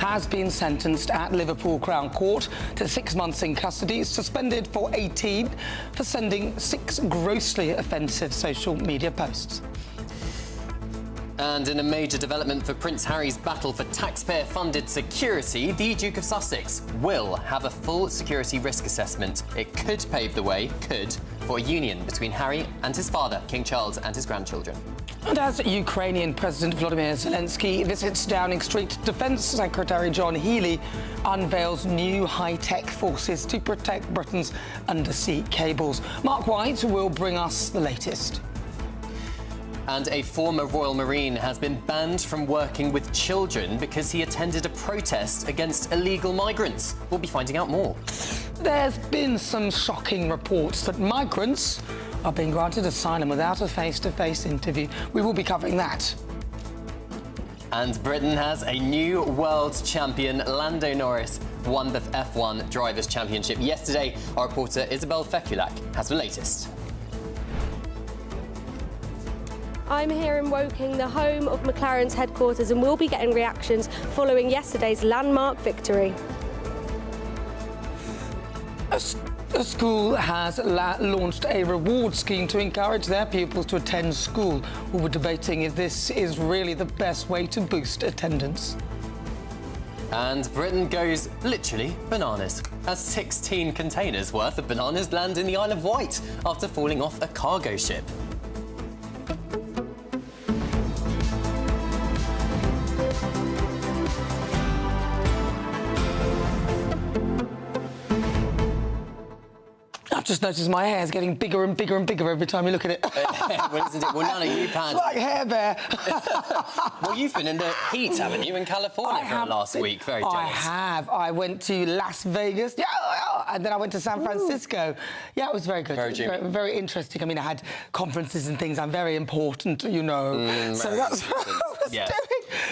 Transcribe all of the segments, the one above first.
has been sentenced at Liverpool Crown Court to 6 months in custody, suspended for 18 for sending 6 grossly offensive social media posts. And in a major development for Prince Harry's battle for taxpayer-funded security, the Duke of Sussex will have a full security risk assessment. It could pave the way, for a union between Harry and his father, King Charles, and his grandchildren. And as Ukrainian President Volodymyr Zelensky visits Downing Street, Defence Secretary John Healey unveils new high-tech forces to protect Britain's undersea cables. Mark Wight will bring us the latest. And a former Royal Marine has been banned from working with children because he attended a protest against illegal migrants. We'll be finding out more. There's been some shocking reports that migrants are being granted asylum without a face-to-face interview. We will be covering that. And Britain has a new world champion. Lando Norris won the F1 Drivers' Championship yesterday. Our reporter Isabel Fekulak has the latest. I'm here in Woking, the home of McLaren's headquarters, and we'll be getting reactions following yesterday's landmark victory. A school has launched a reward scheme to encourage their pupils to attend school. We're debating if this is really the best way to boost attendance. And Britain goes literally bananas, as 16 containers worth of bananas land in the Isle of Wight after falling off a cargo ship. Just noticed my hair is getting bigger and bigger and bigger every time you look at it. Well, isn't it? Well, Nana, you've had... It's like Hair Bear. Well, you've been in the heat, haven't you, in California for last week? Very jealous. I have. I went to Las Vegas, and then I went to San Francisco. Yeah, it was very good. Very interesting. I mean, I had conferences and things. I'm very important, you know. So that's what I was doing.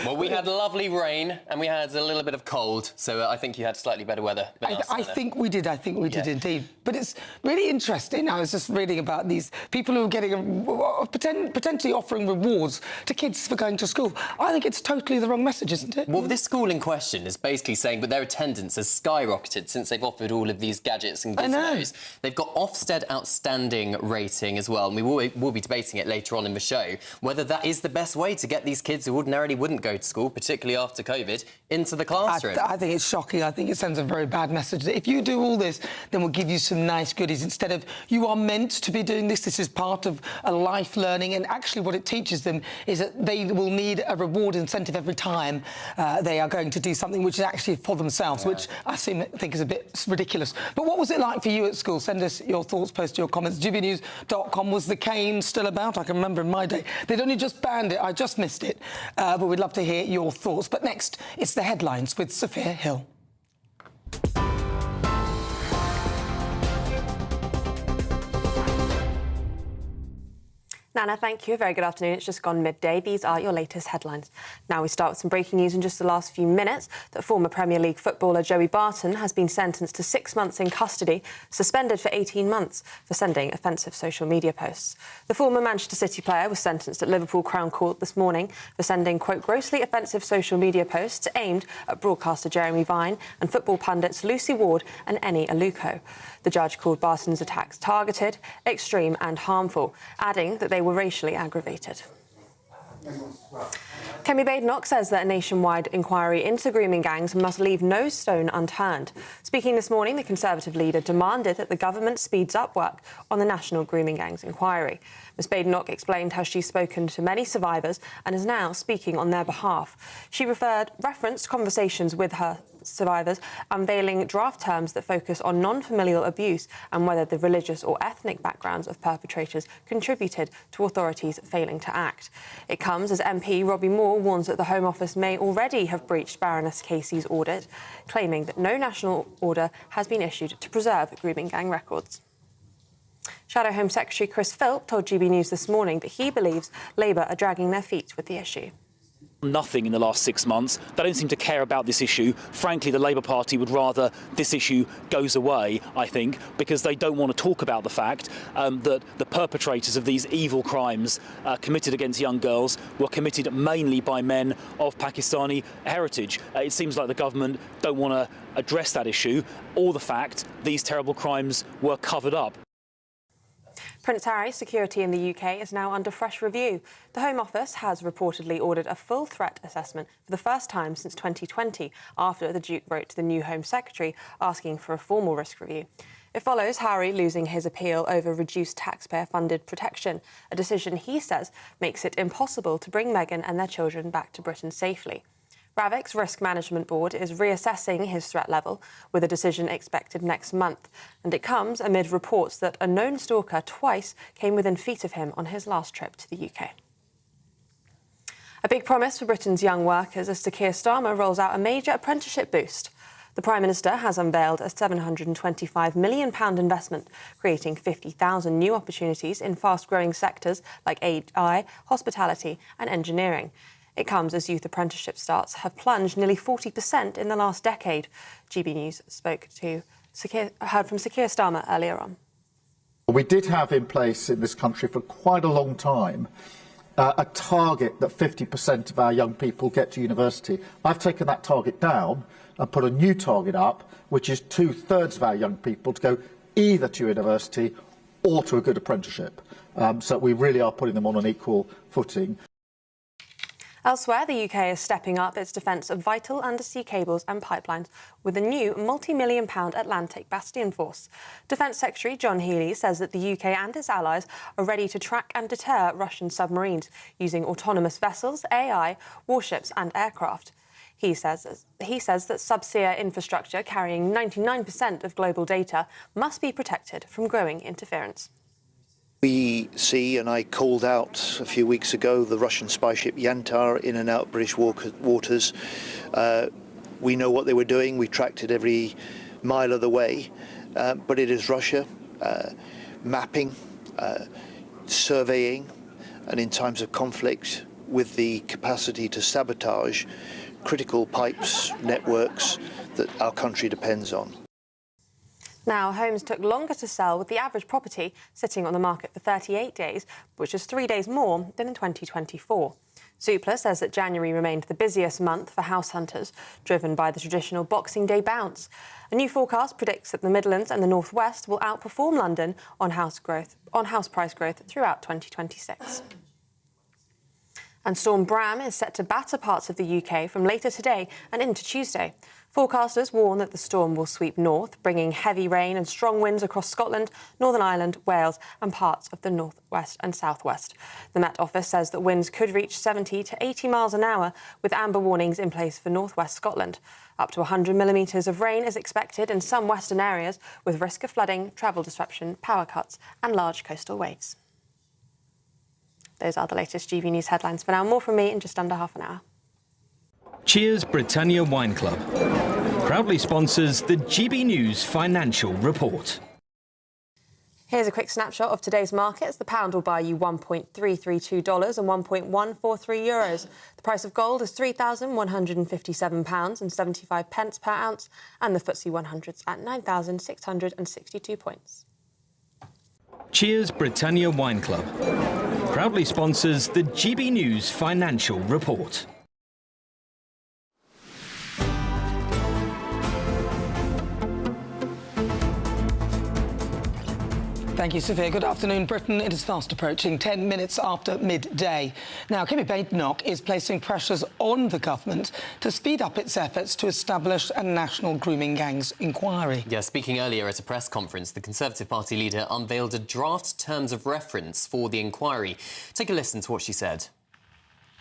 Well, we had lovely rain and we had a little bit of cold, so I think you had slightly better weather than us. I think we did. I think we did indeed. But it's really interesting. I was just reading about these people who are getting potentially offering rewards to kids for going to school. I think it's totally the wrong message, isn't it? Well, this school in question is basically saying that their attendance has skyrocketed since they've offered all of these gadgets and gizmos. They've got Ofsted Outstanding rating as well, and we will be debating it later on in the show, whether that is the best way to get these kids who ordinarily wouldn't go to school, particularly after COVID, into the classroom. I think it's shocking. I think it sends a very bad message. If you do all this, then we'll give you some nice goodies instead of you are meant to be doing this. This is part of a life learning, and actually what it teaches them is that they will need a reward incentive every time they are going to do something which is actually for themselves, which I think is a bit ridiculous. But what was it like for you at school? Send us your thoughts, post your comments. GBNews.com. Was the cane still about? I can remember in my day they'd only just banned it. I just missed it. But we'd love to hear your thoughts. But next, it's the headlines with Sophia Hill. Nana, thank you. A very good afternoon. It's just gone midday. These are your latest headlines. Now we start with some breaking news in just the last few minutes. That former Premier League footballer Joey Barton has been sentenced to 6 months in custody, suspended for 18 months for sending offensive social media posts. The former Manchester City player was sentenced at Liverpool Crown Court this morning for sending, quote, grossly offensive social media posts aimed at broadcaster Jeremy Vine and football pundits Lucy Ward and Eni Aluko. The judge called Barton's attacks targeted, extreme and harmful, adding that they were racially aggravated. Kemi Badenoch says that a nationwide inquiry into grooming gangs must leave no stone unturned. Speaking this morning, the Conservative leader demanded that the government speeds up work on the National Grooming Gangs inquiry. Ms Badenoch explained how she's spoken to many survivors and is now speaking on their behalf. She referenced conversations with her survivors, unveiling draft terms that focus on non-familial abuse and whether the religious or ethnic backgrounds of perpetrators contributed to authorities failing to act. It comes as MP Robbie Moore warns that the Home Office may already have breached Baroness Casey's audit, claiming that no national order has been issued to preserve grooming gang records. Shadow Home Secretary Chris Philp told GB News this morning that he believes Labour are dragging their feet with the issue. Nothing in the last 6 months. They don't seem to care about this issue. Frankly, the Labour Party would rather this issue goes away, I think, because they don't want to talk about the fact that the perpetrators of these evil crimes committed against young girls were committed mainly by men of Pakistani heritage. It seems like the government don't want to address that issue or the fact these terrible crimes were covered up. Prince Harry's security in the UK is now under fresh review. The Home Office has reportedly ordered a full threat assessment for the first time since 2020, after the Duke wrote to the new Home Secretary asking for a formal risk review. It follows Harry losing his appeal over reduced taxpayer-funded protection, a decision he says makes it impossible to bring Meghan and their children back to Britain safely. Ravik's Risk Management Board is reassessing his threat level, with a decision expected next month. And it comes amid reports that a known stalker twice came within feet of him on his last trip to the UK. A big promise for Britain's young workers as Sir Keir Starmer rolls out a major apprenticeship boost. The Prime Minister has unveiled a £725 million investment, creating 50,000 new opportunities in fast-growing sectors like AI, hospitality and engineering. It comes as youth apprenticeship starts have plunged nearly 40% in the last decade. GBNews heard from Sir Keir Starmer earlier on. We did have in place in this country for quite a long time a target that 50% of our young people get to university. I've taken that target down and put a new target up, which is 2/3 of our young people to go either to university or to a good apprenticeship. So we really are putting them on an equal footing. Elsewhere, the UK is stepping up its defence of vital undersea cables and pipelines with a new multi-million-pound Atlantic Bastion force. Defence Secretary John Healey says that the UK and its allies are ready to track and deter Russian submarines using autonomous vessels, AI, warships and aircraft. He says that subsea infrastructure carrying 99% of global data must be protected from growing interference. We see, and I called out a few weeks ago, the Russian spy ship Yantar in and out British waters. We know what they were doing. We tracked it every mile of the way. But it is Russia mapping, surveying, and in times of conflict with the capacity to sabotage critical pipes, networks that our country depends on. Now, homes took longer to sell, with the average property sitting on the market for 38 days, which is 3 days more than in 2024. Zoopla says that January remained the busiest month for house hunters, driven by the traditional Boxing Day bounce. A new forecast predicts that the Midlands and the North West will outperform London on house price growth throughout 2026. And Storm Bram is set to batter parts of the UK from later today and into Tuesday. Forecasters warn that the storm will sweep north, bringing heavy rain and strong winds across Scotland, Northern Ireland, Wales and parts of the North West and South West. The Met Office says that winds could reach 70 to 80 miles an hour, with amber warnings in place for North West Scotland. Up to 100 millimetres of rain is expected in some western areas, with risk of flooding, travel disruption, power cuts and large coastal waves. Those are the latest GB News headlines for now. More from me in just under half an hour. Cheers Britannia Wine Club proudly sponsors the GB News Financial Report. Here's a quick snapshot of today's markets. The pound will buy you $1.332 and €1.143. The price of gold is £3,157.75 per ounce, and the FTSE 100's at 9,662 points. Cheers Britannia Wine Club proudly sponsors the GB News Financial Report. Thank you, Sophia. Good afternoon, Britain. It is fast approaching 10 minutes after midday. Now, Kemi Badenoch is placing pressures on the government to speed up its efforts to establish a national grooming gangs inquiry. Yeah, speaking earlier at a press conference, the Conservative Party leader unveiled a draft terms of reference for the inquiry. Take a listen to what she said.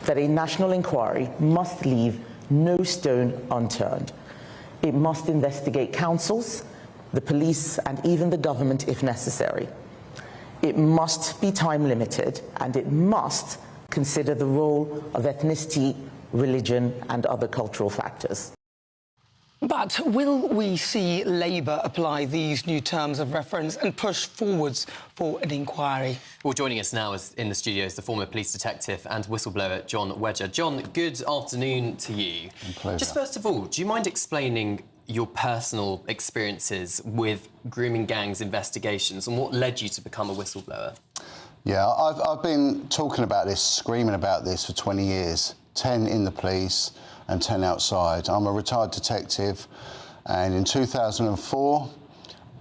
That a national inquiry must leave no stone unturned. It must investigate councils, the police and even the government if necessary. It must be time limited, and it must consider the role of ethnicity, religion and other cultural factors. But will we see Labour apply these new terms of reference and push forwards for an inquiry? Well, joining us now in the studio is the former police detective and whistleblower John Wedger. John, good afternoon to you. Just first of all, do you mind explaining your personal experiences with grooming gangs investigations and what led you to become a whistleblower? Yeah, I've been talking about this, screaming about this for 20 years, 10 in the police and 10 outside. I'm a retired detective, and in 2004,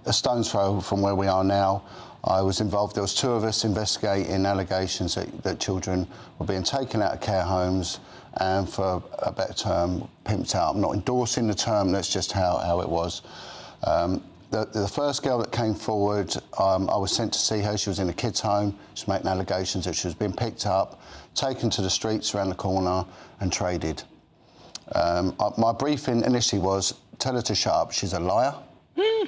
a stone's throw from where we are now, I was involved. There was 2 of us investigating allegations that children were being taken out of care homes and, for a better term, pimped out. I'm not endorsing the term, that's just how it was. The first girl that came forward, I was sent to see her. She was in a kids' home. She was making allegations that she was being picked up, taken to the streets around the corner and traded. My briefing initially was, tell her to shut up, she's a liar.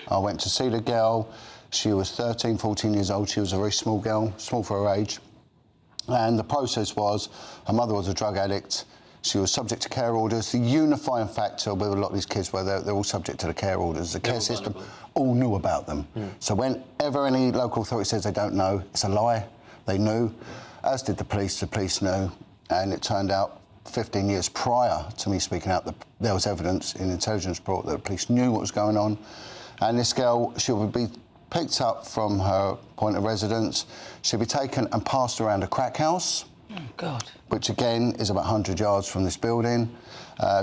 I went to see the girl. She was 13, 14 years old. She was a very small girl, small for her age. And the process was, her mother was a drug addict. She was subject to care orders. The unifying factor with a lot of these kids were they're all subject to the care orders. The care system all knew about them. So whenever any local authority says they don't know, it's a lie. They knew, as did the police. The police knew. And it turned out 15 years prior to me speaking out, there was evidence in intelligence report that the police knew what was going on. And this girl, she would be picked up from her point of residence. She'd be taken and passed around a crack house. Oh, God. Which, again, is about 100 yards from this building.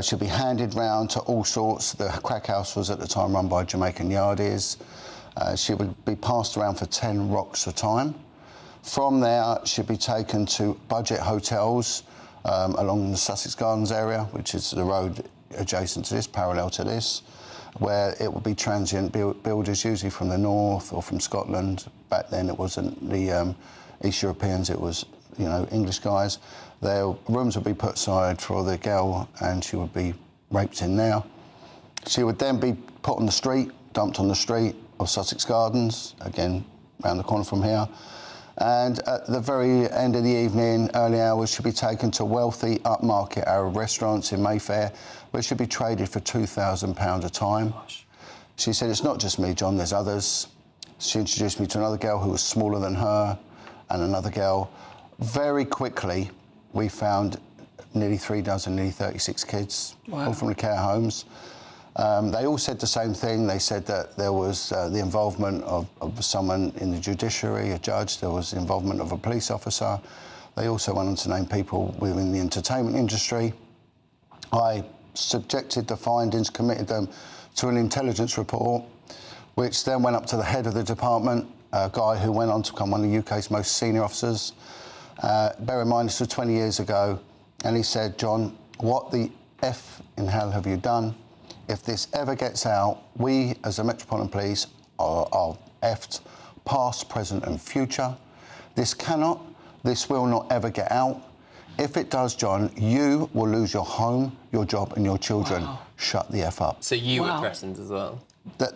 She'd be handed round to all sorts. The crack house was at the time run by Jamaican Yardies. She would be passed around for 10 rocks a time. From there, she'd be taken to budget hotels along the Sussex Gardens area, which is the road adjacent to this, parallel to this, where it would be transient builders, usually from the north or from Scotland. Back then, it wasn't the East Europeans, it was, you know, English guys. Their rooms would be put aside for the girl, and she would be raped in there. She would then be put on the street, dumped on the street of Sussex Gardens, again, round the corner from here. And at the very end of the evening, early hours, she'd be taken to wealthy upmarket Arab restaurants in Mayfair, where she'd be traded for £2,000 a time. She said, it's not just me, John, there's others. She introduced me to another girl who was smaller than her, and another girl. Very quickly, we found nearly 36 kids, all from the care homes. They all said the same thing. They said that there was the involvement of someone in the judiciary, a judge. There was the involvement of a police officer. They also went on to name people within the entertainment industry. I subjected the findings, committed them to an intelligence report, which then went up to the head of the department, a guy who went on to become one of the UK's most senior officers. Bear in mind, this was 20 years ago, and he said, John, what the F in hell have you done? If this ever gets out, we, as the Metropolitan Police, are effed, past, present and future. This will not ever get out. If it does, John, you will lose your home, your job and your children. Wow. Shut the F up. So you were threatened as well?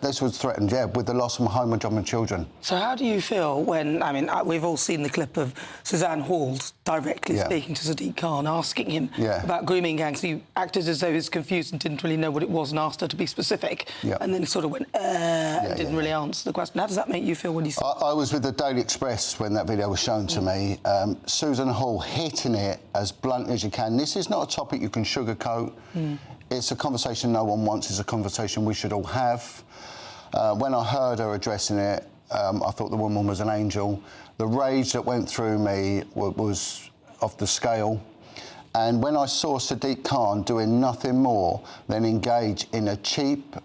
This was threatened, yeah, with the loss of my home, my job and children. So how do you feel when, I mean, we've all seen the clip of Suzanne Hall directly speaking to Sadiq Khan, asking him about grooming gangs. He acted as though he was confused and didn't really know what it was and asked her to be specific. And then he sort of went, and didn't really answer the question. How does that make you feel when you... I was with the Daily Express when that video was shown to me. Susan Hall hitting it as blunt as you can. This is not a topic you can sugarcoat. It's a conversation no one wants. It's a conversation we should all have. When I heard her addressing it, I thought the woman was an angel. The rage that went through me was off the scale. And when I saw Sadiq Khan doing nothing more than engage in a cheap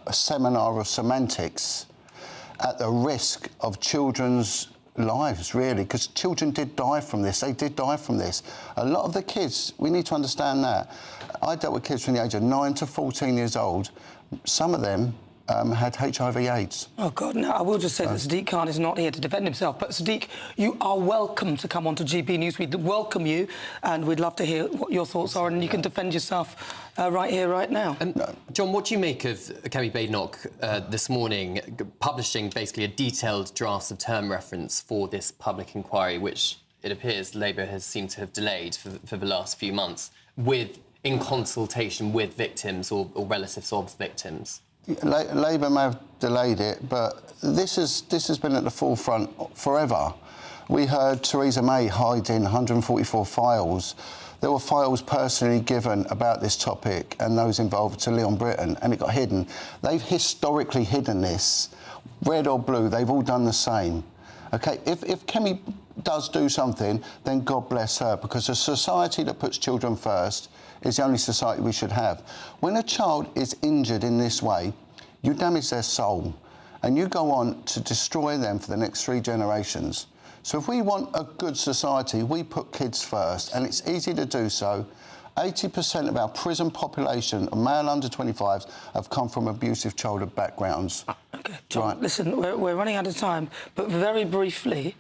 seminar of semantics at the risk of children's lives, really, because children did die from this. They did die from this. A lot of the kids, we need to understand that. I dealt with kids from the age of 9 to 14 years old. Some of them had HIV/AIDS. Oh, God, no, I will just say that Sadiq Khan is not here to defend himself, but Sadiq, you are welcome to come on to GB News. We'd welcome you, and we'd love to hear what your thoughts are, and you can defend yourself right here, right now. John, what do you make of Kemi Badenoch this morning publishing basically a detailed draft of term reference for this public inquiry, which it appears Labour has seemed to have delayed for the last few months, with in consultation with victims or relatives of victims? Labour may have delayed it, but this has been at the forefront forever. We heard Theresa May hiding 144 files. There were files personally given about this topic and those involved to Leon Britton, and it got hidden. They've historically hidden this. Red or blue, they've all done the same. OK, if Kemi does do something, then God bless her, because a society that puts children first is the only society we should have. When a child is injured in this way, you damage their soul, and you go on to destroy them for the next 3 generations. So if we want a good society, we put kids first, and it's easy to do so. 80% of our prison population of male under 25s have come from abusive childhood backgrounds. OK, Tom, right. Listen, we're running out of time, but very briefly,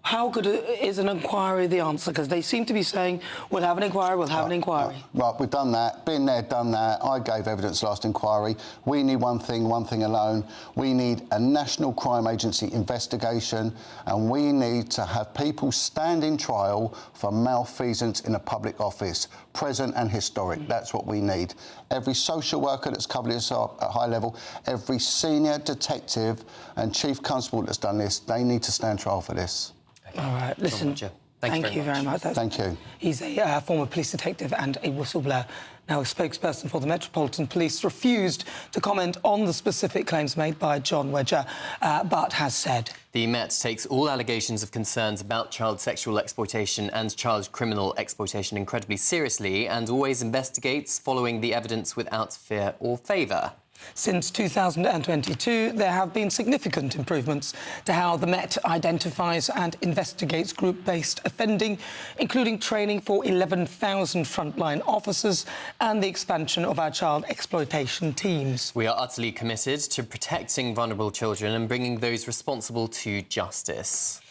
how good is an inquiry the answer? Because they seem to be saying, we'll have an inquiry, we'll have an inquiry. Right, we've done that. Been there, done that. I gave evidence last inquiry. We need one thing alone. We need a National Crime Agency investigation, and we need to have people stand in trial for malfeasance in a public office, present and historic. That's what we need. Every social worker that's covered this up at high level, every senior detective and chief constable that's done this, they need to stand trial for this. All right, listen, thank you very much. Thank you. He's a former police detective and a whistleblower. Now, a spokesperson for the Metropolitan Police refused to comment on the specific claims made by John Wedger, but has said... The Met takes all allegations of concerns about child sexual exploitation and child criminal exploitation incredibly seriously and always investigates following the evidence without fear or favour. Since 2022, there have been significant improvements to how the Met identifies and investigates group-based offending, including training for 11,000 frontline officers and the expansion of our child exploitation teams. We are utterly committed to protecting vulnerable children and bringing those responsible to justice.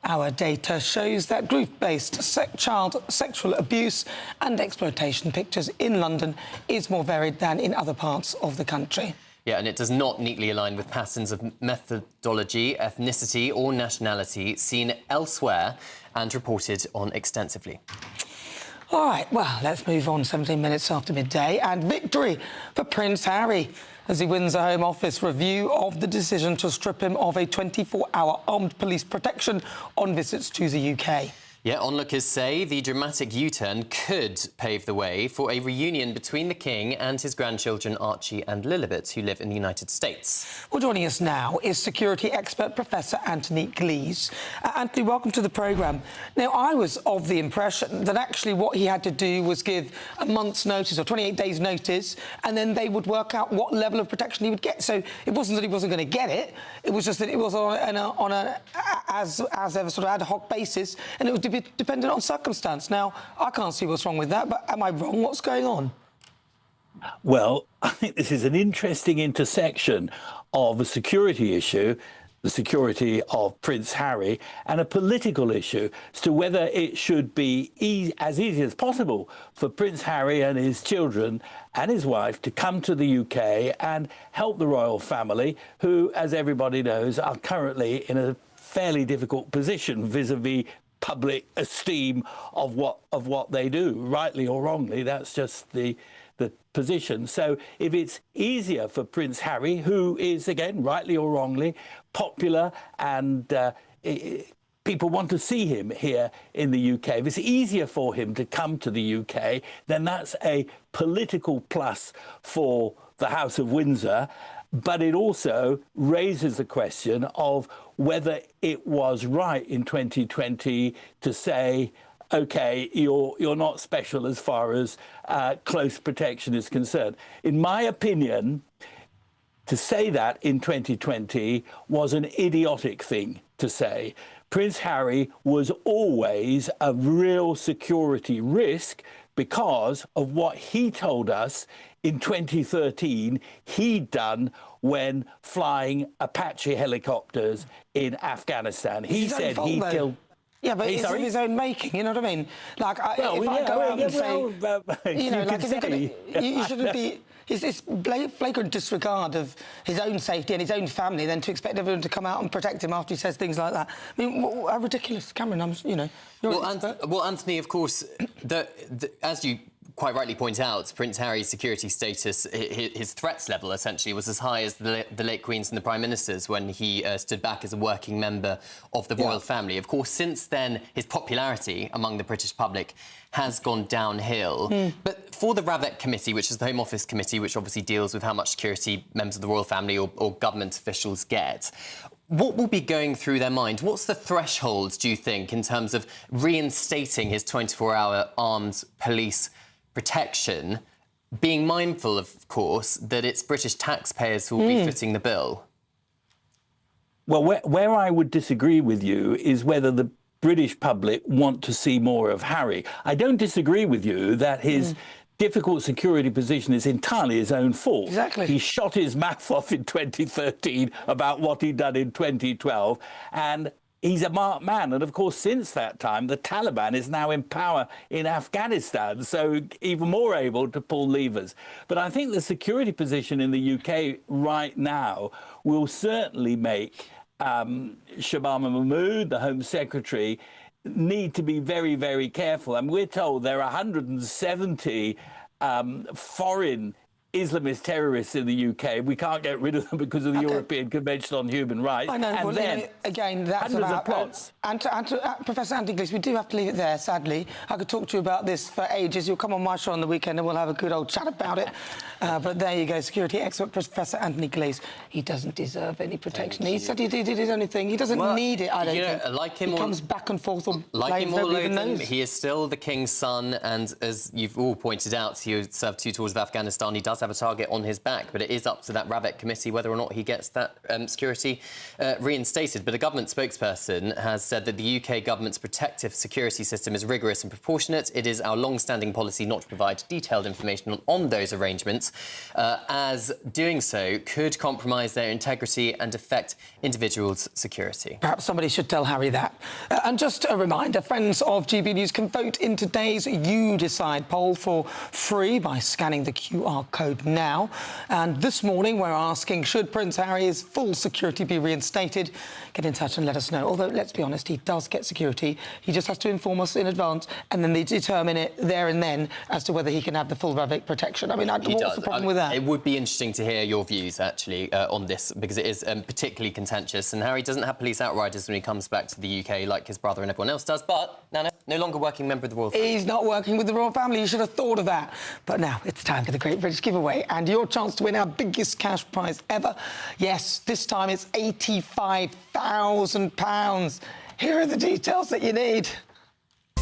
Our data shows that group-based child sexual abuse and exploitation pictures in London is more varied than in other parts of the country. Yeah, and it does not neatly align with patterns of methodology, ethnicity or nationality seen elsewhere and reported on extensively. All right, well, let's move on. 17 minutes after midday, and victory for Prince Harry as he wins a Home Office review of the decision to strip him of a 24-hour armed police protection on visits to the UK. Yeah, onlookers say the dramatic U-turn could pave the way for a reunion between the King and his grandchildren Archie and Lilibet, who live in the United States. Well, joining us now is security expert Professor Anthony Glees. Anthony, welcome to the programme. Now, I was of the impression that actually what he had to do was give a month's notice or 28 days' notice, and then they would work out what level of protection he would get. So it wasn't that he wasn't going to get it, it was just that it was on a as ever sort of ad hoc basis, and it was dependent on circumstance. Now, I can't see what's wrong with that, but am I wrong? What's going on? Well, I think this is an interesting intersection of a security issue, the security of Prince Harry, and a political issue as to whether it should be as easy as possible for Prince Harry and his children and his wife to come to the UK and help the royal family, who, as everybody knows, are currently in a fairly difficult position vis-a-vis public esteem of what they do, rightly or wrongly. That's just the position. So if it's easier for Prince Harry, who is, again, rightly or wrongly, popular and people want to see him here in the UK, if it's easier for him to come to the UK, then that's a political plus for the House of Windsor. But it also raises the question of whether it was right in 2020 to say, OK, you're not special as far as close protection is concerned. In my opinion, to say that in 2020 was an idiotic thing to say. Prince Harry was always a real security risk because of what he told us in 2013 he'd done when flying Apache helicopters in Afghanistan. He said he killed... Yeah, but it's of his own making, you know what I mean? Like, if I go out and say... you know, like, you shouldn't be... It's flagrant disregard of his own safety and his own family then to expect everyone to come out and protect him after he says things like that. I mean, how ridiculous. Cameron, you know... Well, Anthony, of course, as you quite rightly point out, Prince Harry's security status, his threats level, essentially, was as high as the late Queen's and the Prime Minister's when he stood back as a working member of the royal family. Of course, since then, his popularity among the British public has gone downhill. But for the Ravet Committee, which is the Home Office committee, which obviously deals with how much security members of the royal family or government officials get, what will be going through their mind? What's the threshold, do you think, in terms of reinstating his 24-hour armed police protection, being mindful, of course, that it's British taxpayers who will be footing the bill? Well, where I would disagree with you is whether the British public want to see more of Harry. I don't disagree with you that his difficult security position is entirely his own fault. Exactly. He shot his mouth off in 2013 about what he'd done in 2012, and he's a marked man. And of course, since that time, the Taliban is now in power in Afghanistan, so even more able to pull levers. But I think the security position in the UK right now will certainly make Shabana Mahmood, the Home Secretary, need to be very, very careful. And we're told there are 170 foreign Islamist terrorists in the UK. We can't get rid of them because of the European Convention on Human Rights. I know, and well, then again, that's hundreds about of plots. Professor Andy Gleeson, we do have to leave it there, sadly. I could talk to you about this for ages. You'll come on my show on the weekend and we'll have a good old chat about it. But there you go, security expert Professor Anthony Glaze. He doesn't deserve any protection. He said he did his own thing. He doesn't need it, I don't think. Like him he comes back and forth on like him or nobody even loathe him, knows. he is still the king's son, and as you've all pointed out, he served 2 tours of Afghanistan. He does have a target on his back, but it is up to that Ravet committee whether or not he gets that security reinstated. But a government spokesperson has said that the UK government's protective security system is rigorous and proportionate. It is our long-standing policy not to provide detailed information on those arrangements, as doing so could compromise their integrity and affect individuals' security. Perhaps somebody should tell Harry that. And just a reminder, friends of GB News can vote in today's You Decide poll for free by scanning the QR code now. And this morning, we're asking, should Prince Harry's full security be reinstated? Get in touch and let us know. Although, let's be honest, he does get security. He just has to inform us in advance, and then they determine it there and then as to whether he can have the full Ravet protection. I mean, what's the problem with that? It would be interesting to hear your views, actually, on this, because it is particularly contentious. And Harry doesn't have police outriders when he comes back to the UK like his brother and everyone else does. But, Nana, no longer working member of the royal family. He's not working with the royal family. You should have thought of that. But now it's time for the Great British Giveaway and your chance to win our biggest cash prize ever. Yes, this time it's £85,000. Here are the details that you need.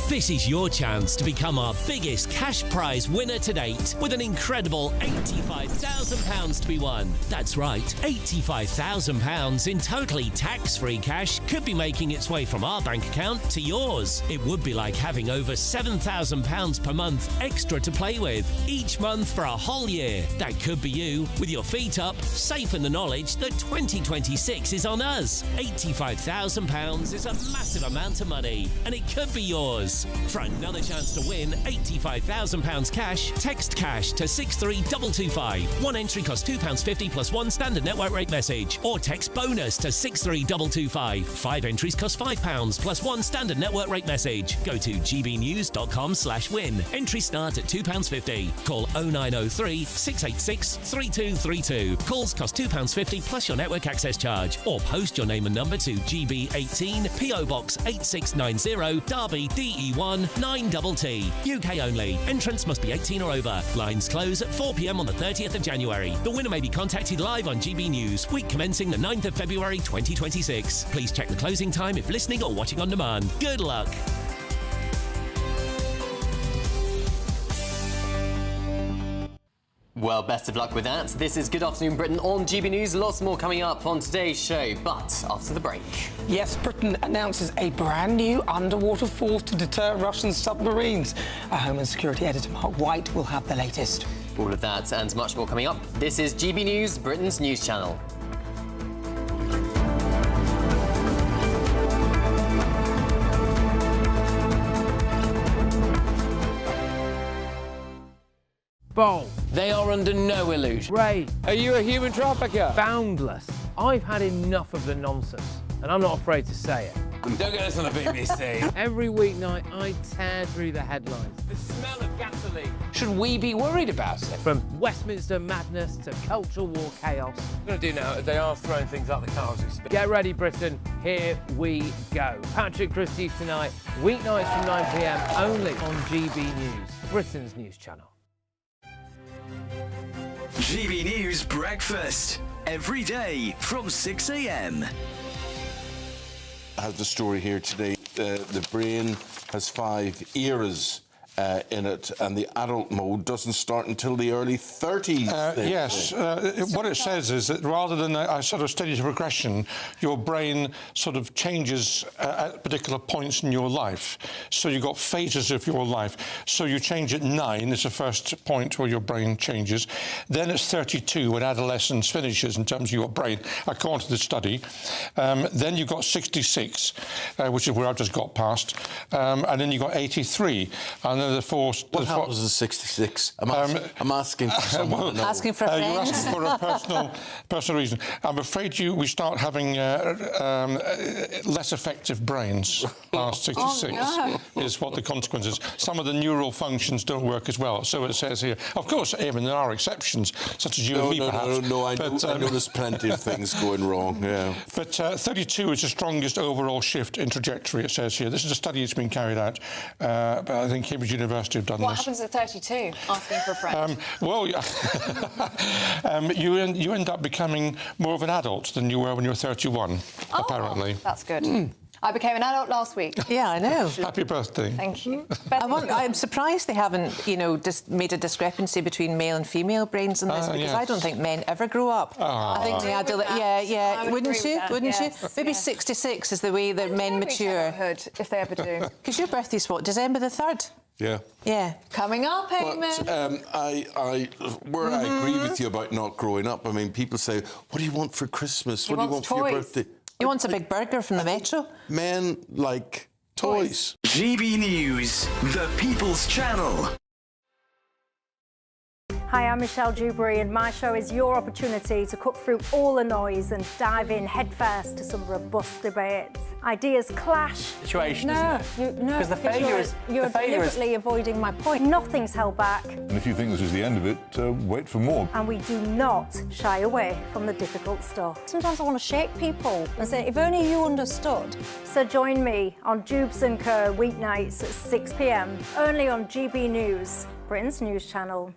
This is your chance to become our biggest cash prize winner to date with an incredible £85,000 to be won. That's right, £85,000 in totally tax-free cash could be making its way from our bank account to yours. It would be like having over £7,000 per month extra to play with each month for a whole year. That could be you with your feet up, safe in the knowledge that 2026 is on us. £85,000 is a massive amount of money and it could be yours. For another chance to win £85,000 cash, text cash to 63225. One entry costs £2.50 plus one standard network rate message. Or text bonus to 63225. 5 entries cost £5 plus one standard network rate message. Go to gbnews.com/win. Entries start at £2.50. Call 0903 686 3232. Calls cost £2.50 plus your network access charge. Or post your name and number to GB18 PO Box 8690 Derby DE1 9TT. UK only. Entrants must be 18 or over. Lines close at 4 p.m. on the 30th of January. The winner may be contacted live on GB News, week commencing the 9th of February 2026. Please check the closing time if listening or watching on demand. Good luck. Well, best of luck with that. This is Good Afternoon Britain on GB News. Lots more coming up on today's show, but after the break. Yes, Britain announces a brand new underwater force to deter Russian submarines. Our Home and Security editor Mark Wight will have the latest. All of that and much more coming up. This is GB News, Britain's news channel. Bold. They are under no illusion. Ray. Are you a human trafficker? Boundless. I've had enough of the nonsense, and I'm not afraid to say it. Don't get this on the BBC. Every weeknight, I tear through the headlines. The smell of gasoline. Should we be worried about it? From Westminster madness to cultural war chaos. What I'm going to do now, they are throwing things out the car as we speak. Get ready, Britain. Here we go. Patrick Christie's tonight, weeknights from 9 p.m. only on GB News, Britain's news channel. GB News Breakfast, every day from 6 a.m. I have the story here today. The brain has 5 eras in it, and the adult mode doesn't start until the early 30s. Yes. What it says is that rather than a sort of steady progression, your brain sort of changes at particular points in your life. So you've got phases of your life. So you change at 9 is the first point where your brain changes. Then it's 32 when adolescence finishes in terms of your brain, according to the study. Then you've got 66, which is where I've just got past. And then you've got 83. And then what happens in 66? I'm asking for someone to know. Asking for a friend. You're asking for a personal reason. I'm afraid we start having less effective brains past 66 is what the consequence is. Some of the neural functions don't work as well, so it says here. Of course, even there are exceptions, such as you and me, perhaps. No, I know there's plenty of things going wrong, yeah. But 32 is the strongest overall shift in trajectory, it says here. This is a study that's been carried out, but I think Cambridge University have done What this. happens at 32, asking for a friend? Well, you end up becoming more of an adult than you were when you were 31, apparently. That's good. I became an adult last week. Yeah, I know. Happy birthday. Thank you. I'm surprised they haven't, made a discrepancy between male and female brains in this, because I don't think men ever grow up. I think the adult, wouldn't you? Maybe 66 is the way that men mature. If they ever do. Because your birthday's what, December the 3rd? Yeah. Yeah. Coming up, Eamon. But I agree with you about not growing up. I mean, people say, what do you want for Christmas? What do you want for your birthday? He wants a big burger from the Metro. Men like toys. GB News, the People's Channel. Hi, I'm Michelle Dewberry, and my show is your opportunity to cut through all the noise and dive in headfirst to some robust debates. Ideas clash. Situation, because the failure is... You're deliberately avoiding my point. Nothing's held back. And if you think this is the end of it, wait for more. And we do not shy away from the difficult stuff. Sometimes I want to shake people and say, if only you understood. So join me on Dubes & Co. weeknights at 6 p.m, only on GB News, Britain's news channel.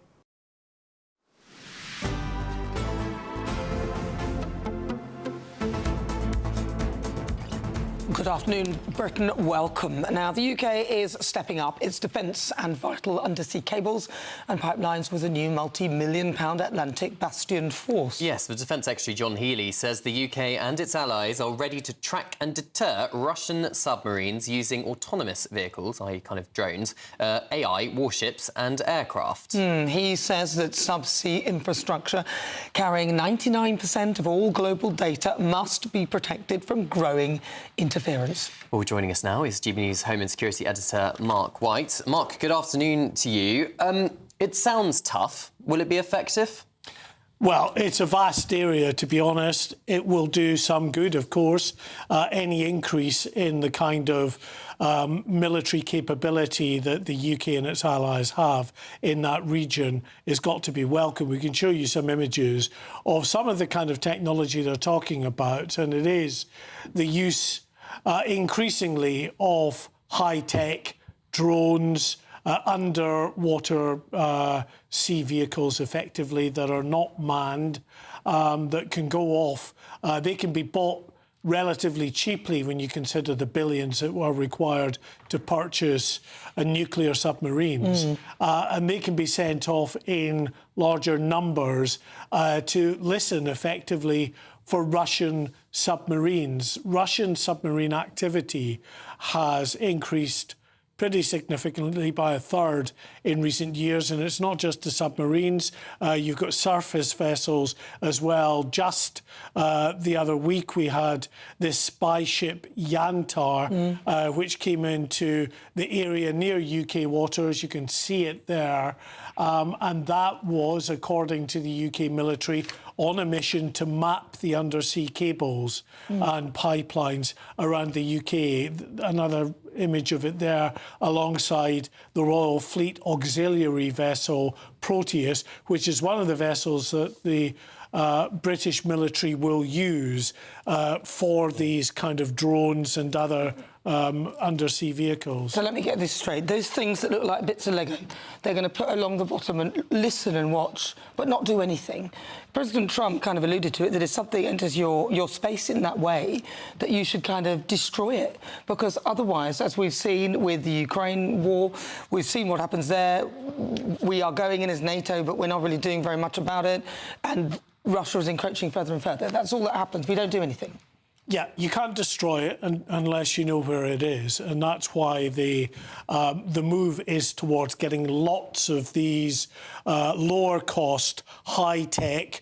Good afternoon, Britain. Welcome. Now, the UK is stepping up its defence and vital undersea cables and pipelines with a new multi-million-pound Atlantic bastion force. Yes, the Defence Secretary John Healey says the UK and its allies are ready to track and deter Russian submarines using autonomous vehicles, i.e. kind of drones, AI, warships and aircraft. He says that subsea infrastructure carrying 99% of all global data must be protected from growing interference. Well, joining us now is GB News Home and Security Editor Mark Wight. Mark, good afternoon to you. It sounds tough. Will it be effective? Well, it's a vast area, to be honest. It will do some good, of course. Any increase in the kind of military capability that the UK and its allies have in that region has got to be welcome. We can show you some images of some of the kind of technology they're talking about, and it is the use increasingly of high-tech drones, underwater sea vehicles, effectively, that are not manned, that can go off. They can be bought relatively cheaply when you consider the billions that were required to purchase nuclear submarines. And they can be sent off in larger numbers to listen effectively for Russian submarines. Russian submarine activity has increased pretty significantly by a third in recent years, and it's not just the submarines. You've got surface vessels as well. Just the other week we had this spy ship Yantar, which came into the area near UK waters. You can see it there. And that was, according to the UK military, on a mission to map the undersea cables and pipelines around the UK. Another image of it there alongside the Royal Fleet auxiliary vessel Proteus, which is one of the vessels that the British military will use for these kind of drones and other undersea vehicles. So let me get this straight. Those things that look like bits of Lego, they're going to put along the bottom and listen and watch, but not do anything. President Trump kind of alluded to it, that if something enters your space in that way, that you should kind of destroy it. Because otherwise, as we've seen with the Ukraine war, we've seen what happens there. We are going in as NATO, but we're not really doing very much about it. And Russia is encroaching further and further. That's all that happens. We don't do anything. Yeah, you can't destroy it unless you know where it is, and that's why the move is towards getting lots of these lower cost, high tech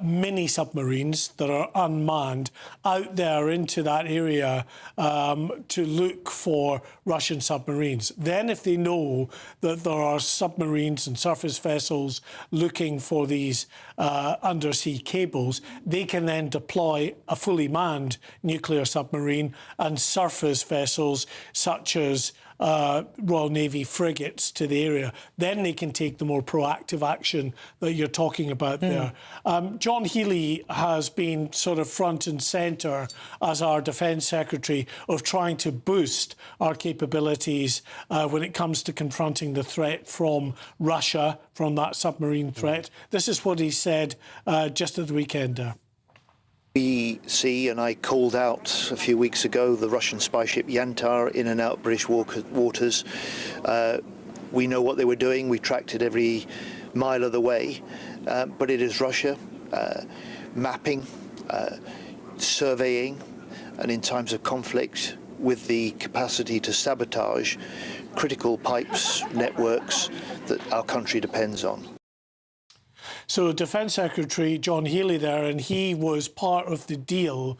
mini submarines that are unmanned out there into that area to look for Russian submarines. Then, if they know that there are submarines and surface vessels looking for these undersea cables, they can then deploy a fully manned nuclear submarine and surface vessels such as Royal Navy frigates to the area. Then they can take the more proactive action that you're talking about there. John Healey has been sort of front and centre as our Defence Secretary of trying to boost our capabilities when it comes to confronting the threat from Russia, from that submarine threat. This is what he said just at the weekend there. We see, and I called out a few weeks ago, the Russian spy ship Yantar in and out British waters. We know what they were doing. We tracked it every mile of the way. But it is Russia mapping, surveying, and in times of conflict with the capacity to sabotage critical pipes, networks that our country depends on. So Defence Secretary John Healey there, and he was part of the deal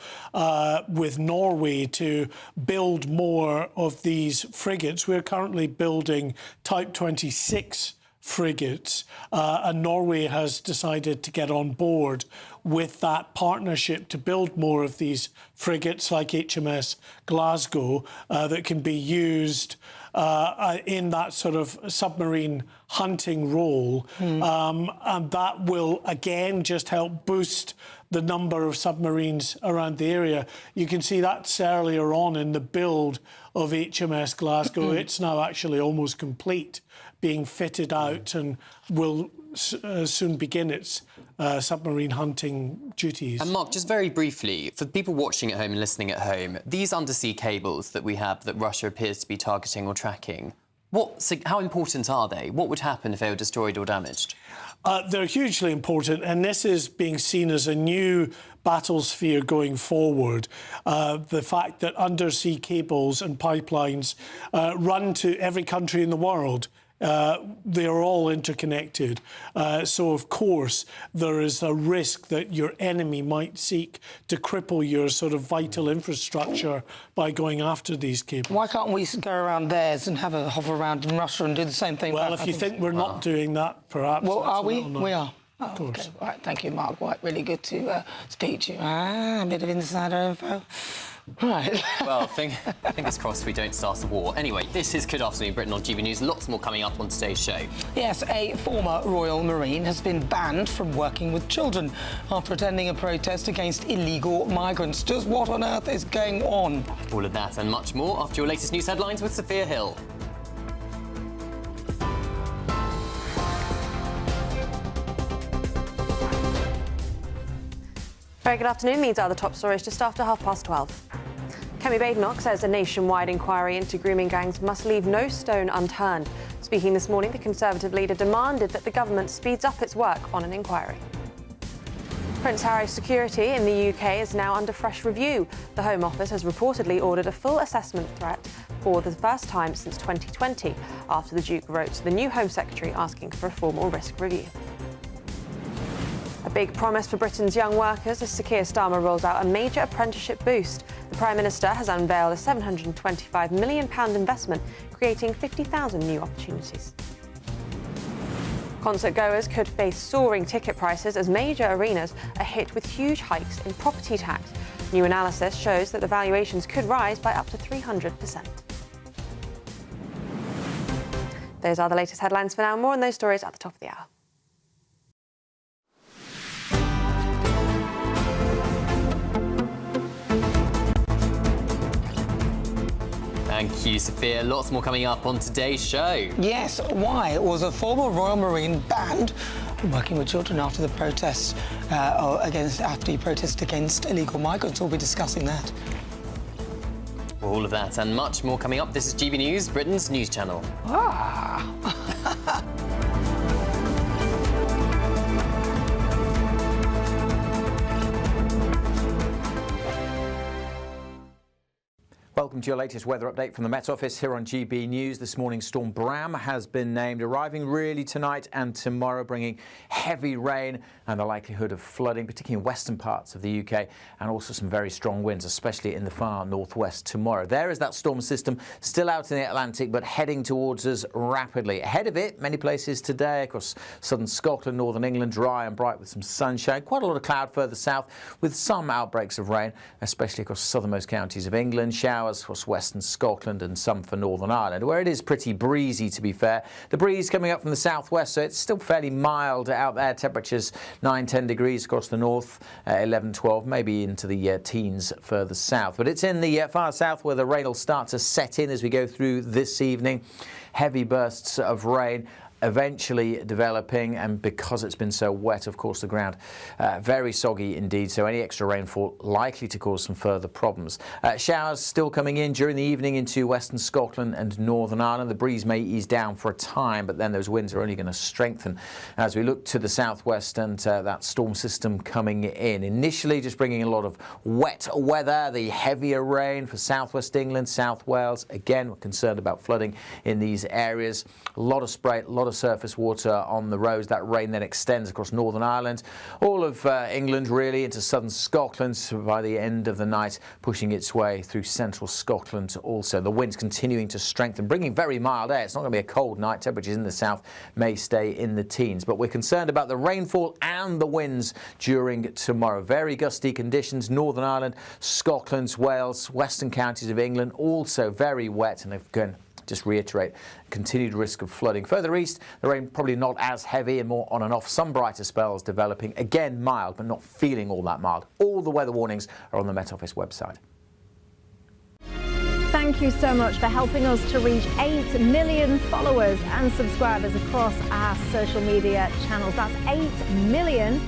with Norway to build more of these frigates. We're currently building Type 26 frigates, and Norway has decided to get on board with that partnership to build more of these frigates like HMS Glasgow that can be used in that sort of submarine hunting role. And that will, again, just help boost the number of submarines around the area. You can see that's earlier on in the build of HMS Glasgow. It's now actually almost complete, being fitted out, and will soon begin its submarine hunting duties. And Mark, just very briefly, for people watching at home and listening at home, these undersea cables that we have that Russia appears to be targeting or tracking, how important are they? What would happen if they were destroyed or damaged? They're hugely important, and this is being seen as a new battle sphere going forward. The fact that undersea cables and pipelines run to every country in the world. They are all interconnected. So, of course, there is a risk that your enemy might seek to cripple your sort of vital infrastructure by going after these cables. Why can't we go around theirs and have a hover around in Russia and do the same thing? Well, if you think we're not doing that, perhaps... Well, are we? No. We are. Oh, okay. Right, thank you, Mark Wight. Really good to speak to you. A bit of insider info. Right. Well, fingers crossed we don't start a war. Anyway, this is Good Afternoon Britain on GBNews. Lots more coming up on today's show. Yes, a former Royal Marine has been banned from working with children after attending a protest against illegal migrants. Just what on earth is going on? All of that and much more after your latest news headlines with Sophia Hill. Very good afternoon. These are the top stories just after 12:30. Kemi Badenoch says a nationwide inquiry into grooming gangs must leave no stone unturned. Speaking this morning, the Conservative leader demanded that the government speeds up its work on an inquiry. Prince Harry's security in the UK is now under fresh review. The Home Office has reportedly ordered a full assessment threat for the first time since 2020, after the Duke wrote to the new Home Secretary asking for a formal risk review. A big promise for Britain's young workers as Sir Keir Starmer rolls out a major apprenticeship boost. The Prime Minister has unveiled a £725 million investment, creating 50,000 new opportunities. Concert goers could face soaring ticket prices as major arenas are hit with huge hikes in property tax. New analysis shows that the valuations could rise by up to 300%. Those are the latest headlines for now. More on those stories at the top of the hour. Thank you, Sophia. Lots more coming up on today's show. Yes, why was a former Royal Marine banned from working with children after the protests after he protested against illegal migrants? We'll be discussing that. All of that and much more coming up. This is GB News, Britain's news channel. Welcome to your latest weather update from the Met Office here on GB News. This morning, Storm Bram has been named, arriving really tonight and tomorrow, bringing heavy rain and the likelihood of flooding, particularly in western parts of the UK, and also some very strong winds, especially in the far northwest tomorrow. There is that storm system still out in the Atlantic, but heading towards us rapidly. Ahead of it, many places today across southern Scotland, northern England, dry and bright with some sunshine. Quite a lot of cloud further south with some outbreaks of rain, especially across southernmost counties of England. Showers across western Scotland and some for Northern Ireland, where it is pretty breezy, to be fair. The breeze coming up from the southwest, so it's still fairly mild out there. Temperatures 9-10 degrees across the north, 11-12, maybe into the teens further south. But it's in the far south where the rain will start to set in as we go through this evening. Heavy bursts of rain eventually developing, and because it's been so wet, of course, the ground very soggy indeed, so any extra rainfall likely to cause some further problems. Showers still coming in during the evening into western Scotland and Northern Ireland. The breeze may ease down for a time, but then those winds are only going to strengthen as we look to the southwest and that storm system coming in. Initially just bringing a lot of wet weather, the heavier rain for southwest England, South Wales. Again, we're concerned about flooding in these areas. A lot of spray, a lot of surface water on the roads. That rain then extends across Northern Ireland, all of England really, into southern Scotland by the end of the night, pushing its way through central Scotland also. The winds continuing to strengthen, bringing very mild air. It's not going to be a cold night. Temperatures in the south may stay in the teens, but we're concerned about the rainfall and the winds during tomorrow. Very gusty conditions. Northern Ireland, Scotland, Wales, western counties of England, also very wet, and again, just reiterate, continued risk of flooding. Further east, the rain probably not as heavy and more on and off. Some brighter spells developing. Again, mild, but not feeling all that mild. All the weather warnings are on the Met Office website. Thank you so much for helping us to reach 8 million followers and subscribers across our social media channels. That's 8 million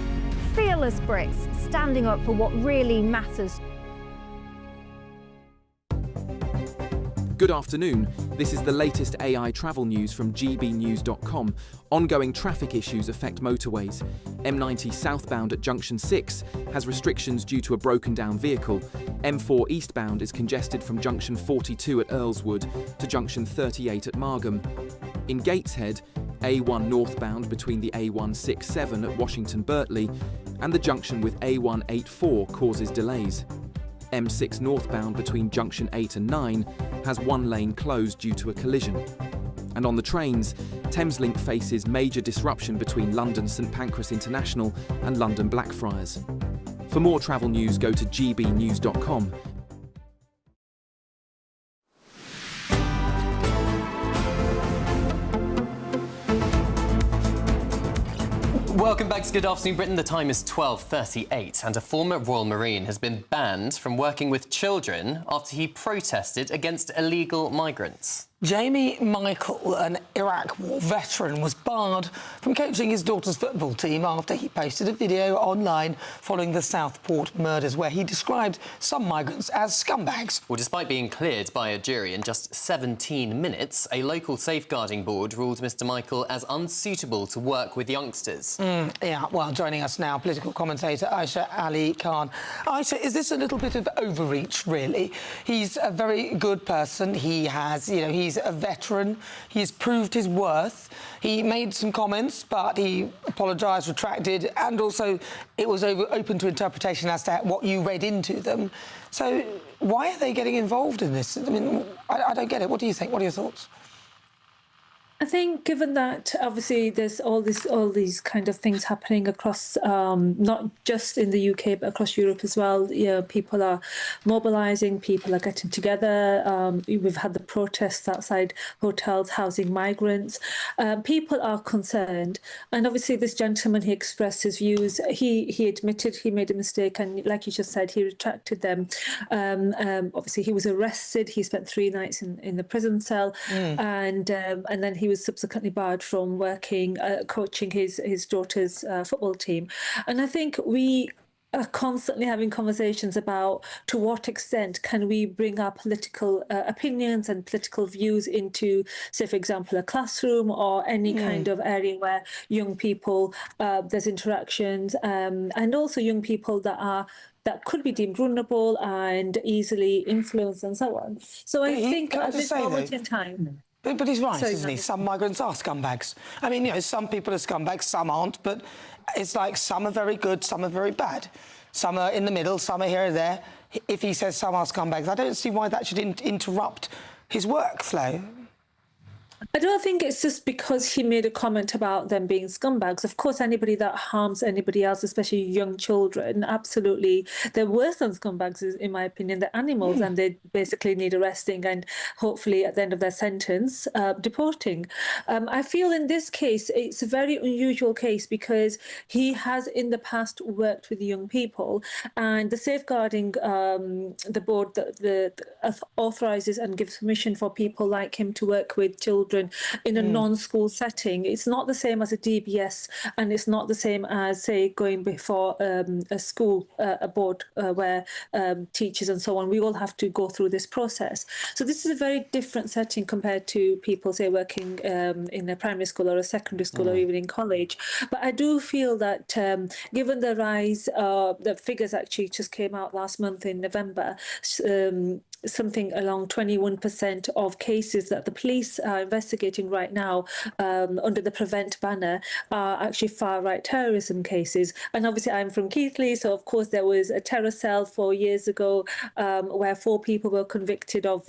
fearless Brits standing up for what really matters. Good afternoon. This is the latest AI travel news from GBNews.com. Ongoing traffic issues affect motorways. M90 southbound at Junction 6 has restrictions due to a broken down vehicle. M4 eastbound is congested from Junction 42 at Earlswood to Junction 38 at Margam. In Gateshead, A1 northbound between the A167 at Washington Birtley and the junction with A184 causes delays. M6 northbound between Junction 8 and 9 has one lane closed due to a collision. And on the trains, Thameslink faces major disruption between London St Pancras International and London Blackfriars. For more travel news, go to gbnews.com. Welcome back to Good Afternoon Britain. The time is 12:38 and a former Royal Marine has been banned from working with children after he protested against illegal migrants. Jamie Michael, an Iraq War veteran, was barred from coaching his daughter's football team after he posted a video online following the Southport murders, where he described some migrants as scumbags. Well, despite being cleared by a jury in just 17 minutes, a local safeguarding board ruled Mr Michael as unsuitable to work with youngsters. Yeah, well, joining us now, political commentator Aisha Ali Khan. Aisha, is this a little bit of overreach, really? He's a very good person. He has, he's a veteran. He's proved his worth. He made some comments, but he apologised, retracted, and also it was open to interpretation as to what you read into them. So why are they getting involved in this? I mean, I don't get it. What do you think? What are your thoughts? I think, given that obviously there's all these kind of things happening across, not just in the UK but across Europe as well. You know, people are mobilising, people are getting together. We've had the protests outside hotels housing migrants. People are concerned, and obviously this gentleman, he expressed his views. He admitted he made a mistake, and like you just said, he retracted them. Obviously, he was arrested. He spent 3 nights in the prison cell, and then he was subsequently barred from working, coaching his daughter's football team. And I think we are constantly having conversations about to what extent can we bring our political opinions and political views into, say, for example, a classroom or any kind of area where young people, there's interactions, and also young people that could be deemed vulnerable and easily influenced and so on. So I think at this moment in time... But he's right, isn't he? Some migrants are scumbags. I mean, you know, some people are scumbags, some aren't, but it's like some are very good, some are very bad. Some are in the middle, some are here and there. If he says some are scumbags, I don't see why that should interrupt his workflow. I don't think it's just because he made a comment about them being scumbags. Of course, anybody that harms anybody else, especially young children, absolutely, they're worse than scumbags, in my opinion. They're animals and they basically need arresting and hopefully at the end of their sentence, deporting. I feel in this case, it's a very unusual case because he has in the past worked with young people, and the safeguarding, the board that authorises and gives permission for people like him to work with children in a non-school setting. It's not the same as a DBS, and it's not the same as, say, going before a school, a board where teachers and so on, we all have to go through this process. So this is a very different setting compared to people, say, working in a primary school or a secondary school or even in college. But I do feel that given the rise, the figures actually just came out last month in November, something along 21% of cases that the police are investigating right now under the Prevent banner are actually far-right terrorism cases. And obviously I'm from Keighley, so of course there was a terror cell 4 years ago where 4 people were convicted of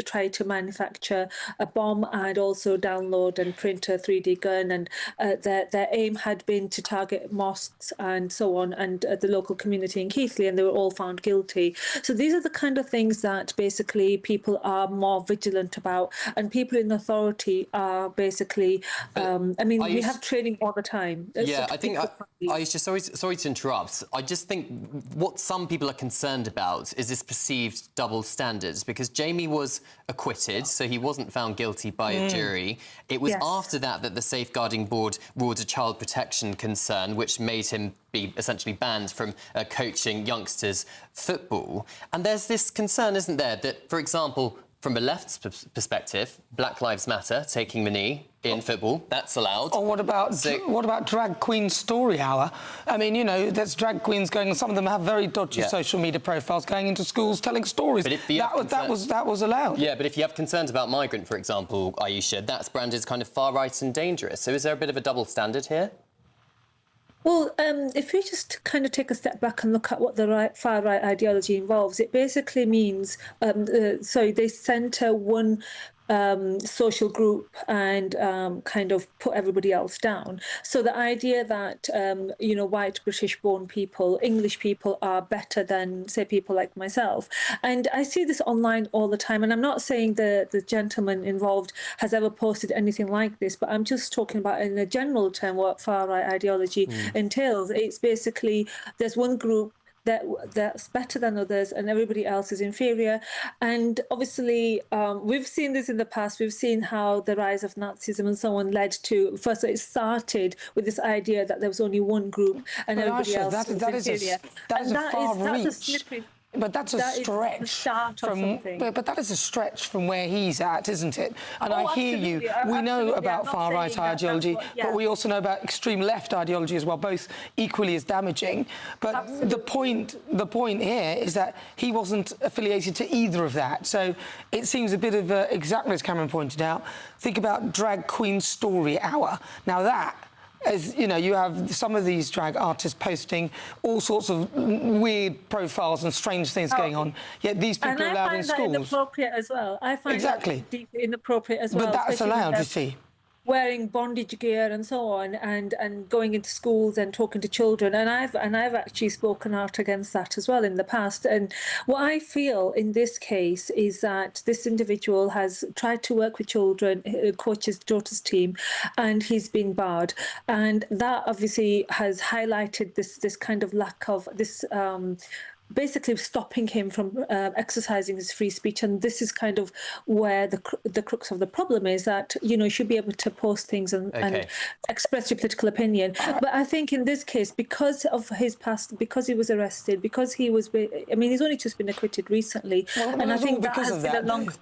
trying to manufacture a bomb and also download and print a 3D gun, and their aim had been to target mosques and so on, and the local community in Keighley, and they were all found guilty. So these are the kind of things that basically people are more vigilant about, and people in authority are basically, I mean, we have training all the time. Yeah, I think, I was just sorry to interrupt. I just think what some people are concerned about is this perceived double standards, because Jamie was acquitted, so he wasn't found guilty by a jury. It was after that that the Safeguarding Board ruled a child protection concern, which made him be essentially banned from coaching youngsters football. And there's this concern, isn't there, that, for example, from a left's perspective, Black Lives Matter, taking the knee in football, that's allowed. Or what about drag queen story hour? I mean, you know, there's drag queens going, some of them have very dodgy social media profiles going into schools telling stories. But that was allowed. Yeah, but if you have concerns about migrant, for example, Ayesha, that's branded as kind of far-right and dangerous. So is there a bit of a double standard here? Well, if we just kind of take a step back and look at what the far-right ideology involves, it basically means, they centre one social group and kind of put everybody else down. So the idea that, you know, white British-born people, English people are better than, say, people like myself. And I see this online all the time, and I'm not saying the gentleman involved has ever posted anything like this, but I'm just talking about in a general term what far-right ideology entails. It's basically there's one group that's better than others and everybody else is inferior. And obviously we've seen this in the past. We've seen how the rise of Nazism and so on led to, first it started with this idea that there was only one group and everybody else was inferior. That's a slippery... But that's a stretch from. But that is a stretch from where he's at, isn't it? And I hear you. We know about far-right ideology, but we also know about extreme left ideology as well, both equally as damaging. But the point here is that he wasn't affiliated to either of that. So it seems a bit of exactly as Cameron pointed out. Think about drag queen story hour. Now that. As you know, you have some of these drag artists posting all sorts of weird profiles and strange things going on. Yet these people are allowed in schools. And I find that inappropriate as well. I find that deeply inappropriate as well. But that's allowed, you see. wearing bondage gear and so on, and going into schools and talking to children, and I've actually spoken out against that as well in the past. And what I feel in this case is that this individual has tried to work with children, coach his daughter's team, and he's been barred, and that obviously has highlighted this kind of lack of this. Basically stopping him from exercising his free speech, and this is kind of where the crux of the problem is, that you should be able to post things and express your political opinion. But I think in this case, because of his past, because he was arrested, because he was, he's only just been acquitted recently, and I think that has been a long.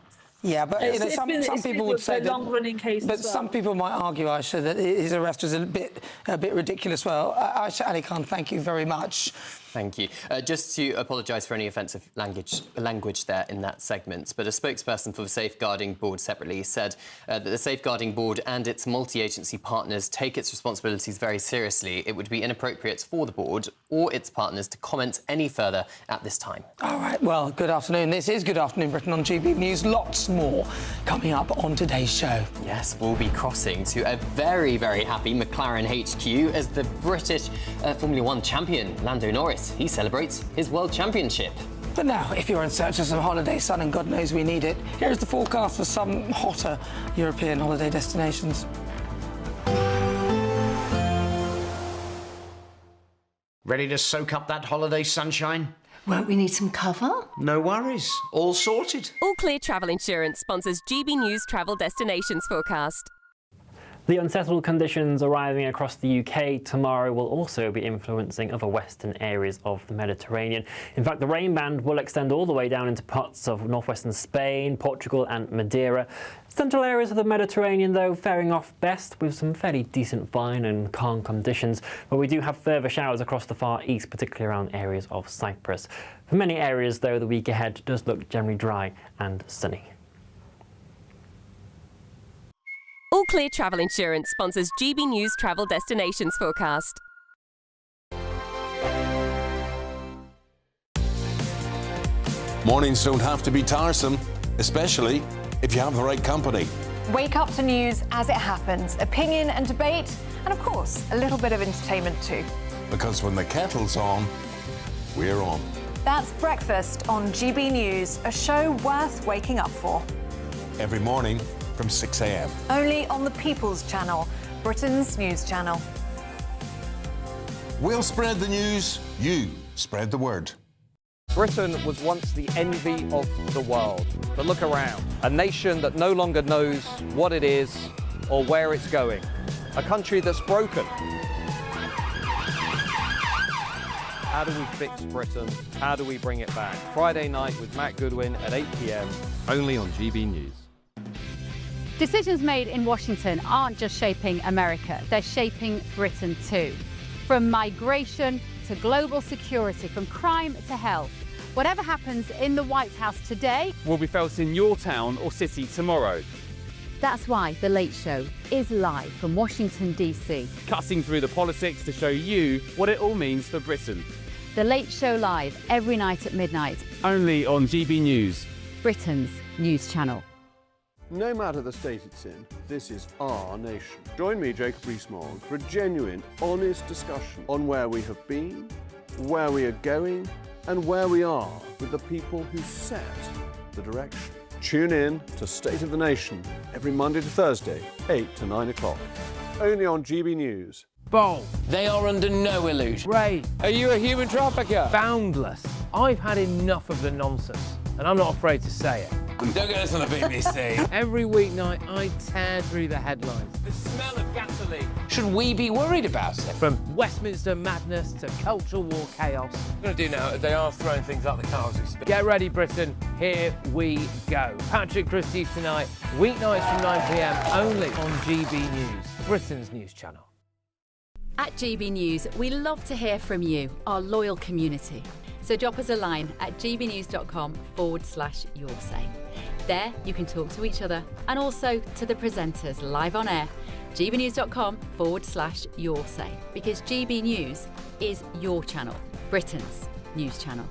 Yeah, but some people would say that. Long-running case. But some people might argue, Aisha, that his arrest was a bit ridiculous. Well, Aisha Ali Khan, thank you very much. Thank you. Just to apologise for any offensive language there in that segment, but a spokesperson for the Safeguarding Board separately said that the Safeguarding Board and its multi-agency partners take its responsibilities very seriously. It would be inappropriate for the board or its partners to comment any further at this time. All right, well, good afternoon. This is Good Afternoon Britain on GB News. Lots more coming up on today's show. Yes, we'll be crossing to a very, very happy McLaren HQ as the British Formula 1 champion, Lando Norris, he celebrates his World Championship. But now, if you're in search of some holiday sun, and God knows we need it, here is the forecast for some hotter European holiday destinations. Ready to soak up that holiday sunshine? Won't we need some cover? No worries. All sorted. All Clear Travel Insurance sponsors GB News Travel Destinations Forecast. The unsettled conditions arriving across the UK tomorrow will also be influencing other western areas of the Mediterranean. In fact, the rain band will extend all the way down into parts of northwestern Spain, Portugal and Madeira. Central areas of the Mediterranean, though, faring off best with some fairly decent fine and calm conditions, but we do have further showers across the far east, particularly around areas of Cyprus. For many areas, though, the week ahead does look generally dry and sunny. All Clear Travel Insurance sponsors GB News Travel Destinations Forecast. Mornings don't have to be tiresome, especially if you have the right company. Wake up to news as it happens, opinion and debate, and of course, a little bit of entertainment too. Because when the kettle's on, we're on. That's Breakfast on GB News, a show worth waking up for. Every morning from 6 a.m. Only on the People's Channel, Britain's news channel. We'll spread the news, you spread the word. Britain was once the envy of the world. But look around. A nation that no longer knows what it is or where it's going. A country that's broken. How do we fix Britain? How do we bring it back? Friday night with Matt Goodwin at 8 p.m. only on GB News. Decisions made in Washington aren't just shaping America, they're shaping Britain too. From migration to global security, from crime to health. Whatever happens in the White House today will be felt in your town or city tomorrow. That's why The Late Show is live from Washington, D.C. Cutting through the politics to show you what it all means for Britain. The Late Show live every night at midnight. Only on GB News, Britain's news channel. No matter the state it's in, this is our nation. Join me, Jacob Rees-Mogg, for a genuine, honest discussion on where we have been, where we are going, and where we are with the people who set the direction. Tune in to State of the Nation every Monday to Thursday, 8 to 9 o'clock. Only on GB News. Bold. They are under no illusion. Ray, are you a human trafficker? Boundless. I've had enough of the nonsense, and I'm not afraid to say it. Don't get us on the BBC. Every weeknight, I tear through the headlines. The smell of gasoline. Should we be worried about it? From Westminster madness to cultural war chaos. What we're going to do now is they are throwing things out the car as we speak. Get ready, Britain. Here we go. Patrick Christie tonight, weeknights from 9 p.m. only on GB News, Britain's news channel. At GB News, we love to hear from you, our loyal community. So drop us a line at gbnews.com/yoursay. There you can talk to each other and also to the presenters live on air. gbnews.com/yoursay, because GB News is your channel, Britain's news channel.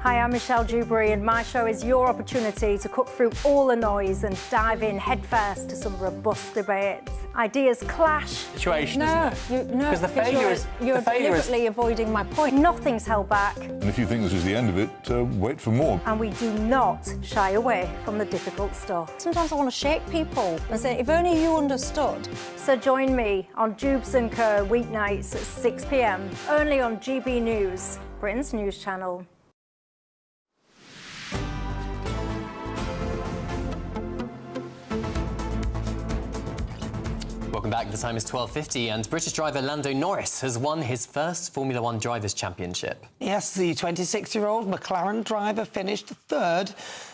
Hi, I'm Michelle Dewberry, and my show is your opportunity to cut through all the noise and dive in headfirst to some robust debates. Ideas clash. Situation, isn't it? Because the failure is you're deliberately avoiding my point. Nothing's held back, And if you think this is the end of it, wait for more. and we do not shy away from the difficult stuff. Sometimes I want to shake people and say, if only you understood. So join me on Jubes and Co weeknights at 6 p.m. only on GB News, Britain's news channel. Welcome back. The time is 12:50 and British driver Lando Norris has won his first Formula One Drivers' Championship. Yes, the 26-year-old McLaren driver finished third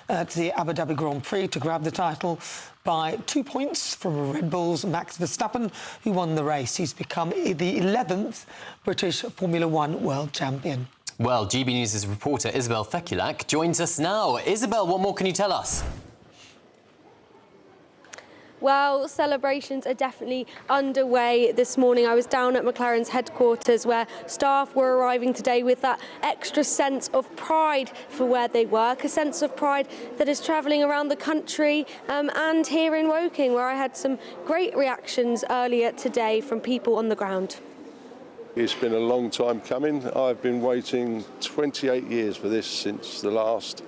at the Abu Dhabi Grand Prix to grab the title by 2 points from Red Bull's Max Verstappen, who won the race. He's become the 11th British Formula One world champion. Well, GB News' reporter Isabel Fekulak joins us now. Isabel, what more can you tell us? Well, celebrations are definitely underway this morning. I was down at McLaren's headquarters where staff were arriving today with that extra sense of pride for where they work, a sense of pride that is travelling around the country and here in Woking, where I had some great reactions earlier today from people on the ground. It's been a long time coming. I've been waiting 28 years for this since the last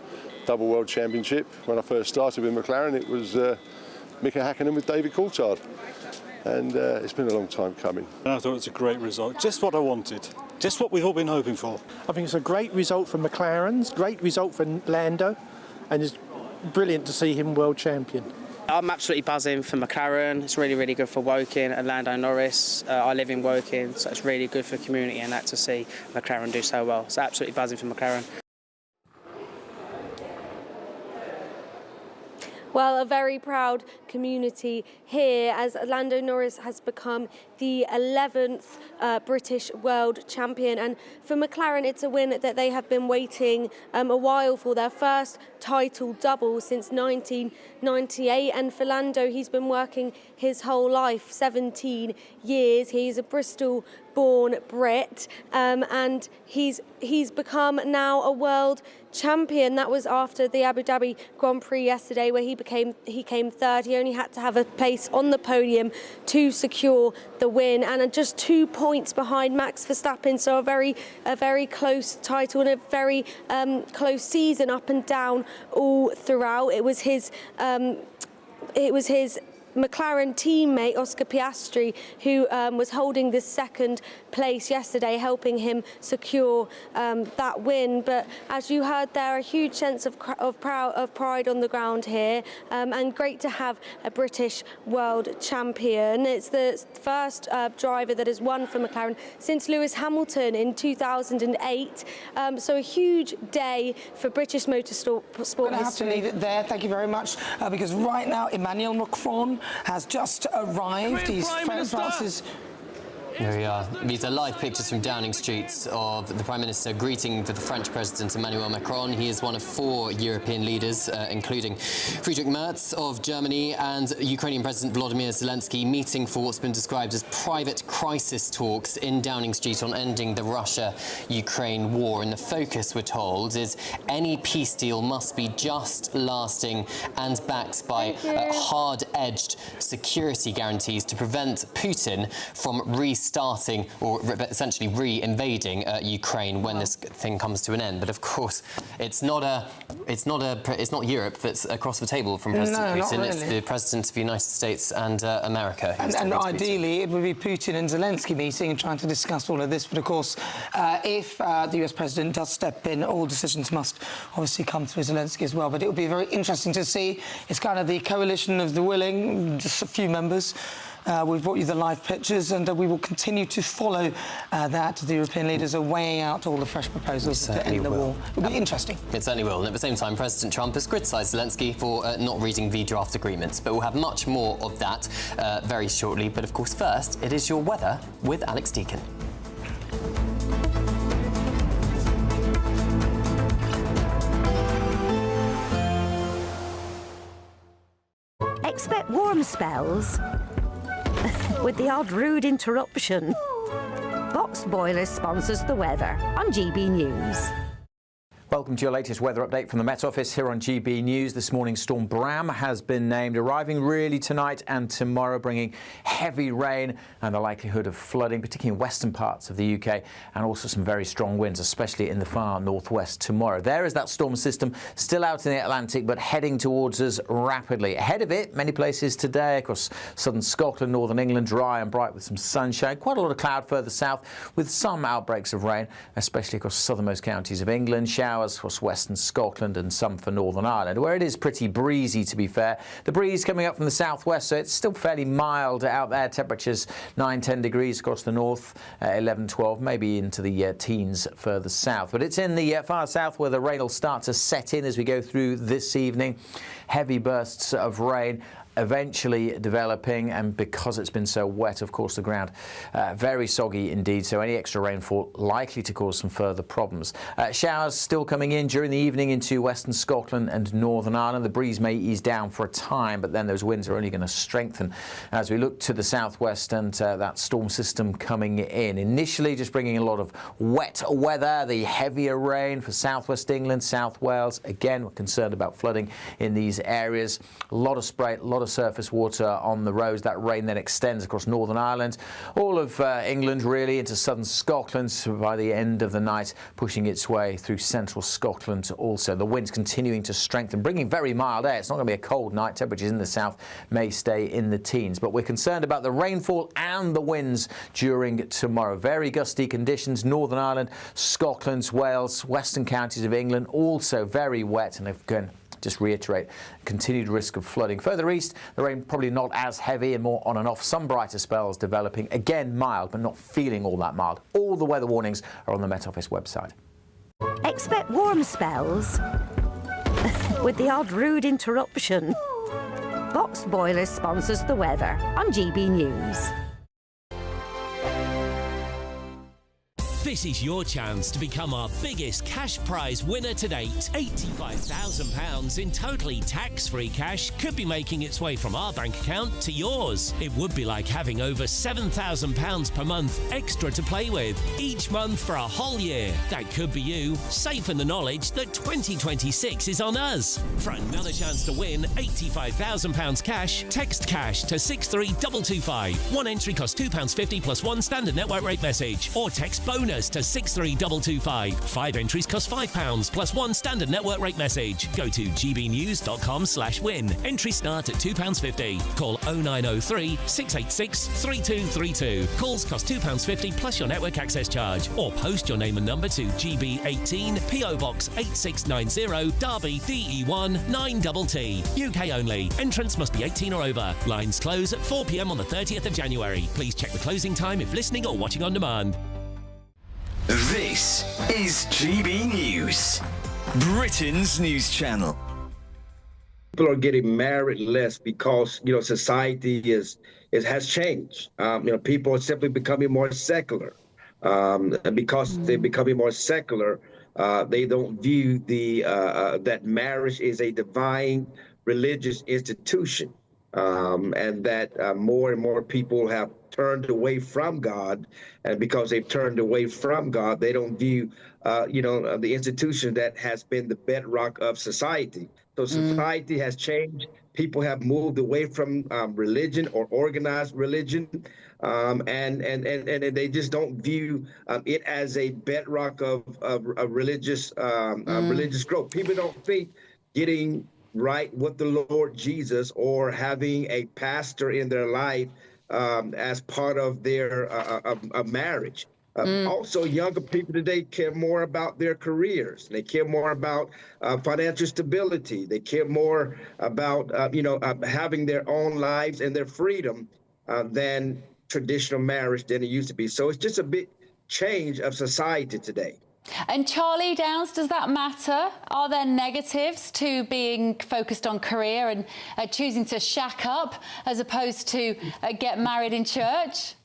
double world championship. When I first started with McLaren, it was Mika Hakkinen with David Coulthard, and it's been a long time coming. I thought it was a great result, just what I wanted, just what we've all been hoping for. I think it's a great result for McLaren's, great result for Lando, and it's brilliant to see him world champion. I'm absolutely buzzing for McLaren. It's really, really good for Woking and Lando Norris. I live in Woking, so it's really good for the community and that to see McLaren do so well. So absolutely buzzing for McLaren. Well, a very proud community here as Lando Norris has become the 11th British world champion. And for McLaren, it's a win that they have been waiting a while for, their first title double since 1998. And for Lando, he's been working his whole life, 17 years. He's a Bristol-born Brit, and he's become now a world champion. That was after the Abu Dhabi Grand Prix yesterday, where he came third. He only had to have a place on the podium to secure the win, and just 2 points behind Max Verstappen. So a very close title and a very close season, up and down all throughout. It was his McLaren teammate Oscar Piastri who was holding this second place yesterday, helping him secure that win. But as you heard there, a huge sense of pride on the ground here, and great to have a British world champion. It's the first driver that has won for McLaren since Lewis Hamilton in 2008. So a huge day for British motorsport history. I'm going to have to leave it there. Thank you very much, because right now Emmanuel Macron has just arrived. He's France's. Here we are. These are live pictures from Downing Street of the Prime Minister greeting for the French President Emmanuel Macron. He is one of 4 European leaders, including Friedrich Merz of Germany and Ukrainian President Volodymyr Zelensky, meeting for what's been described as private crisis talks in Downing Street on ending the Russia-Ukraine war. And the focus, we're told, is any peace deal must be just, lasting and backed by hard-edged security guarantees to prevent Putin from restarting or essentially re-invading Ukraine when this thing comes to an end. But of course, it's not Europe that's across the table from President Putin. Not really. It's the President of the United States and America. And ideally, it would be Putin and Zelensky meeting and trying to discuss all of this. But of course, if the US President does step in, all decisions must obviously come through Zelensky as well. But it will be very interesting to see. It's kind of the coalition of the willing, just a few members. We've brought you the live pictures, and we will continue to follow that. The European leaders are weighing out all the fresh proposals to end the war. It'll be interesting. It certainly will. And at the same time, President Trump has criticised Zelensky for not reading the draft agreements. But we'll have much more of that very shortly. But of course, first, it is your weather with Alex Deakin. Expect warm spells with the odd rude interruption. Boxed Boilers sponsors the weather on GB News. Welcome to your latest weather update from the Met Office here on GB News. This morning, Storm Bram has been named, arriving really tonight and tomorrow, bringing heavy rain and the likelihood of flooding, particularly in western parts of the UK, and also some very strong winds, especially in the far northwest tomorrow. There is that storm system still out in the Atlantic, but heading towards us rapidly. Ahead of it, many places today across southern Scotland, northern England, dry and bright with some sunshine. Quite a lot of cloud further south with some outbreaks of rain, especially across southernmost counties of England. Showers across western Scotland and some for Northern Ireland, where it is pretty breezy, to be fair. The breeze coming up from the southwest, so it's still fairly mild out there. Temperatures 9-10 degrees across the north, 11-12, maybe into the teens further south. But it's in the far south where the rain will start to set in as we go through this evening. Heavy bursts of rain eventually developing, and because it's been so wet, of course, the ground very soggy indeed, so any extra rainfall likely to cause some further problems. Showers still coming in during the evening into western Scotland and Northern Ireland. The breeze may ease down for a time, but then those winds are only going to strengthen as we look to the southwest and that storm system coming in. Initially just bringing a lot of wet weather, the heavier rain for southwest England, South Wales. Again, we're concerned about flooding in these areas. A lot of spray, a lot of surface water on the roads. That rain then extends across Northern Ireland, all of England really, into southern Scotland, so by the end of the night pushing its way through central Scotland also. The winds continuing to strengthen, bringing very mild air. It's not going to be a cold night. Temperatures in the south may stay in the teens, but we're concerned about the rainfall and the winds during tomorrow. Very gusty conditions. Northern Ireland, Scotland, Wales, western counties of England also very wet, and again, just reiterate, continued risk of flooding. Further east, the rain probably not as heavy and more on and off. Some brighter spells developing. Again, mild, but not feeling all that mild. All the weather warnings are on the Met Office website. Expect warm spells with the odd rude interruption. Boxed Boilers sponsors the weather on GB News. This is your chance to become our biggest cash prize winner to date. £85,000 in totally tax-free cash could be making its way from our bank account to yours. It would be like having over £7,000 per month extra to play with each month for a whole year. That could be you, safe in the knowledge that 2026 is on us. For another chance to win £85,000 cash, text cash to 63225. One entry costs £2.50 plus one standard network rate message, or text bonus to 63225. 5 entries cost £5 plus one standard network rate message. Go to gbnews.com/win. Entries start at £2.50. Call 0903 686 3232. Calls cost £2.50 plus your network access charge. Or post your name and number to GB18 PO Box 8690 Derby DE1 9TT. UK only. Entrance must be 18 or over. Lines close at 4 p.m. on the 30th of January. Please check the closing time if listening or watching on demand. This is GB News, Britain's news channel. People are getting married less because, society has changed. People are simply becoming more secular. And because they're becoming more secular, they don't view that marriage is a divine religious institution, and that more and more people have turned away from God, and because they've turned away from God, they don't view, the institution that has been the bedrock of society. So society has changed. People have moved away from religion or organized religion, and they just don't view it as a bedrock of religious religious growth. People don't think getting right with the Lord Jesus or having a pastor in their life as part of their marriage. Also, younger people today care more about their careers. They care more about financial stability. They care more about, having their own lives and their freedom than traditional marriage than it used to be. So it's just a big change of society today. And Charlie Downs, does that matter? Are there negatives to being focused on career and choosing to shack up as opposed to get married in church?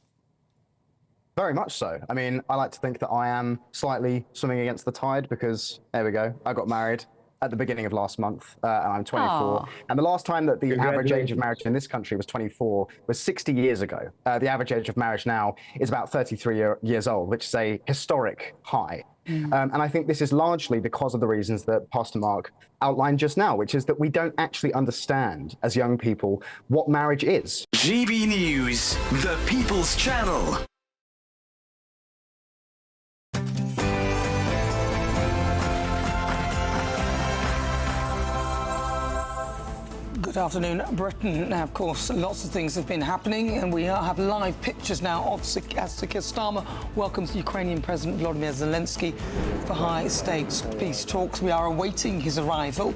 Very much so. I mean, I like to think that I am slightly swimming against the tide because, there we go, I got married at the beginning of last month, and I'm 24. Aww. And the last time that the average age of marriage in this country was 24 was 60 years ago. The average age of marriage now is about 33 years old, which is a historic high. And I think this is largely because of the reasons that Pastor Mark outlined just now, which is that we don't actually understand as young people what marriage is. GB News, the People's Channel. Good afternoon, Britain. Now, of course, lots of things have been happening, and we have live pictures now of as Keir Starmer welcomes Ukrainian President Volodymyr Zelensky for high-stakes peace talks. We are awaiting his arrival.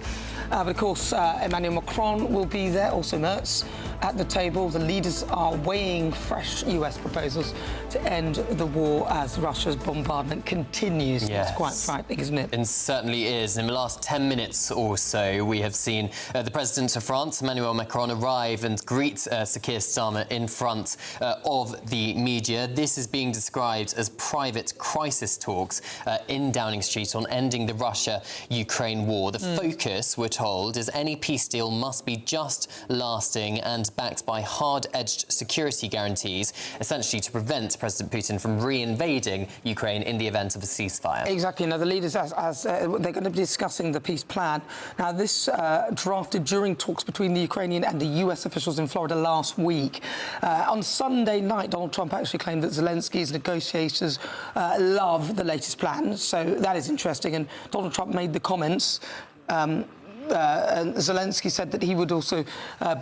But, of course, Emmanuel Macron will be there, also Merz, at the table. The leaders are weighing fresh US proposals to end the war as Russia's bombardment continues. Yes. It's quite frightening, isn't it? It certainly is. In the last 10 minutes or so, we have seen the President of France, Emmanuel Macron, arrive and greet Sir Keir Starmer in front of the media. This is being described as private crisis talks in Downing Street on ending the Russia-Ukraine war. The focus, we're told, is any peace deal must be just, lasting and backed by hard-edged security guarantees, essentially to prevent President Putin from re-invading Ukraine in the event of a ceasefire. Exactly. Now, the leaders, they're going to be discussing the peace plan. Now, this drafted during talks between the Ukrainian and the US officials in Florida last week. On Sunday night, Donald Trump actually claimed that Zelensky's negotiators love the latest plan. So that is interesting. And Donald Trump made the comments. And Zelensky said that he would also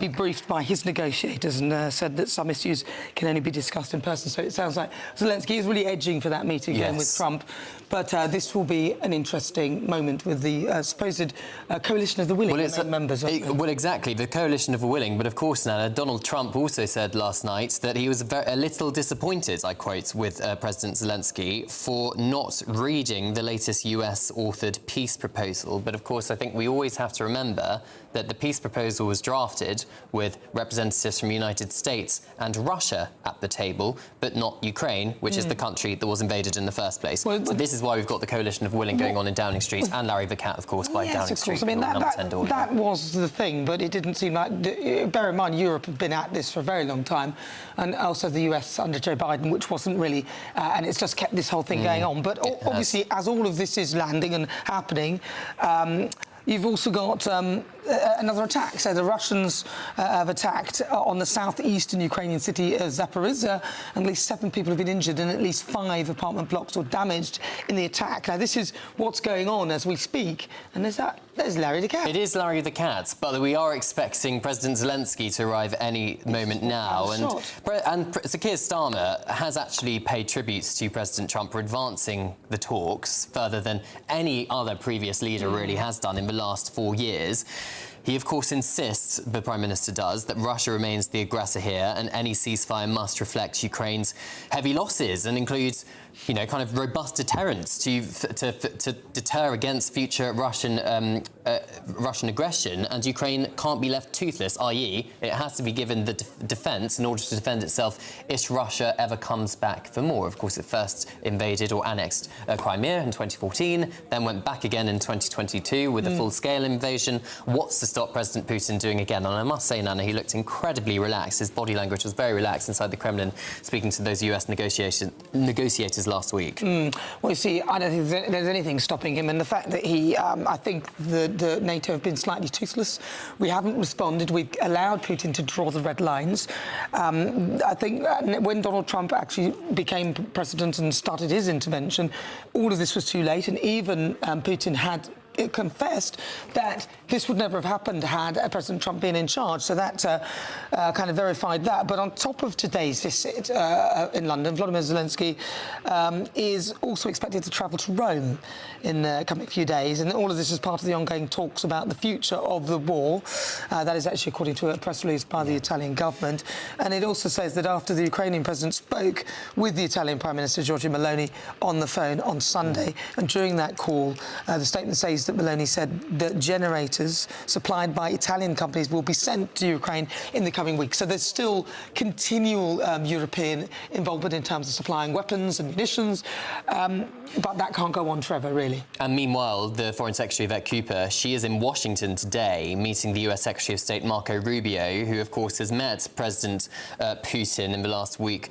be briefed by his negotiators and said that some issues can only be discussed in person. So it sounds like Zelensky is really edging for that meeting again with Trump. But this will be an interesting moment with the supposed coalition of the willing members. Well, exactly, the coalition of the willing. But of course, Nana, Donald Trump also said last night that he was a little disappointed, I quote, with President Zelensky for not reading the latest US-authored peace proposal. But of course, I think we always have to remember that the peace proposal was drafted with representatives from the United States and Russia at the table, but not Ukraine, which is the country that was invaded in the first place. Well, so this is why we've got the coalition of willing going on in Downing Street, and Larry the Cat, of course, by Downing Street. I mean, that was the thing, but it didn't seem like... Bear in mind, Europe have been at this for a very long time, and also the US under Joe Biden, which wasn't really... and it's just kept this whole thing going on. But obviously, as all of this is landing and happening... You've also got another attack. So the Russians have attacked on the southeastern Ukrainian city of Zaporizhzhia. At least 7 people have been injured and at least 5 apartment blocks were damaged in the attack. Now, this is what's going on as we speak. And there's Larry the Cat. It is Larry the Cat, but we are expecting President Zelensky to arrive any moment now. And Sir Keir Starmer has actually paid tributes to President Trump for advancing the talks further than any other previous leader really has done in the last 4 years. He, of course, insists, the Prime Minister does, that Russia remains the aggressor here and any ceasefire must reflect Ukraine's heavy losses and includes, you know, kind of robust deterrence to deter against future Russian aggression, and Ukraine can't be left toothless, i.e. it has to be given the defence in order to defend itself if Russia ever comes back for more. Of course, it first invaded or annexed Crimea in 2014, then went back again in 2022 with a full-scale invasion. What's to stop President Putin doing again? And I must say, Nana, he looked incredibly relaxed. His body language was very relaxed inside the Kremlin, speaking to those US negotiators last week. Well, you see, I don't think there's anything stopping him, and the fact that he, I think the NATO have been slightly toothless. We haven't responded. We've allowed Putin to draw the red lines. I think when Donald Trump actually became president and started his intervention, all of this was too late, and even Putin had confessed that this would never have happened had President Trump been in charge. So that kind of verified that. But on top of today's visit in London, Volodymyr Zelensky is also expected to travel to Rome in the coming few days. And all of this is part of the ongoing talks about the future of the war. That is actually according to a press release by the Italian government. And it also says that after the Ukrainian president spoke with the Italian Prime Minister Giorgia Meloni on the phone on Sunday, and during that call, the statement says that Meloni said that generators supplied by Italian companies will be sent to Ukraine in the coming weeks. So there's still continual European involvement in terms of supplying weapons and munitions. But that can't go on forever, really. And meanwhile, the Foreign Secretary, Yvette Cooper, she is in Washington today meeting the US Secretary of State Marco Rubio, who, of course, has met President Putin in the last week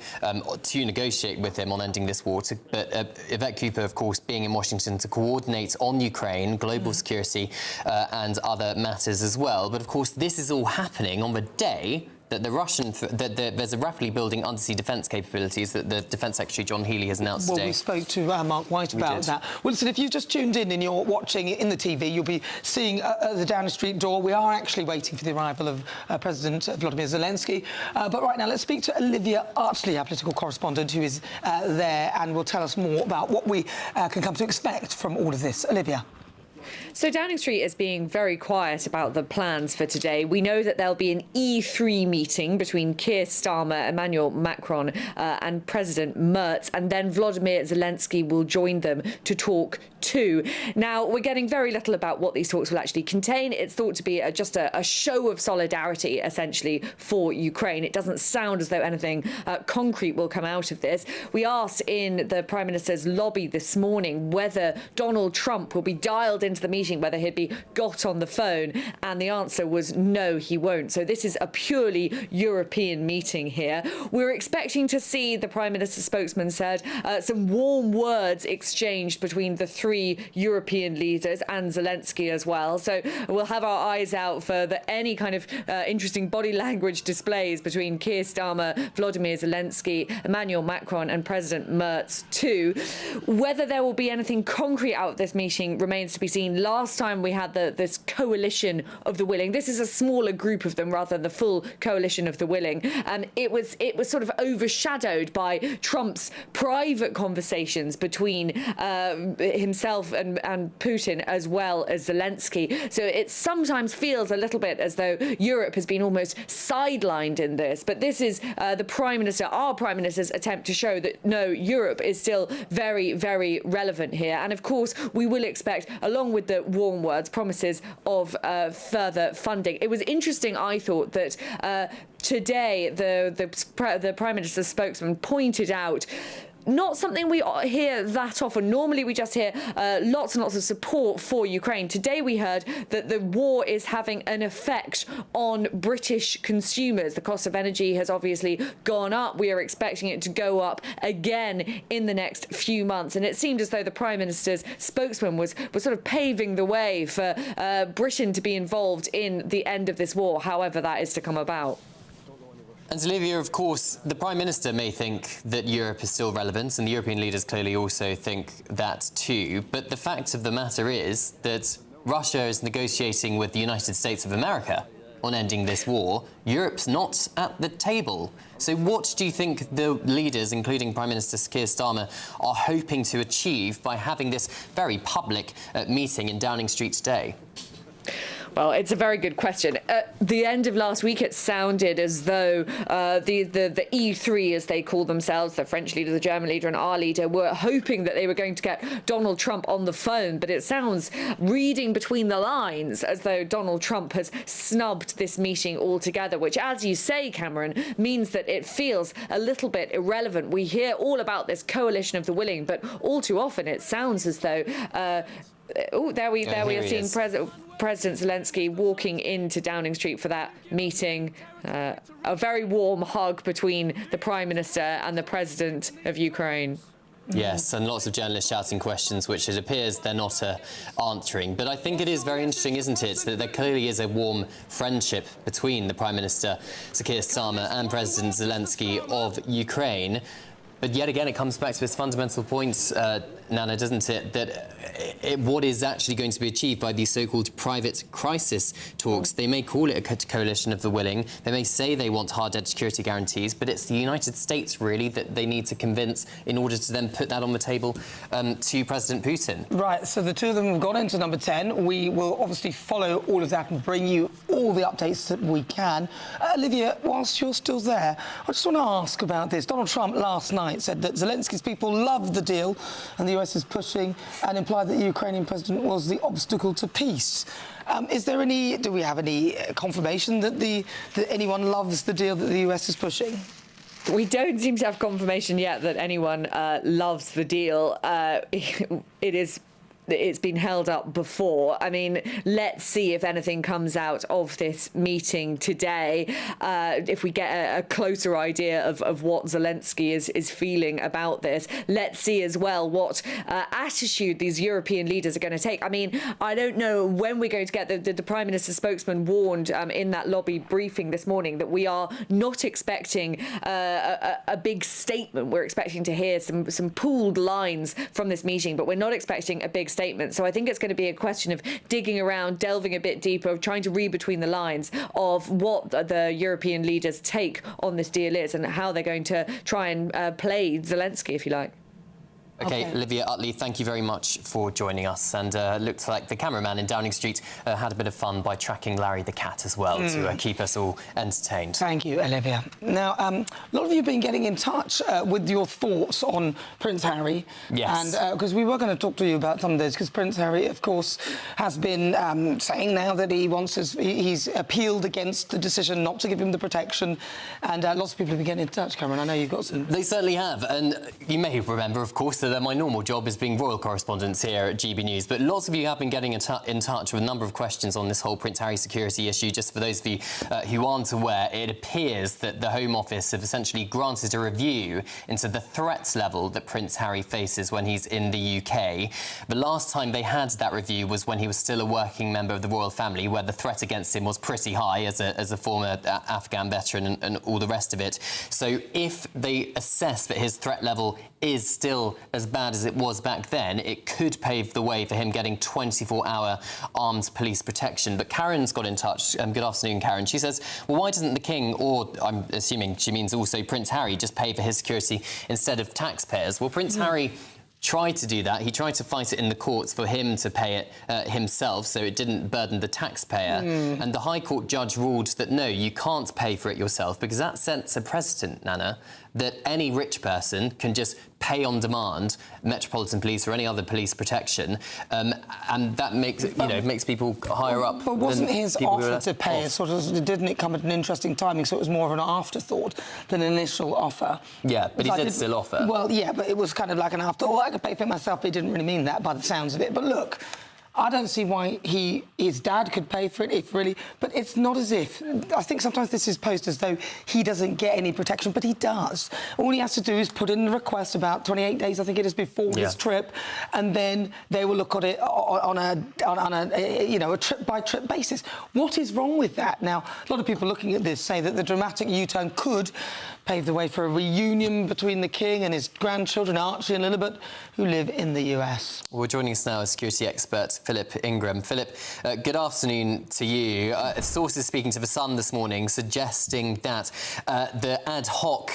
to negotiate with him on ending this war. But Yvette Cooper, of course, being in Washington to coordinate on Ukraine, global security and other matters as well. But, of course, this is all happening on the day that there's a rapidly building undersea defence capabilities that the Defence Secretary John Healey has announced today. Well, we spoke to Mark Wight about that. Well, listen, if you've just tuned in and you're watching it in the TV, you'll be seeing at the Downing Street door, we are actually waiting for the arrival of President Volodymyr Zelensky. But right now, let's speak to Olivia Archley, our political correspondent, who is there and will tell us more about what we can come to expect from all of this. Olivia. So Downing Street is being very quiet about the plans for today. We know that there'll be an E3 meeting between Keir Starmer, Emmanuel Macron and President Merz, and then Volodymyr Zelensky will join them to talk too. Now, we're getting very little about what these talks will actually contain. It's thought to be just a show of solidarity, essentially, for Ukraine. It doesn't sound as though anything concrete will come out of this. We asked in the Prime Minister's lobby this morning whether Donald Trump will be dialed into the meeting, whether he'd be got on the phone, and the answer was no, he won't. So this is a purely European meeting here. We're expecting to see, the Prime Minister's spokesman said, some warm words exchanged between the three European leaders and Zelensky as well. So we'll have our eyes out for any kind of interesting body language displays between Keir Starmer, Volodymyr Zelensky, Emmanuel Macron and President Merz too. Whether there will be anything concrete out of this meeting remains to be seen. Last time we had this coalition of the willing. This is a smaller group of them rather than the full coalition of the willing. It was sort of overshadowed by Trump's private conversations between himself and Putin as well as Zelensky. So it sometimes feels a little bit as though Europe has been almost sidelined in this. But this is the Prime Minister, our Prime Minister's attempt to show that no, Europe is still very, very relevant here. And of course, we will expect, along with the warm words, promises of further funding. It was interesting, I thought, that today the Prime Minister's spokesman pointed out not something we hear that often. Normally we just hear lots and lots of support for Ukraine. Today we heard that the war is having an effect on British consumers. The cost of energy has obviously gone up. We are expecting it to go up again in the next few months. And it seemed as though the Prime Minister's spokesman was sort of paving the way for Britain to be involved in the end of this war, however that is to come about. And Olivia, of course, the Prime Minister may think that Europe is still relevant, and the European leaders clearly also think that too. But the fact of the matter is that Russia is negotiating with the United States of America on ending this war. Europe's not at the table. So what do you think the leaders, including Prime Minister Keir Starmer, are hoping to achieve by having this very public meeting in Downing Street today? Well, it's a very good question. At the end of last week, it sounded as though the E3, as they call themselves, the French leader, the German leader and our leader, were hoping that they were going to get Donald Trump on the phone. But it sounds, reading between the lines, as though Donald Trump has snubbed this meeting altogether, which, as you say, Cameron, means that it feels a little bit irrelevant. We hear all about this coalition of the willing, but all too often it sounds as though... there we are seeing President Zelensky walking into Downing Street for that meeting. A very warm hug between the Prime Minister and the President of Ukraine. Yes, and lots of journalists shouting questions, which it appears they're not answering. But I think it is very interesting, isn't it, that there clearly is a warm friendship between the Prime Minister, Keir Starmer, and President Zelensky of Ukraine. But yet again, it comes back to this fundamental point, Nana, doesn't it, that what is actually going to be achieved by these so-called private crisis talks? They may call it a coalition of the willing. They may say they want hard-edged security guarantees, but it's the United States, really, that they need to convince in order to then put that on the table to President Putin. Right, so the two of them have got into number 10. We will obviously follow all of that and bring you all the updates that we can. Olivia, whilst you're still there, I just want to ask about this. Donald Trump last night said that Zelensky's people love the deal and the US is pushing, and implied that the Ukrainian president was the obstacle to peace. Do we have any confirmation that anyone loves the deal that the US is pushing? We don't seem to have confirmation yet that anyone loves the deal. It's been held up before. I mean, let's see if anything comes out of this meeting today, if we get a closer idea of what Zelensky is feeling about this. Let's see as well what attitude these European leaders are going to take. I mean, I don't know when we're going to get the Prime Minister's spokesman warned in that lobby briefing this morning that we are not expecting a big statement. We're expecting to hear some pooled lines from this meeting, but we're not expecting a big statement. So I think it's going to be a question of digging around, delving a bit deeper, of trying to read between the lines of what the European leaders' take on this deal is and how they're going to try and play Zelensky, if you like. OK, Olivia Utley, thank you very much for joining us. And looked like the cameraman in Downing Street had a bit of fun by tracking Larry the cat as well to keep us all entertained. Thank you, Olivia. Now, a lot of you have been getting in touch with your thoughts on Prince Harry. Yes. And because we were going to talk to you about some of this, because Prince Harry, of course, has been saying now that he's appealed against the decision not to give him the protection. And lots of people have been getting in touch, Cameron. I know you've got some. They certainly have. And you may remember, of course, that my normal job is being royal correspondent here at GB News, but lots of you have been getting in touch with a number of questions on this whole Prince Harry security issue. Just for those of you who aren't aware, it appears that the Home Office have essentially granted a review into the threat level that Prince Harry faces when he's in the UK. The last time they had that review was when he was still a working member of the royal family, where the threat against him was pretty high as a former Afghan veteran and all the rest of it. So if they assess that his threat level is still as bad as it was back then, it could pave the way for him getting 24-hour armed police protection. But Karen's got in touch. Good afternoon, Karen. She says, well, why doesn't the King, or I'm assuming she means also Prince Harry, just pay for his security instead of taxpayers? Well, Prince Harry tried to do that. He tried to fight it in the courts for him to pay it himself, so it didn't burden the taxpayer. And the High Court judge ruled that, no, you can't pay for it yourself, because that sets a precedent, Nana, that any rich person can just pay on demand Metropolitan Police or any other police protection, and that makes makes people higher up. But wasn't his offer to pay didn't it come at an interesting timing? So it was more of an afterthought than an initial offer. Yeah, but he did still offer. Well, yeah, but it was kind of like an afterthought. I could pay for it myself, but he didn't really mean that by the sounds of it. But look, I don't see why his dad could pay for it, but it's not as if... I think sometimes this is posed as though he doesn't get any protection, but he does. All he has to do is put in the request about 28 days, I think it is, before his trip, and then they will look at it on a trip-by-trip basis. What is wrong with that? Now, a lot of people looking at this say that the dramatic U-turn could pave the way for a reunion between the King and his grandchildren, Archie and Lilibet, who live in the US. Well, joining us now is security expert Philip Ingram. Philip, good afternoon to you. Sources speaking to The Sun this morning suggesting that the ad hoc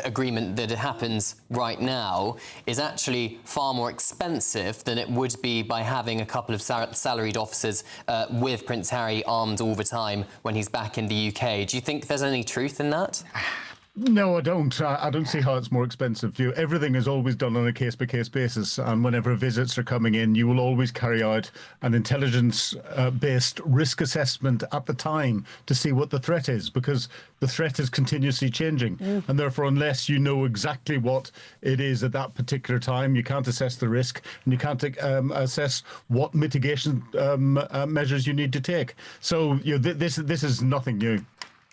agreement that happens right now is actually far more expensive than it would be by having a couple of salaried officers with Prince Harry armed all the time when he's back in the UK. Do you think there's any truth in that? No, I don't. I don't see how it's more expensive. Everything is always done on a case-by-case basis, and whenever visits are coming in, you will always carry out an intelligence-based risk assessment at the time to see what the threat is, because the threat is continuously changing, and therefore, unless you know exactly what it is at that particular time, you can't assess the risk, and you can't assess what mitigation measures you need to take. So, this is nothing new.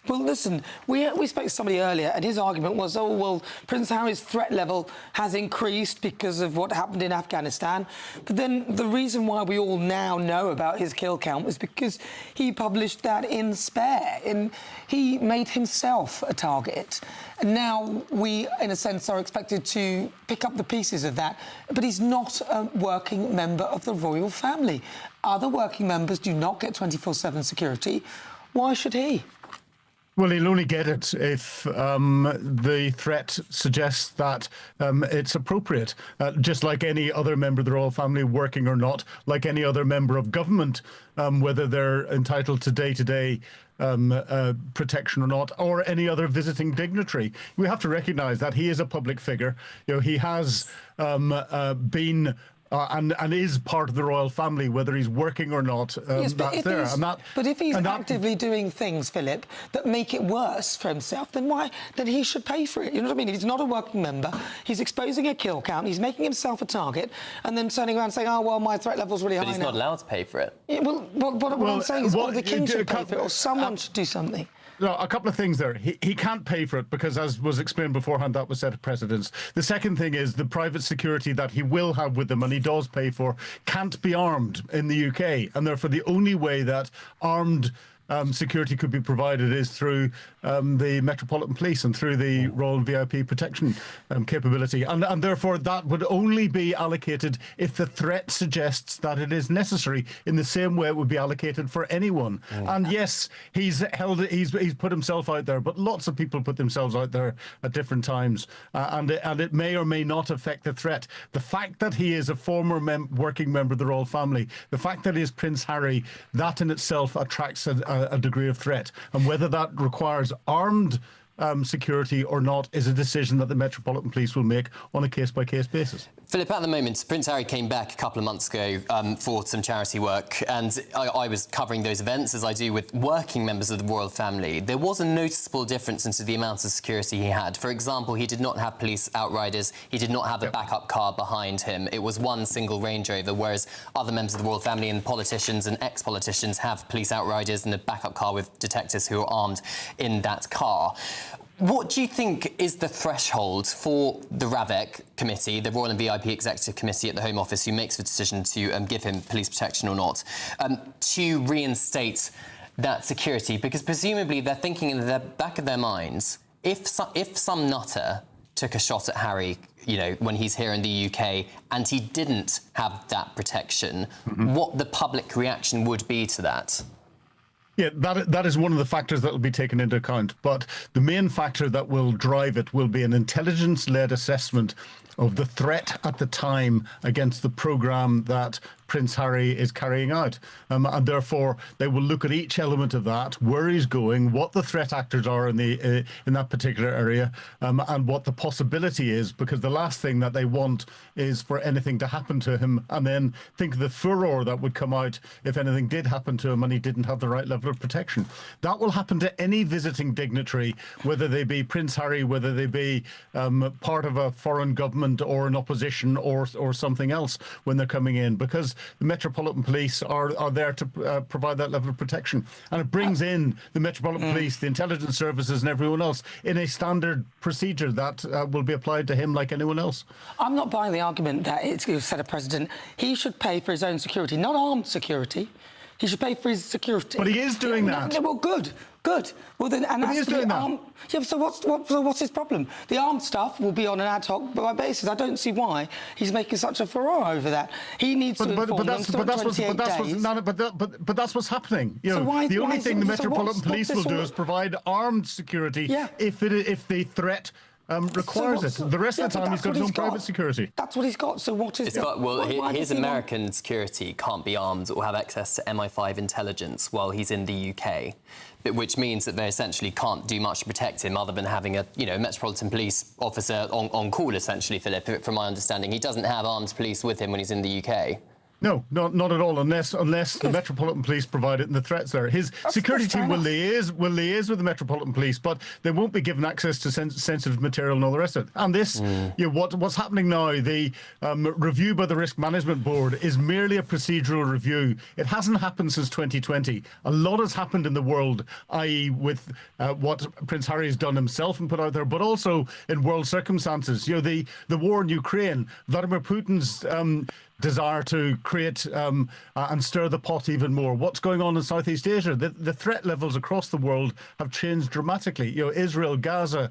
Well, listen, we spoke to somebody earlier, and his argument was, oh, well, Prince Harry's threat level has increased because of what happened in Afghanistan. But then the reason why we all now know about his kill count was because he published that in Spare. He made himself a target. And now we, in a sense, are expected to pick up the pieces of that. But he's not a working member of the royal family. Other working members do not get 24/7 security. Why should he? Well, he'll only get it if the threat suggests that it's appropriate, just like any other member of the royal family, working or not, like any other member of government, whether they're entitled to day-to-day protection or not, or any other visiting dignitary. We have to recognise that he is a public figure. He has been and is part of the royal family, whether he's working or not. Yes, That's there. But if he's actively doing things, Philip, that make it worse for himself, then he should pay for it. You know what I mean? If he's not a working member, he's exposing a kill count, he's making himself a target, and then turning around and saying, oh, well, my threat level's really high now. But he's not allowed to pay for it. Yeah, what I'm saying is the king should pay for it, or someone should do something. No, a couple of things there. He can't pay for it because, as was explained beforehand, that was set of precedents. The second thing is the private security that he will have with him and he does pay for can't be armed in the UK. And therefore, the only way that armed security could be provided is through the Metropolitan Police and through the Royal VIP protection capability. And therefore, that would only be allocated if the threat suggests that it is necessary, in the same way it would be allocated for anyone. And yes, he's put himself out there, but lots of people put themselves out there at different times. And it may or may not affect the threat. The fact that he is a former working member of the royal family, the fact that he is Prince Harry, that in itself attracts a degree of threat. And whether that requires armed security or not is a decision that the Metropolitan Police will make on a case-by-case basis. Philip, at the moment, Prince Harry came back a couple of months ago for some charity work, and I was covering those events, as I do with working members of the royal family. There was a noticeable difference into the amount of security he had. For example, he did not have police outriders. He did not have a backup car behind him. It was one single Range Rover, whereas other members of the royal family and politicians and ex-politicians have police outriders and a backup car with detectives who are armed in that car. What do you think is the threshold for the RAVEC committee, the Royal and VIP Executive Committee at the Home Office, who makes the decision to give him police protection or not, to reinstate that security? Because presumably they're thinking in the back of their minds, if some nutter took a shot at Harry, you know, when he's here in the UK, and he didn't have that protection, what the public reaction would be to that? Yeah, that is one of the factors that will be taken into account. But the main factor that will drive it will be an intelligence-led assessment of the threat at the time against the programme that Prince Harry is carrying out. And therefore, they will look at each element of that, where he's going, what the threat actors are in that particular area, and what the possibility is, because the last thing that they want is for anything to happen to him, and then think of the furore that would come out if anything did happen to him and he didn't have the right level of protection. That will happen to any visiting dignitary, whether they be Prince Harry, whether they be part of a foreign government or an opposition or something else when they're coming in, because the Metropolitan Police are there to provide that level of protection. And it brings in the Metropolitan Police, the intelligence services and everyone else in a standard procedure that will be applied to him like anyone else. I'm not buying the argument that it's going to set a precedent. He should pay for his own security, not armed security. He should pay for his security. But he is doing that. Well, good. Well, then, and he is doing that. Yeah, so what's his problem? The armed stuff will be on an ad hoc basis. I don't see why he's making such a furore over that. He needs to inform them. But that's what's happening. You know, the only thing the Metropolitan Police will do is provide armed security if the threat requires it. The rest of the time he's got his own private security. That's what he's got. So what is it? Well, his American security can't be armed or have access to MI5 intelligence while he's in the UK, which means that they essentially can't do much to protect him other than having a Metropolitan Police officer on call, essentially, Philip, from my understanding. He doesn't have armed police with him when he's in the UK. No, not at all, unless the Metropolitan Police provide it and the threat's there. His security team will liaise with the Metropolitan Police, but they won't be given access to sensitive material and all the rest of it. And this, what's happening now, the review by the Risk Management Board is merely a procedural review. It hasn't happened since 2020. A lot has happened in the world, i.e. with what Prince Harry has done himself and put out there, but also in world circumstances. You know, the war in Ukraine, Vladimir Putin's desire to create and stir the pot even more. What's going on in Southeast Asia? The threat levels across the world have changed dramatically. You know, Israel, Gaza.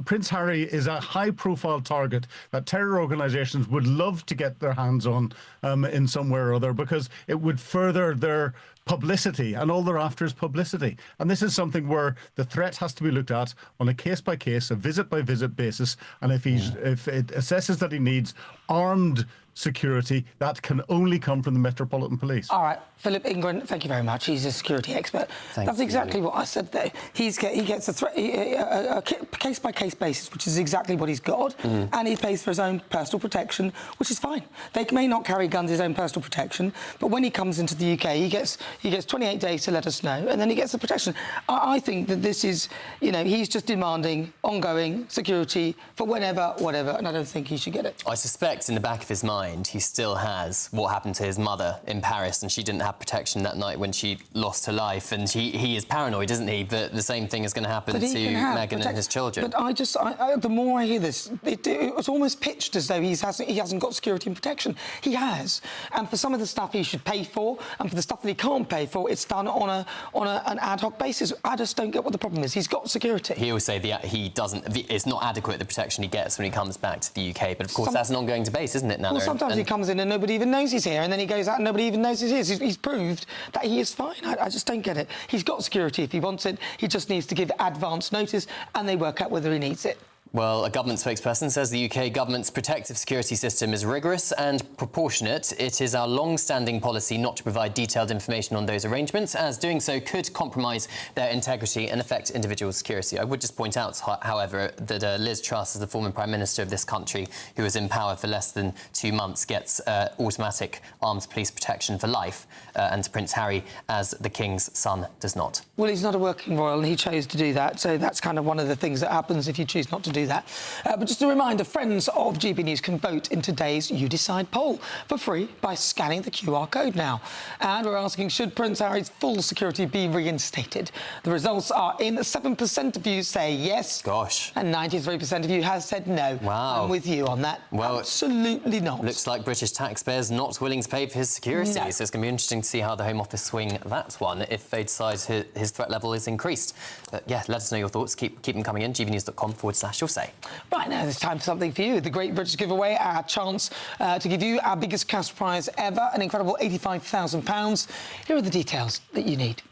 Prince Harry is a high-profile target that terror organisations would love to get their hands on in some way or other, because it would further their publicity, and all they're after is publicity. And this is something where the threat has to be looked at on a case-by-case, a visit-by-visit basis, and if it assesses that he needs armed security. That can only come from the Metropolitan Police. All right, Philip Ingram, thank you very much. He's a security expert. That's exactly what I said there. He gets a case-by-case basis, which is exactly what he's got, and he pays for his own personal protection, which is fine. They may not carry guns, his own personal protection, but when he comes into the UK, he gets 28 days to let us know, and then he gets the protection. I think that this is, he's just demanding ongoing security for whenever, whatever, and I don't think he should get it. I suspect in the back of his mind, he still has what happened to his mother in Paris, and she didn't have protection that night when she lost her life, and he is paranoid, isn't he, that the same thing is going to happen to Meghan and his children. But the more I hear this, it was almost pitched as though he hasn't got security and protection. He has, and for some of the stuff he should pay for, and for the stuff that he can't pay for, it's done on an ad hoc basis. I just don't get what the problem is. He's got security. He will say it's not adequate, the protection he gets when he comes back to the UK, but of course that's an ongoing debate, isn't it, Nana? Well, sometimes he comes in and nobody even knows he's here, and then he goes out and nobody even knows he's here. He's proved that he is fine. I just don't get it. He's got security if he wants it. He just needs to give advance notice, and they work out whether he needs it. Well, a government spokesperson says the UK government's protective security system is rigorous and proportionate. It is our long-standing policy not to provide detailed information on those arrangements, as doing so could compromise their integrity and affect individual security. I would just point out, however, that Liz Truss, as the former Prime Minister of this country, who was in power for less than 2 months, gets automatic armed police protection for life, and Prince Harry, as the King's son, does not. Well, he's not a working royal, and he chose to do that, so that's kind of one of the things that happens if you choose not to do that. But just a reminder, friends of GB News can vote in today's You Decide poll for free by scanning the QR code now. And we're asking, should Prince Harry's full security be reinstated? The results are in. 7% of you say yes. Gosh. And 93% of you has said no. Wow. I'm with you on that. Well, absolutely not. Looks like British taxpayers not willing to pay for his security. No. So it's going to be interesting to see how the Home Office swing that one if they decide his threat level is increased. But yeah, let us know your thoughts. Keep them coming in. gbnews.com/your say. Right, now it's time for something for you. The Great British Giveaway, our chance to give you our biggest cash prize ever, an incredible £85,000. Here are the details that you need.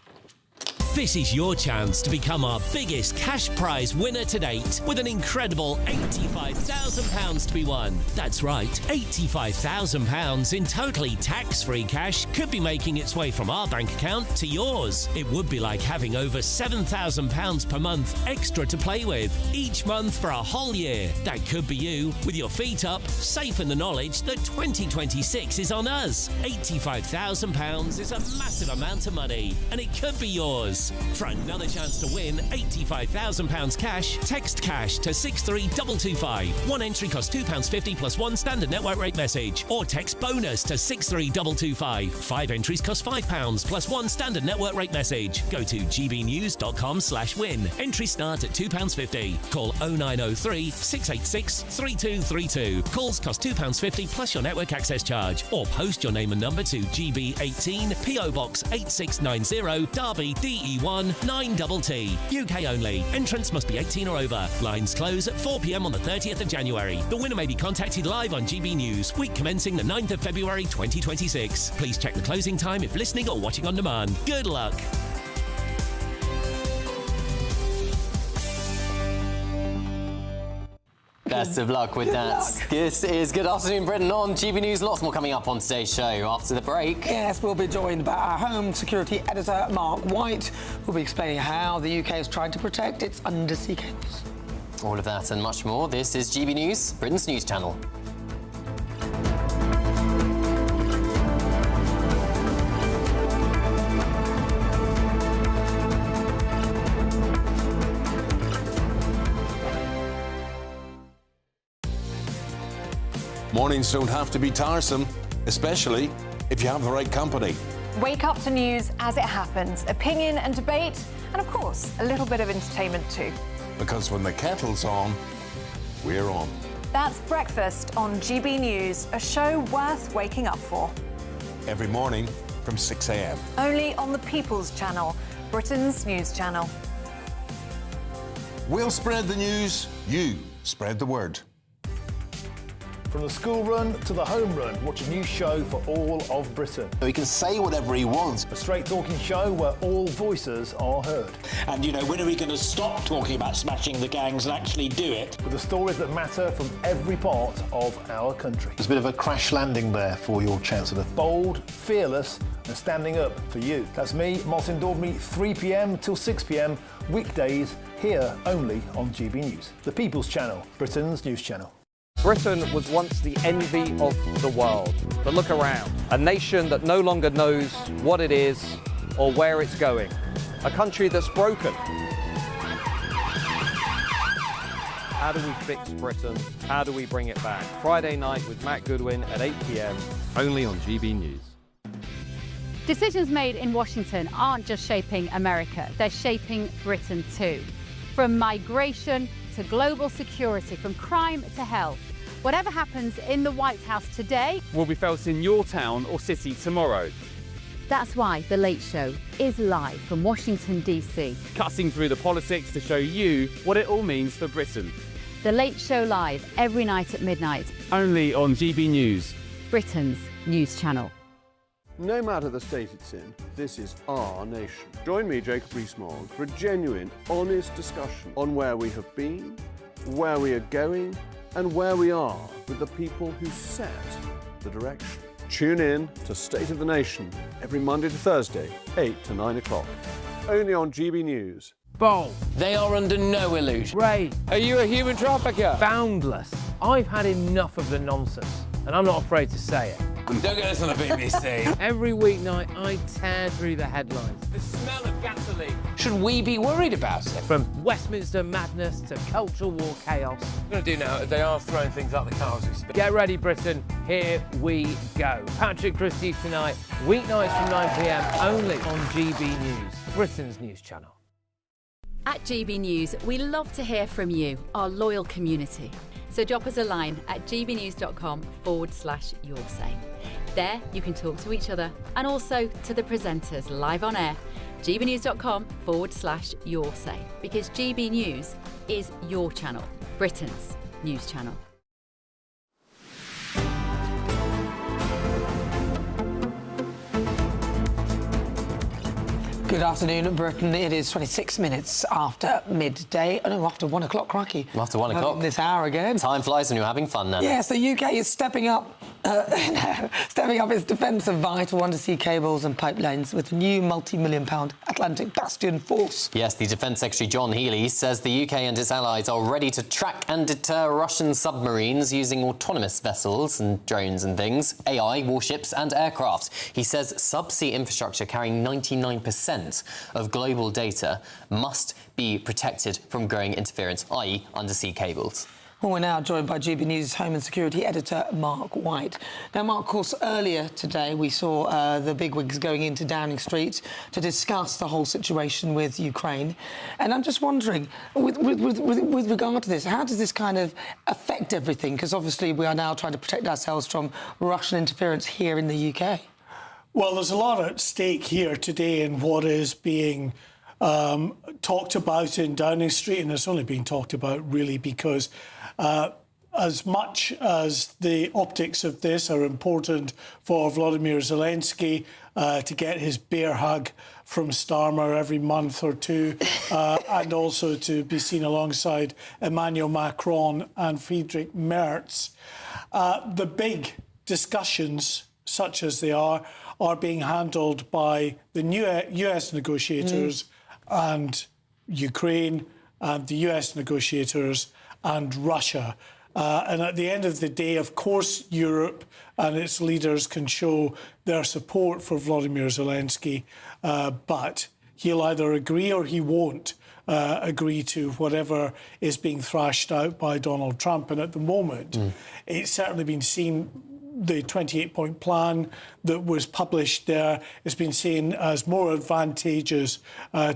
This is your chance to become our biggest cash prize winner to date, with an incredible £85,000 to be won. That's right, £85,000 in totally tax-free cash could be making its way from our bank account to yours. It would be like having over £7,000 per month extra to play with each month for a whole year. That could be you, with your feet up, safe in the knowledge that 2026 is on us. £85,000 is a massive amount of money, and it could be yours. For another chance to win £85,000 cash, text cash to 63225. One entry costs £2.50 plus one standard network rate message, or text bonus to 63225. 5 entries cost £5 plus one standard network rate message. Go to gbnews.com/win. Entries start at £2.50. Call 0903 686 3232. Calls cost £2.50 plus your network access charge, or post your name and number to GB18 PO Box 8690 Derby DE1 9TT. UK only. Entrants must be 18 or over. Lines close at 4 p.m. on the 30th of January. The winner may be contacted live on GB News, week commencing the 9th of February 2026. Please check the closing time if listening or watching on demand. Good luck. Best of luck with that. This is Good Afternoon Britain on GB News. Lots more coming up on today's show after the break. Yes, we'll be joined by our home security editor, Mark Wight, who'll be explaining how the UK is trying to protect its undersea cables. All of that and much more. This is GB News, Britain's news channel. Mornings don't have to be tiresome, especially if you have the right company. Wake up to news as it happens, opinion and debate, and of course, a little bit of entertainment too. Because when the kettle's on, we're on. That's Breakfast on GB News, a show worth waking up for. Every morning from 6 a.m. Only on the People's Channel, Britain's news channel. We'll spread the news, you spread the word. From the school run to the home run, watch a new show for all of Britain. He can say whatever he wants. A straight-talking show where all voices are heard. And, you know, when are we going to stop talking about smashing the gangs and actually do it? With the stories that matter from every part of our country. There's a bit of a crash landing there for your Chancellor. Bold, fearless and standing up for you. That's me, Martin Daubney, 3 p.m. till 6 p.m, weekdays, here only on GB News. The People's Channel, Britain's news channel. Britain was once the envy of the world. But look around. A nation that no longer knows what it is or where it's going. A country that's broken. How do we fix Britain? How do we bring it back? Friday night with Matt Goodwin at 8 p.m, only on GB News. Decisions made in Washington aren't just shaping America, they're shaping Britain too. From migration to global security, from crime to health. Whatever happens in the White House today will be felt in your town or city tomorrow. That's why The Late Show is live from Washington, D.C. Cutting through the politics to show you what it all means for Britain. The Late Show live every night at midnight. Only on GB News, Britain's news channel. No matter the state it's in, this is our nation. Join me, Jacob Rees-Mogg, for a genuine, honest discussion on where we have been, where we are going, and where we are with the people who set the direction. Tune in to State of the Nation every Monday to Thursday, 8 to 9 o'clock. Only on GB News. Bold. They are under no illusion. Ray. Are you a human trafficker? Boundless. I've had enough of the nonsense, and I'm not afraid to say it. Don't get this on the BBC. Every weeknight, I tear through the headlines. The smell of gasoline. Should we be worried about it? From Westminster madness to cultural war chaos. What I'm going to do now is they are throwing things out the car as we speak. Get ready, Britain. Here we go. Patrick Christie's tonight, weeknights from 9 p.m, only on GB News, Britain's news channel. At GB News, we love to hear from you, our loyal community. So drop us a line at gbnews.com/your say. There you can talk to each other and also to the presenters live on air. gbnews.com/your say, because GB News is your channel, Britain's news channel. Good afternoon, Britain. It is 26 minutes after midday. Oh, no, after 1 o'clock, crikey. After 1 o'clock. This hour again. Time flies when you're having fun, Nana. Yes, the UK is stepping up its defence of vital undersea cables and pipelines with a new multi-million-pound Atlantic Bastion force. Yes, the Defence Secretary John Healey says the UK and its allies are ready to track and deter Russian submarines using autonomous vessels and drones and things, AI, warships and aircraft. He says subsea infrastructure carrying 99% of global data must be protected from growing interference, i.e. undersea cables. Well, we're now joined by GB News Home and Security Editor Mark Wight. Now, Mark, of course, earlier today we saw the bigwigs going into Downing Street to discuss the whole situation with Ukraine. And I'm just wondering, with regard to this, how does this kind of affect everything? Because obviously we are now trying to protect ourselves from Russian interference here in the UK. Well, there's a lot at stake here today in what is being talked about in Downing Street, and it's only being talked about really because as much as the optics of this are important for Volodymyr Zelensky to get his bear hug from Starmer every month or two, and also to be seen alongside Emmanuel Macron and Friedrich Merz, the big discussions, such as they are being handled by the new US negotiators and Ukraine, and the US negotiators and Russia. And at the end of the day, of course, Europe and its leaders can show their support for Volodymyr Zelensky, but he'll either agree or he won't agree to whatever is being thrashed out by Donald Trump. And at the moment, it's certainly been seen, the 28-point plan that was published there has been seen as more advantageous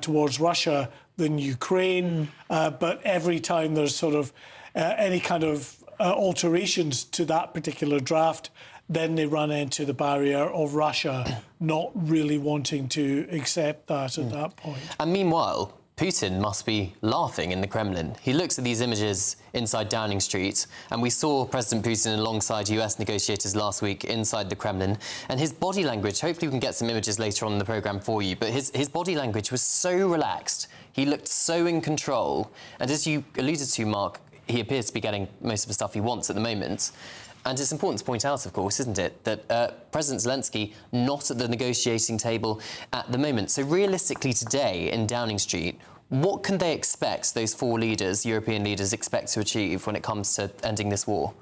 towards Russia than Ukraine. But every time there's sort of any kind of alterations to that particular draft, then they run into the barrier of Russia not really wanting to accept that at that point. And meanwhile, Putin must be laughing in the Kremlin. He looks at these images inside Downing Street, and we saw President Putin alongside US negotiators last week inside the Kremlin, and his body language, hopefully we can get some images later on in the programme for you, but his body language was so relaxed, he looked so in control, and as you alluded to, Mark, he appears to be getting most of the stuff he wants at the moment. And it's important to point out, of course, isn't it, that President Zelensky not at the negotiating table at the moment. So realistically today in Downing Street, what can they expect, those four leaders, European leaders, expect to achieve when it comes to ending this war?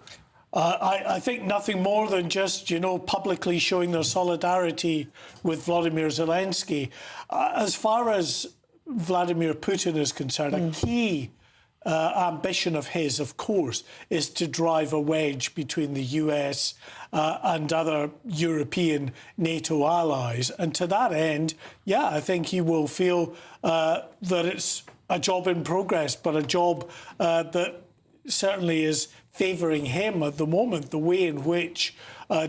I think nothing more than just, publicly showing their solidarity with Vladimir Zelensky. As far as Vladimir Putin is concerned, a key ambition of his, of course, is to drive a wedge between the US and other European NATO allies. And to that end, yeah, I think he will feel that it's a job in progress, but a job that certainly is favouring him at the moment, the way in which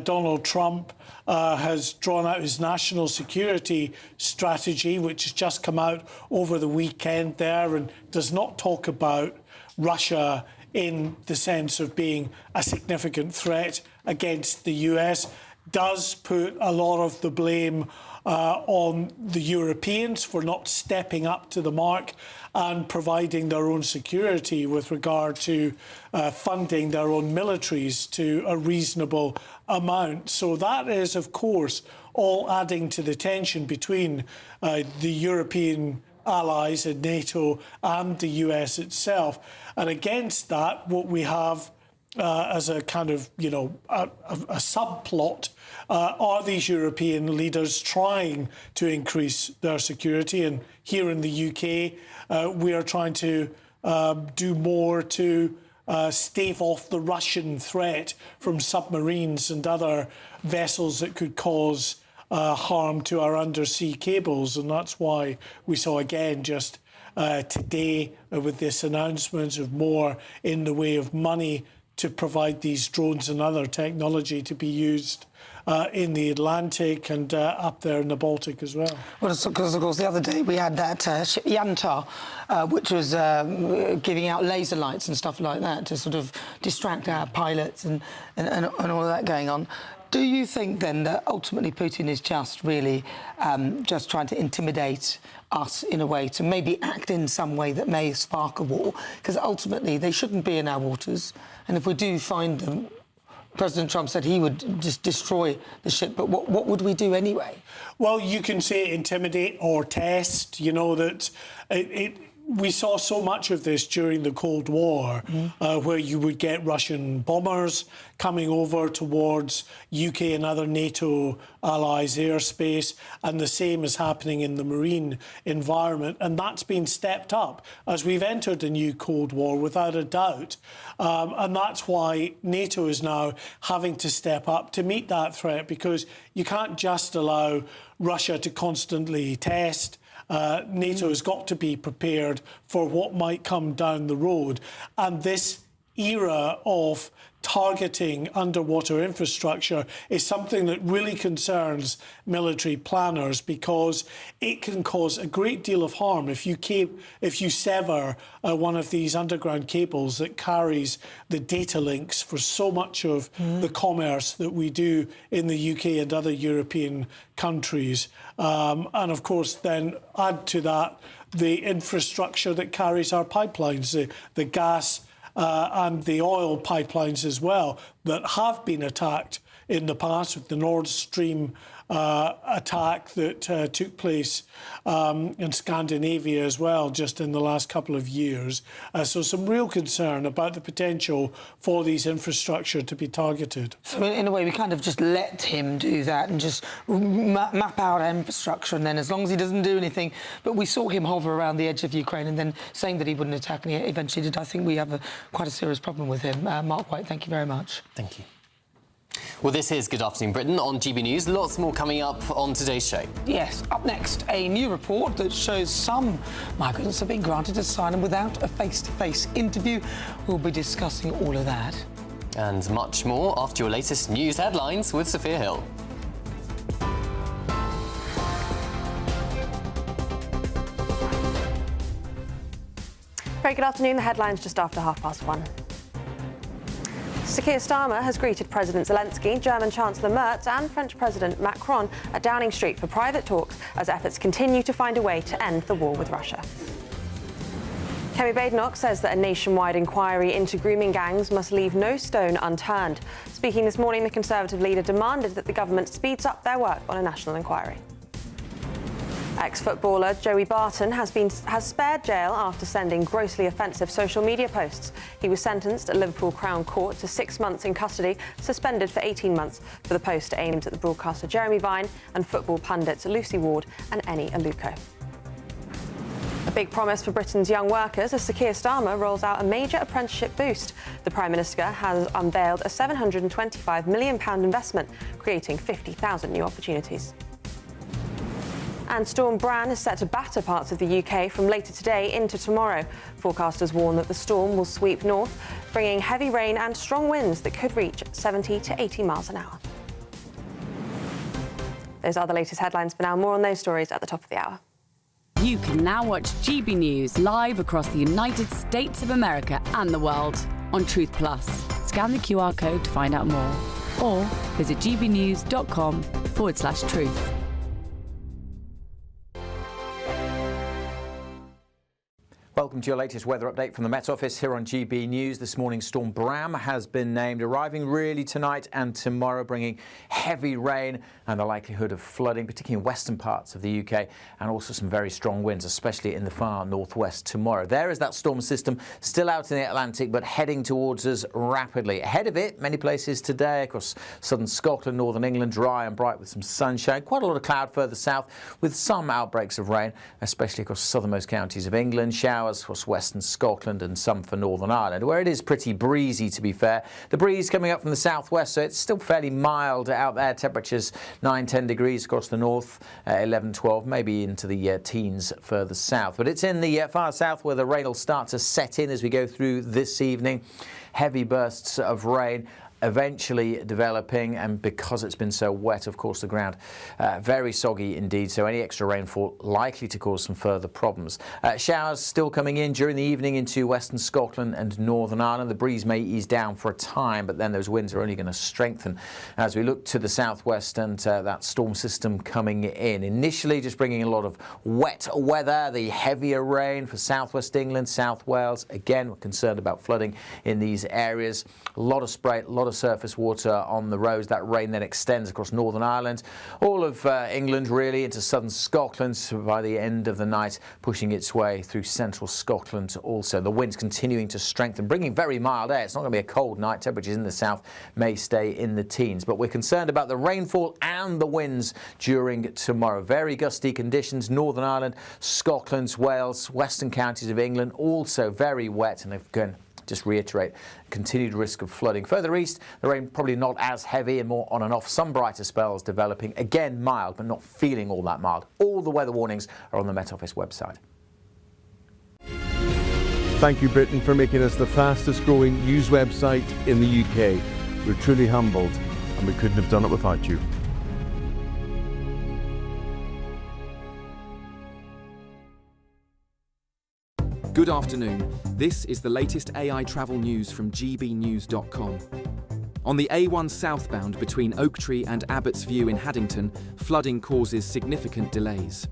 Donald Trump has drawn out his national security strategy, which has just come out over the weekend there and does not talk about Russia in the sense of being a significant threat against the US, does put a lot of the blame on the Europeans for not stepping up to the mark and providing their own security with regard to funding their own militaries to a reasonable amount. So that is, of course, all adding to the tension between the European allies in NATO and the US itself. And against that, what we have as a kind of, a subplot are these European leaders trying to increase their security. And here in the UK, we are trying to do more to stave off the Russian threat from submarines and other vessels that could cause harm to our undersea cables. And that's why we saw again just today with this announcement of more in the way of money to provide these drones and other technology to be used in the Atlantic and up there in the Baltic as well. Well, because, of course, the other day we had that ship Yantar, which was giving out laser lights and stuff like that to sort of distract our pilots and all of that going on. Do you think, then, that ultimately Putin is just really just trying to intimidate us in a way to maybe act in some way that may spark a war? Because ultimately they shouldn't be in our waters. And if we do find them, President Trump said he would just destroy the ship. But what would we do anyway? Well, you can say intimidate or test, that we saw so much of this during the Cold War, where you would get Russian bombers coming over towards UK and other NATO allies' airspace, and the same is happening in the marine environment. And that's been stepped up as we've entered a new Cold War, without a doubt. And that's why NATO is now having to step up to meet that threat, because you can't just allow Russia to constantly test. NATO has got to be prepared for what might come down the road. And this era of targeting underwater infrastructure is something that really concerns military planners, because it can cause a great deal of harm if you sever one of these underground cables that carries the data links for so much of the commerce that we do in the UK and other European countries. And of course, then add to that the infrastructure that carries our pipelines, the gas and the oil pipelines as well, that have been attacked in the past, with the Nord Stream attack that took place in Scandinavia as well, just in the last couple of years. So some real concern about the potential for these infrastructure to be targeted. So in a way, we kind of just let him do that and just map out our infrastructure, and then as long as he doesn't do anything. But we saw him hover around the edge of Ukraine and then saying that he wouldn't attack, and he eventually did. I think we have quite a serious problem with him. Mark Wight, thank you very much. Thank you. Well, this is Good Afternoon Britain on GB News. Lots more coming up on today's show. Yes, up next, a new report that shows some migrants have been granted asylum without a face-to-face interview. We'll be discussing all of that. And much more after your latest news headlines with Sophia Hill. Very good afternoon. The headlines just after 1:30. Sir Keir Starmer has greeted President Zelensky, German Chancellor Merz and French President Macron at Downing Street for private talks as efforts continue to find a way to end the war with Russia. Kemi Badenoch says that a nationwide inquiry into grooming gangs must leave no stone unturned. Speaking this morning, the Conservative leader demanded that the government speeds up their work on a national inquiry. Ex-footballer Joey Barton has spared jail after sending grossly offensive social media posts. He was sentenced at Liverpool Crown Court to 6 months in custody, suspended for 18 months for the post aimed at the broadcaster Jeremy Vine and football pundits Lucy Ward and Eni Aluko. A big promise for Britain's young workers as Sir Keir Starmer rolls out a major apprenticeship boost. The Prime Minister has unveiled a £725 million investment, creating 50,000 new opportunities. And Storm Bran is set to batter parts of the UK from later today into tomorrow. Forecasters warn that the storm will sweep north, bringing heavy rain and strong winds that could reach 70 to 80 miles an hour. Those are the latest headlines for now. More on those stories at the top of the hour. You can now watch GB News live across the United States of America and the world on Truth Plus. Scan the QR code to find out more or visit gbnews.com/truth. Welcome to your latest weather update from the Met Office here on GB News. This morning, Storm Bram has been named, arriving really tonight and tomorrow, bringing heavy rain and the likelihood of flooding, particularly in western parts of the UK, and also some very strong winds, especially in the far northwest tomorrow. There is that storm system still out in the Atlantic, but heading towards us rapidly. Ahead of it, many places today across southern Scotland, northern England, dry and bright with some sunshine. Quite a lot of cloud further south with some outbreaks of rain, especially across southernmost counties of England. Showers across western Scotland and some for Northern Ireland, where it is pretty breezy, to be fair. The breeze coming up from the southwest, so it's still fairly mild out there. Temperatures 9-10 degrees across the north, 11-12, maybe into the teens further south. But it's in the far south where the rain will start to set in as we go through this evening. Heavy bursts of rain eventually developing, and because it's been so wet, of course, the ground very soggy indeed, so any extra rainfall likely to cause some further problems. Showers still coming in during the evening into western Scotland and Northern Ireland. The breeze may ease down for a time, but then those winds are only going to strengthen as we look to the southwest and that storm system coming in. Initially just bringing a lot of wet weather, the heavier rain for southwest England, South Wales. Again, we're concerned about flooding in these areas. A lot of spray, a lot of surface water on the roads. That rain then extends across Northern Ireland, all of England really, into southern Scotland by the end of the night, pushing its way through central Scotland also. The winds continuing to strengthen, bringing very mild air. It's not going to be a cold night. Temperatures in the south may stay in the teens, but we're concerned about the rainfall and the winds during tomorrow. Very gusty conditions. Northern Ireland, Scotland, Wales, western counties of England, also very wet, and again, just reiterate, continued risk of flooding. Further east, the rain probably not as heavy and more on and off. Some brighter spells developing. Again, mild, but not feeling all that mild. All the weather warnings are on the Met Office website. Thank you, Britain, for making us the fastest growing news website in the UK. We're truly humbled, and we couldn't have done it without you. Good afternoon. This is the latest AI travel news from GBnews.com. On the A1 southbound between Oak Tree and Abbots View in Haddington, flooding causes significant delays.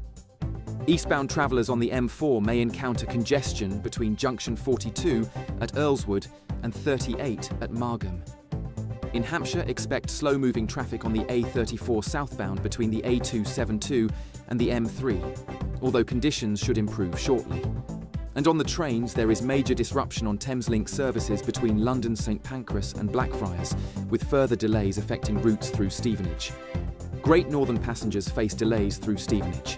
Eastbound travellers on the M4 may encounter congestion between junction 42 at Earlswood and 38 at Margam. In Hampshire, expect slow-moving traffic on the A34 southbound between the A272 and the M3, although conditions should improve shortly. And on the trains, there is major disruption on Thameslink services between London St Pancras and Blackfriars, with further delays affecting routes through Stevenage. Great Northern passengers face delays through Stevenage.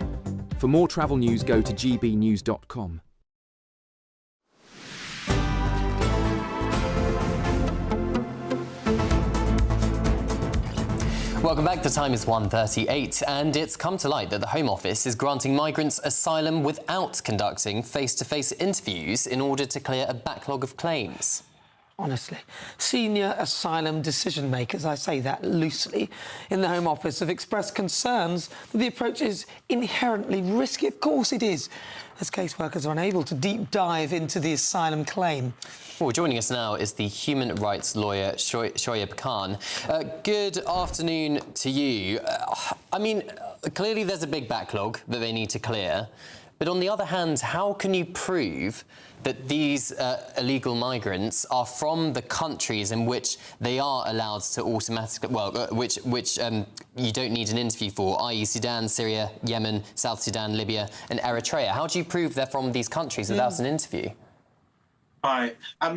For more travel news, go to gbnews.com. Welcome back. The time is 1:38 and it's come to light that the Home Office is granting migrants asylum without conducting face-to-face interviews in order to clear a backlog of claims. Honestly. Senior asylum decision makers, I say that loosely, in the Home Office have expressed concerns that the approach is inherently risky. Of course it is, as caseworkers are unable to deep dive into the asylum claim. Well, joining us now is the human rights lawyer, Shoaib Khan. Good afternoon to you. I mean, clearly there's a big backlog that they need to clear. But on the other hand, how can you prove that these illegal migrants are from the countries in which they are allowed to automatically, which you don't need an interview for, i.e. Sudan, Syria, Yemen, South Sudan, Libya and Eritrea? How do you prove they're from these countries without an interview? Hi.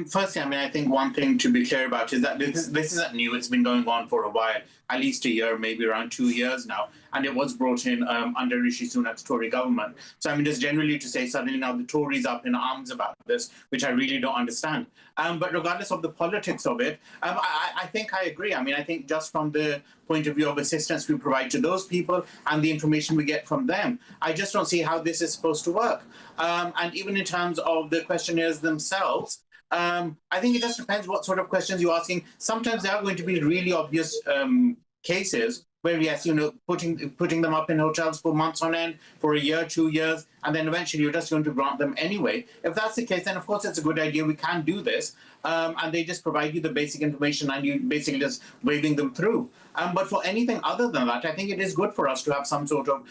Firstly, I think one thing to be clear about is that this isn't new. It's been going on for a while, at least a year, maybe around 2 years now. And it was brought in under Rishi Sunak's Tory government. So, just generally to say suddenly now the Tories are up in arms about this, which I really don't understand. But regardless of the politics of it, I think I agree. I think just from the point of view of assistance we provide to those people and the information we get from them, I just don't see how this is supposed to work. And even in terms of the questionnaires themselves, I think it just depends what sort of questions you're asking. Sometimes there are going to be really obvious cases where, yes, putting them up in hotels for months on end, for a year, 2 years, and then eventually you're just going to grant them anyway. If that's the case, then of course it's a good idea. We can do this. And they just provide you the basic information and you basically just waving them through. But for anything other than that, I think it is good for us to have some sort of,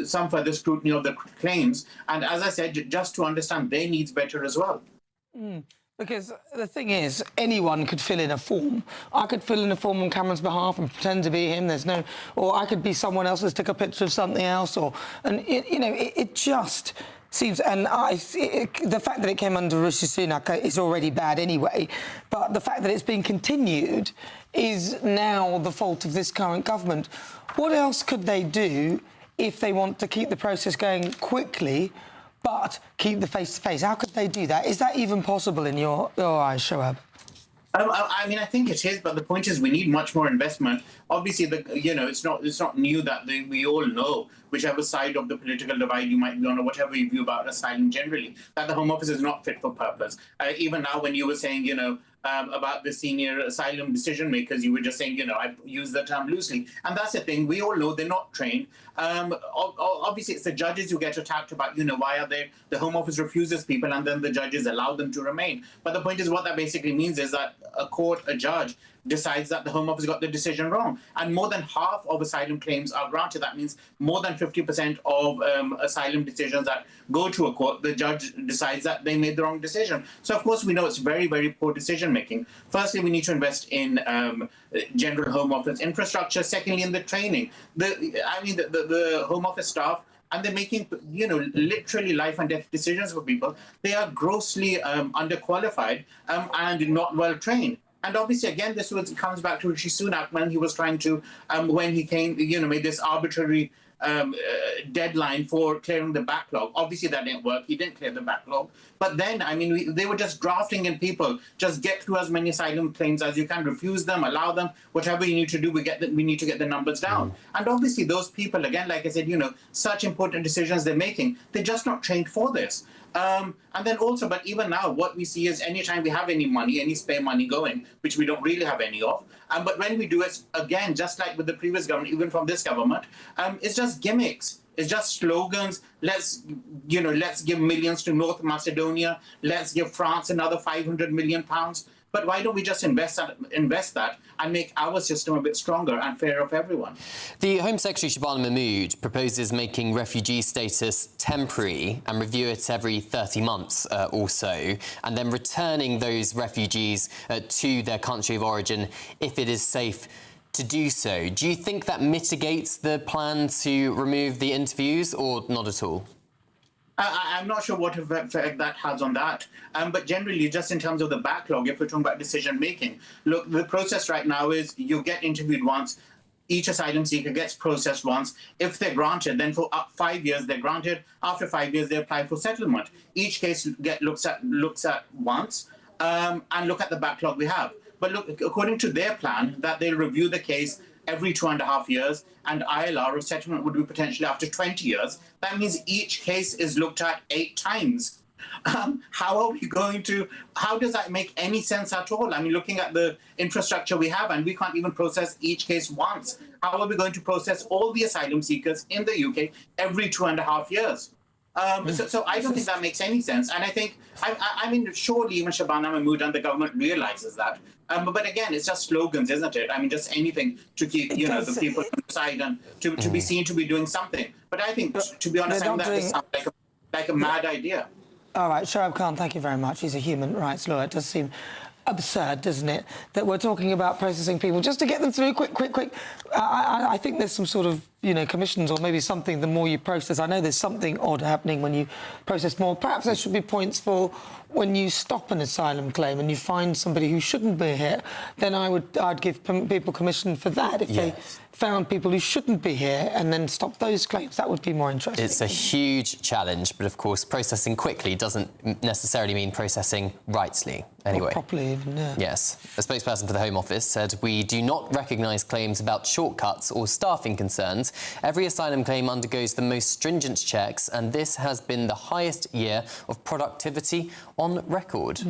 some further scrutiny of the claims. And as I said, just to understand their needs better as well. Because the thing is, anyone could fill in a form. I could fill in a form on Cameron's behalf and pretend to be him. Or I could be someone else that's took a picture of something else. It just seems, and the fact that it came under Rishi Sunak is already bad anyway. But the fact that it's been continued is now the fault of this current government. What else could they do if they want to keep the process going quickly, but keep the face-to-face? How could they do that? Is that even possible in your eyes, Shoaib? I think it is, but the point is we need much more investment. Obviously, it's not new that we all know, whichever side of the political divide you might be on or whatever you view about asylum generally, that the Home Office is not fit for purpose. Even now, when you were saying, about the senior asylum decision makers, you were just saying, I use the term loosely. And that's the thing. We all know they're not trained. Obviously, it's the judges who get attacked about, why are they, the Home Office refuses people and then the judges allow them to remain. But the point is what that basically means is that a judge decides that the Home Office got the decision wrong. And more than half of asylum claims are granted. That means more than 50% of asylum decisions that go to a court, the judge decides that they made the wrong decision. So, of course, we know it's very, very poor decision-making. Firstly, we need to invest in general Home Office infrastructure. Secondly, in the training. The Home Office staff, and they're making, literally life and death decisions for people. They are grossly underqualified and not well trained. And obviously, again, comes back to Rishi Sunak when he was trying to, when he came, made this arbitrary deadline for clearing the backlog. Obviously, that didn't work. He didn't clear the backlog. But then, they were just drafting in people. Just get through as many asylum claims as you can. Refuse them, allow them. Whatever you need to do, we need to get the numbers down. And obviously, those people, again, like I said, such important decisions they're making, they're just not trained for this. And then also, but even now, what we see is anytime we have any money, any spare money going, which we don't really have any of, but when we do it, again, just like with the previous government, even from this government, it's just gimmicks. It's just slogans. Let's give millions to North Macedonia. Let's give France another £500 million. But why don't we just invest that and make our system a bit stronger and fairer for everyone? The Home Secretary Shabana Mahmood proposes making refugee status temporary and review it every 30 months or so, and then returning those refugees to their country of origin if it is safe to do so. Do you think that mitigates the plan to remove the interviews or not at all? I'm not sure what effect that has on that. But generally, just in terms of the backlog, if we're talking about decision-making, look, the process right now is you get interviewed once, each asylum seeker gets processed once. If they're granted, then for 5 years they're granted. After 5 years, they apply for settlement. Each case looks at once and look at the backlog we have. But look, according to their plan, that they'll review the case every 2.5 years, and ILR or settlement would be potentially after 20 years. That means each case is looked at 8 times. how are we going to, how does that make any sense at all? I mean, looking at the infrastructure we have, and we can't even process each case once. How are we going to process all the asylum seekers in the UK every 2.5 years? So I don't think that makes any sense. And I think, I mean, surely even Shabana Mahmood and the government realizes that. But again, it's just slogans, isn't it? I mean, just anything to keep, the people on the side and to be seen to be doing something. But I think, to be honest, I think that sounds like a mad idea. All right, Sharab Khan, thank you very much. He's a human rights lawyer. It does seem absurd, doesn't it, that we're talking about processing people just to get them through quick. I think there's some sort of, commissions or maybe something, the more you process. I know there's something odd happening when you process more. Perhaps there should be points for when you stop an asylum claim and you find somebody who shouldn't be here, then I'd give people commission for that. If they found people who shouldn't be here and then stop those claims, that would be more interesting. It's a huge challenge, but of course processing quickly doesn't necessarily mean processing rightly. Anyway. Or properly even, yeah. Yes. A spokesperson for the Home Office said, "We do not recognise claims about shortcuts or staffing concerns. Every asylum claim undergoes the most stringent checks, and this has been the highest year of productivity on record."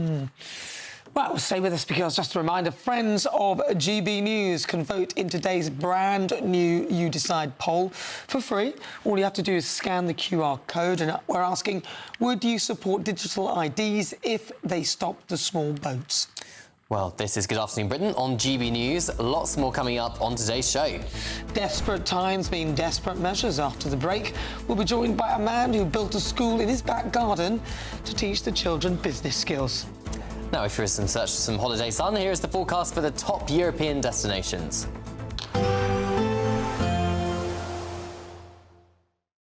Well, stay with us because, just a reminder, friends of GB News can vote in today's brand new You Decide poll for free. All you have to do is scan the QR code, and we're asking, would you support digital IDs if they stop the small boats? Well, this is Good Afternoon Britain on GB News. Lots more coming up on today's show. Desperate times mean desperate measures. After the break, we'll be joined by a man who built a school in his back garden to teach the children business skills. Now, if you're in search of some holiday sun, here is the forecast for the top European destinations.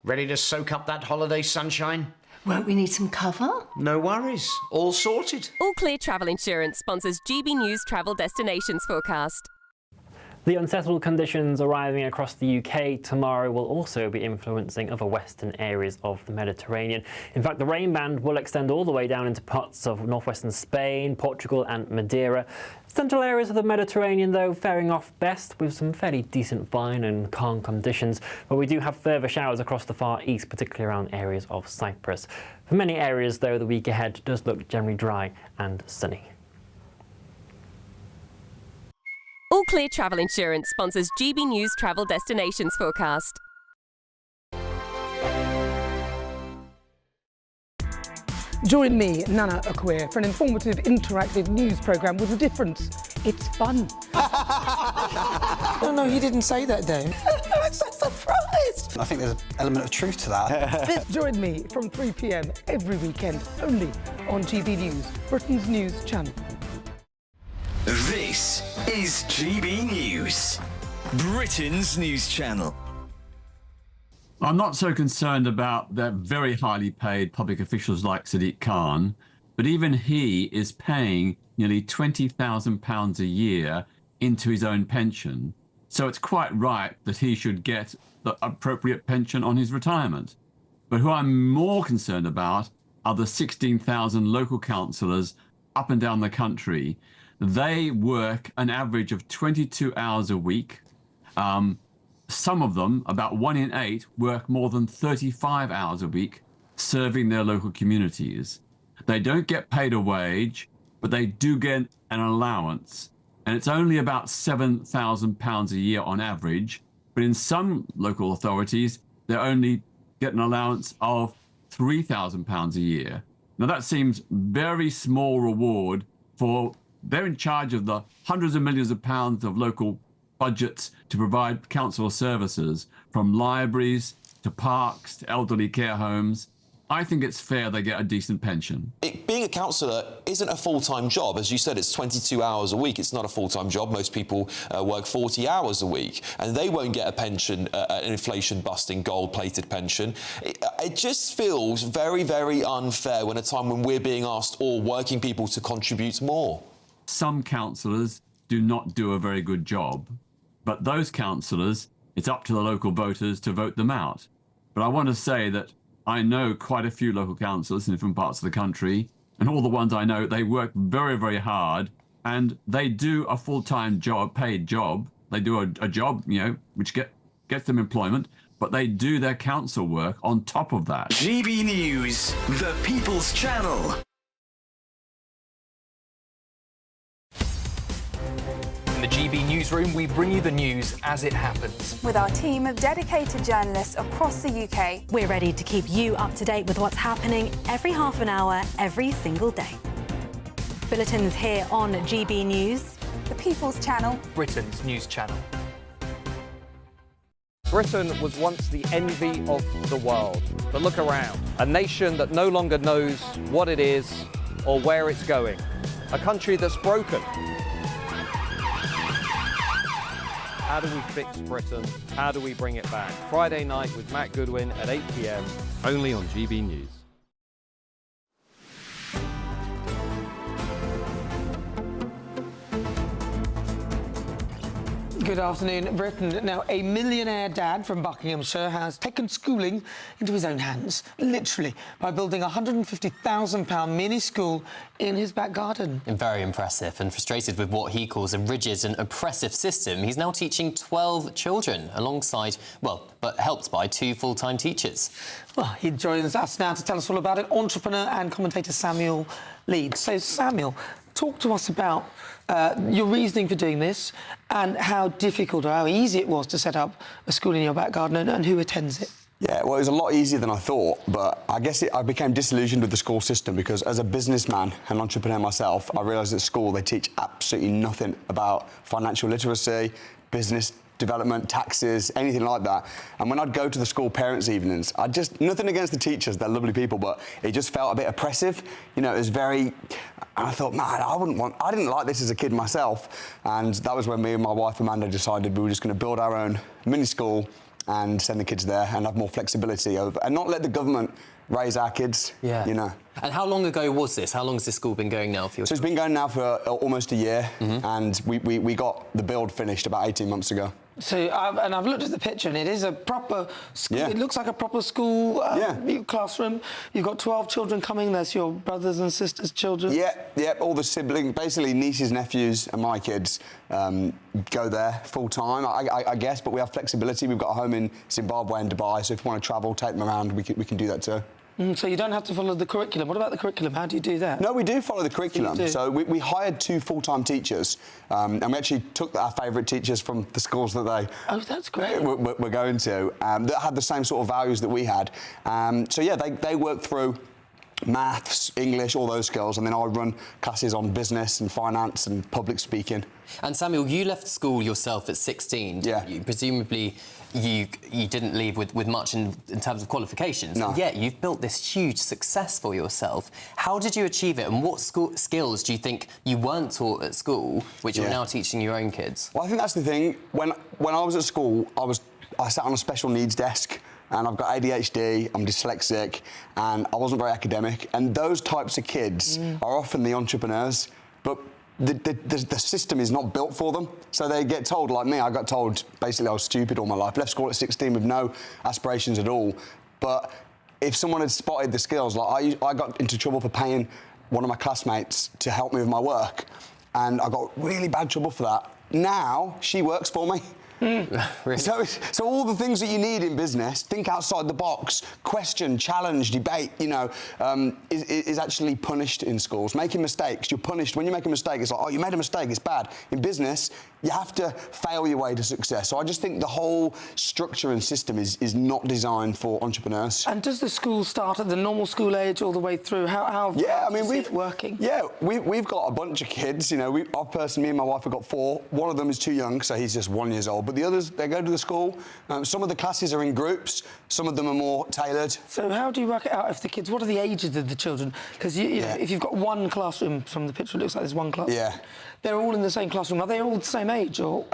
Ready to soak up that holiday sunshine? Won't we need some cover? No worries. All sorted. All Clear Travel Insurance sponsors GB News Travel Destinations forecast. The unsettled conditions arriving across the UK tomorrow will also be influencing other western areas of the Mediterranean. In fact, the rain band will extend all the way down into parts of northwestern Spain, Portugal and Madeira. Central areas of the Mediterranean, though, faring off best with some fairly decent fine and calm conditions. But we do have further showers across the far east, particularly around areas of Cyprus. For many areas, though, the week ahead does look generally dry and sunny. All Clear Travel Insurance sponsors GB News Travel Destinations forecast. Join me, Nana Akua, for an informative, interactive news programme with a difference. It's fun. No, he didn't say that, Dave. I'm so surprised. I think there's an element of truth to that. Join me from 3 p.m. every weekend, only on GB News, Britain's news channel. This is GB News, Britain's news channel. I'm not so concerned about the very highly paid public officials like Sadiq Khan, but even he is paying nearly £20,000 a year into his own pension. So it's quite right that he should get the appropriate pension on his retirement. But who I'm more concerned about are the 16,000 local councillors up and down the country. They work an average of 22 hours a week. Some of them, about 1 in 8, work more than 35 hours a week serving their local communities. They don't get paid a wage, but they do get an allowance. And it's only about £7,000 a year on average. But in some local authorities, they only get an allowance of £3,000 a year. Now, that seems very small reward for... They're in charge of the hundreds of millions of pounds of local budgets to provide council services, from libraries to parks to elderly care homes. I think it's fair they get a decent pension. Being a councillor isn't a full-time job. As you said, it's 22 hours a week. It's not a full-time job. Most people work 40 hours a week, and they won't get a pension, an inflation-busting, gold-plated pension. It just feels very, very unfair when a time when we're being asked all working people to contribute more. Some councillors do not do a very good job, but those councillors, it's up to the local voters to vote them out. But I want to say that I know quite a few local councillors in different parts of the country, and all the ones I know, they work very, very hard, and they do a full-time job, paid job. They do a job, which gets them employment, but they do their council work on top of that. GB News, the People's Channel. In the GB newsroom, we bring you the news as it happens. With our team of dedicated journalists across the UK, we're ready to keep you up to date with what's happening every half an hour, every single day. Bulletins here on GB News, the People's Channel, Britain's news channel. Britain was once the envy of the world. But look around. A nation that no longer knows what it is or where it's going. A country that's broken. How do we fix Britain? How do we bring it back? Friday night with Matt Goodwin at 8 p.m. Only on GB News. Good afternoon, Britain. Now, a millionaire dad from Buckinghamshire has taken schooling into his own hands, literally, by building a £150,000 mini school in his back garden. Very impressive. And frustrated with what he calls a rigid and oppressive system, he's now teaching 12 children alongside, well, but helped by 2 full-time teachers. Well, he joins us now to tell us all about it, entrepreneur and commentator Samuel Leeds. So, Samuel, talk to us about your reasoning for doing this and how difficult or how easy it was to set up a school in your back garden and who attends it. Yeah, well, it was a lot easier than I thought, but I guess I became disillusioned with the school system because as a businessman and entrepreneur myself, I realised at school they teach absolutely nothing about financial literacy, business development, taxes, anything like that. And when I'd go to the school parents' evenings, nothing against the teachers, they're lovely people, but it just felt a bit oppressive. You know, it was very, and I thought, man, I didn't like this as a kid myself. And that was when me and my wife, Amanda, decided we were just going to build our own mini school and send the kids there and have more flexibility over, and not let the government raise our kids, you know. And how long ago was this? How long has this school been going now for you? So it's been going now for almost a year, and we got the build finished about 18 months ago. So, I've looked at the picture, and it is a proper school. Yeah. It looks like a proper school classroom. You've got 12 children coming. There's your brothers and sisters' children. Yeah, all the siblings, basically nieces, nephews, and my kids go there full time, I guess. But we have flexibility. We've got a home in Zimbabwe and Dubai, so if you want to travel, take them around, we can do that too. So you don't have to follow the curriculum. What about the curriculum? How do you do that? No, we do follow the curriculum. So we hired 2 full-time teachers, and we actually took our favourite teachers from the schools that that's great. we're going to, that had the same sort of values that we had. So yeah, they work through maths, English, all those skills, and then I run classes on business and finance and public speaking. And Samuel, you left school yourself at 16. Yeah. Presumably you didn't leave with much in terms of qualifications. No. Yet you've built this huge success for yourself. How did you achieve it, and what skills do you think you weren't taught at school, which you're now teaching your own kids? Well, I think that's the thing. When I was at school, I sat on a special needs desk. And I've got ADHD, I'm dyslexic, and I wasn't very academic. And those types of kids are often the entrepreneurs, but the system is not built for them. So they get told, like me, I got told basically I was stupid all my life. Left school at 16 with no aspirations at all. But if someone had spotted the skills, like I got into trouble for paying one of my classmates to help me with my work, and I got really bad trouble for that. Now she works for me. Really? So all the things that you need in business, think outside the box, question, challenge, debate, you know, is actually punished in schools. Making mistakes, you're punished. When you make a mistake, it's like, oh, you made a mistake, it's bad. In business, you have to fail your way to success. So I just think the whole structure and system is not designed for entrepreneurs. And does the school start at the normal school age all the way through? How yeah, I mean, we've working. Yeah, we've got a bunch of kids. You know, me and my wife have got 4. One of them is too young, so he's just 1 year old. But the others, they go to the school. Some of the classes are in groups. Some of them are more tailored. So how do you work it out if the kids? What are the ages of the children? Because you know, if you've got one classroom, from the picture, it looks like there's one class. Yeah. They're all in the same classroom. Are they all the same age, or?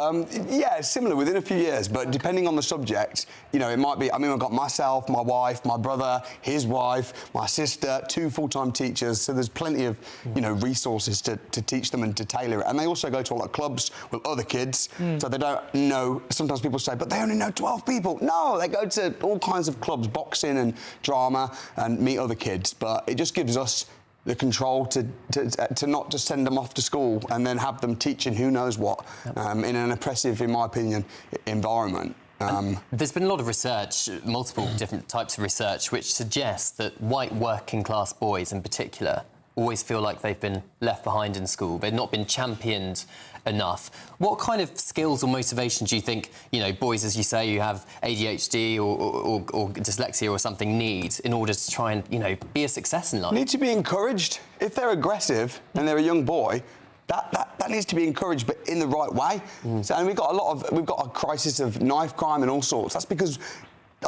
Yeah, similar within a few years, but depending on the subject, you know, it might be. I mean, I've got myself, my wife, my brother, his wife, my sister, 2 full-time teachers. So there's plenty of, you know, resources to teach them and to tailor it. And they also go to a lot of clubs with other kids, so they don't know. Sometimes people say, but they only know 12 people. No, they go to all kinds of clubs, boxing and drama, and meet other kids. But it just gives us the control to not just send them off to school and then have them teaching who knows what in an oppressive, in my opinion, environment. There's been a lot of research, multiple different types of research, which suggests that white working class boys in particular always feel like they've been left behind in school. They've not been championed enough. What kind of skills or motivation do you think, boys, as you say, you have ADHD or dyslexia or something, need in order to try and, be a success in life? Need to be encouraged. If they're aggressive and they're a young boy, that needs to be encouraged, but in the right way. So, and we've got a crisis of knife crime and all sorts. That's because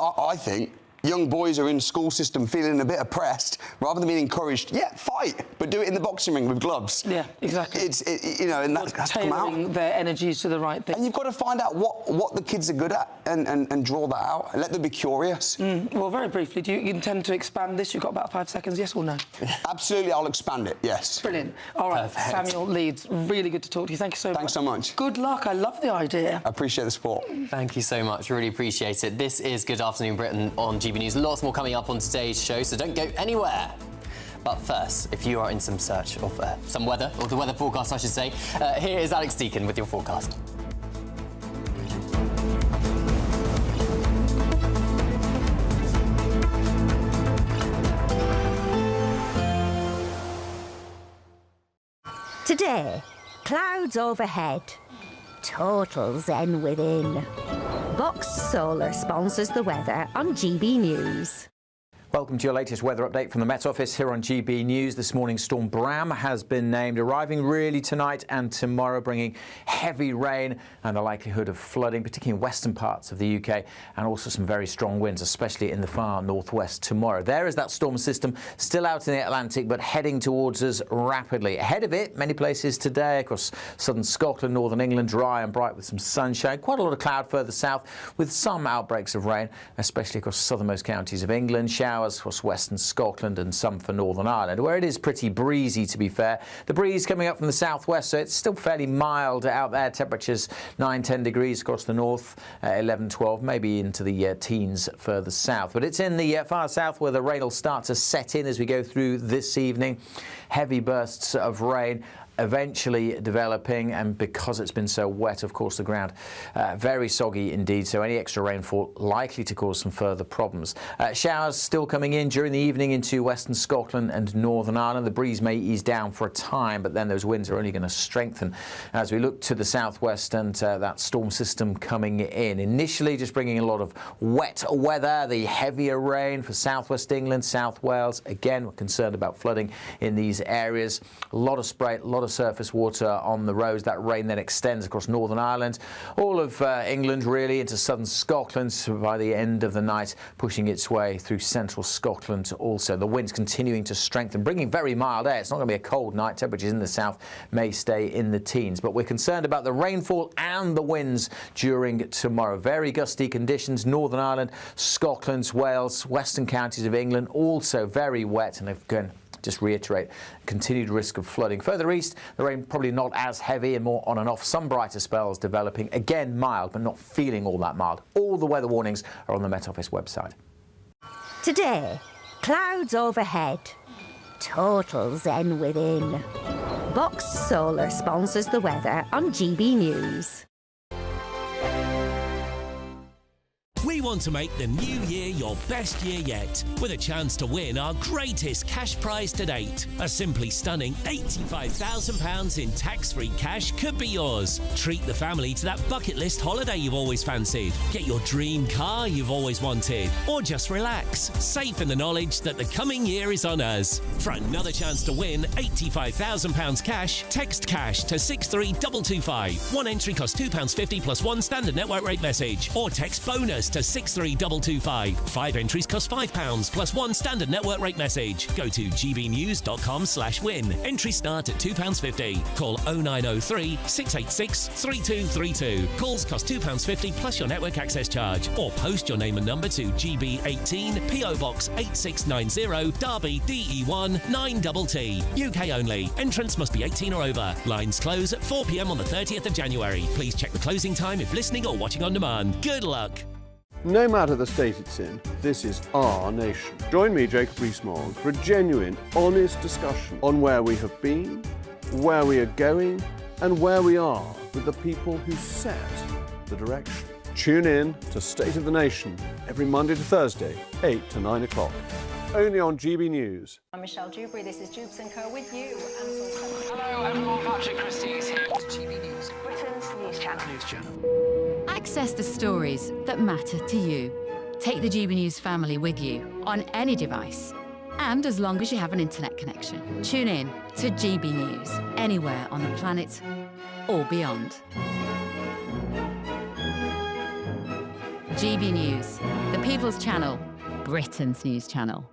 I think young boys are in the school system feeling a bit oppressed, rather than being encouraged. Yeah, fight, but do it in the boxing ring with gloves. Yeah, exactly. And that has to come out. Tailoring their energies to the right thing. And you've got to find out what the kids are good at and draw that out and let them be curious. Well, very briefly, do you intend to expand this? You've got about 5 seconds, yes or no? Absolutely, I'll expand it, yes. Brilliant. All right, Perfect. Samuel Leeds, really good to talk to you. Thank you so much. Thanks so much. Good luck. I love the idea. I appreciate the support. Thank you so much. Really appreciate it. This is Good Afternoon Britain on GB News. Lots more coming up on today's show, so don't go anywhere. But first, if you are in some search of some weather, or the weather forecast, I should say, here is Alex Deacon with your forecast. Today, clouds overhead, total zen within. Boxed Solar sponsors the weather on GB News. Welcome to your latest weather update from the Met Office here on GB News. This morning, Storm Bram has been named, arriving really tonight and tomorrow, bringing heavy rain and the likelihood of flooding, particularly in western parts of the UK, and also some very strong winds, especially in the far northwest tomorrow. There is that storm system still out in the Atlantic, but heading towards us rapidly. Ahead of it, many places today across southern Scotland, northern England, dry and bright with some sunshine. Quite a lot of cloud further south with some outbreaks of rain, especially across southernmost counties of England. Showers across western Scotland and some for Northern Ireland, where it is pretty breezy, to be fair. The breeze coming up from the southwest, so it's still fairly mild out there. Temperatures 9-10 degrees across the north, 11-12, maybe into the teens further south. But it's in the far south where the rain will start to set in as we go through this evening. Heavy bursts of rain eventually developing, and because it's been so wet, of course, the ground very soggy indeed, so any extra rainfall likely to cause some further problems. Showers still coming in during the evening into western Scotland and Northern Ireland. The breeze may ease down for a time, but then those winds are only going to strengthen as we look to the southwest and that storm system coming in. Initially just bringing a lot of wet weather, the heavier rain for southwest England, South Wales. Again, we're concerned about flooding in these areas. A lot of spray, a lot of surface water on the roads. That rain then extends across Northern Ireland, all of England really, into southern Scotland by the end of the night, pushing its way through central Scotland also. The winds continuing to strengthen, bringing very mild air. It's not going to be a cold night. Temperatures in the south may stay in the teens, but we're concerned about the rainfall and the winds during tomorrow. Very gusty conditions. Northern Ireland, Scotland, Wales, western counties of England, also very wet, and again, just reiterate, continued risk of flooding. Further east, the rain probably not as heavy and more on and off. Some brighter spells developing. Again, mild, but not feeling all that mild. All the weather warnings are on the Met Office website. Today, clouds overhead, total zen within. Boxed Solar sponsors the weather on GB News. We want to make the new year your best year yet, with a chance to win our greatest cash prize to date. A simply stunning £85,000 in tax-free cash could be yours. Treat the family to that bucket list holiday you've always fancied. Get your dream car you've always wanted. Or just relax, safe in the knowledge that the coming year is on us. For another chance to win £85,000 cash, text cash to 63225. One entry costs £2.50 plus one standard network rate message. Or text bonus to 63225. 5 entries cost £5 plus one standard network rate message. Go to gbnews.com/win. Entries start at £2.50. Call 0903 686 3232. Calls cost £2.50 plus your network access charge. Or post your name and number to GB18 PO Box 8690 Derby DE1 9TT. UK only. Entrance must be 18 or over. Lines close at 4 p.m. on the 30th of January. Please check the closing time if listening or watching on demand. Good luck. No matter the state it's in, this is our nation. Join me, Jacob Rees-Mogg, for a genuine, honest discussion on where we have been, where we are going, and where we are with the people who set the direction. Tune in to State of the Nation every Monday to Thursday, 8 to 9 o'clock. Only on GB News. I'm Michelle Dewberry, this is Jubes & Co with you. Hello everyone, Patrick Christie is here. GB News. Britain's news channel. Access the stories that matter to you. Take the GB News family with you on any device. And as long as you have an internet connection, tune in to GB News anywhere on the planet or beyond. GB News, the People's Channel, Britain's news channel.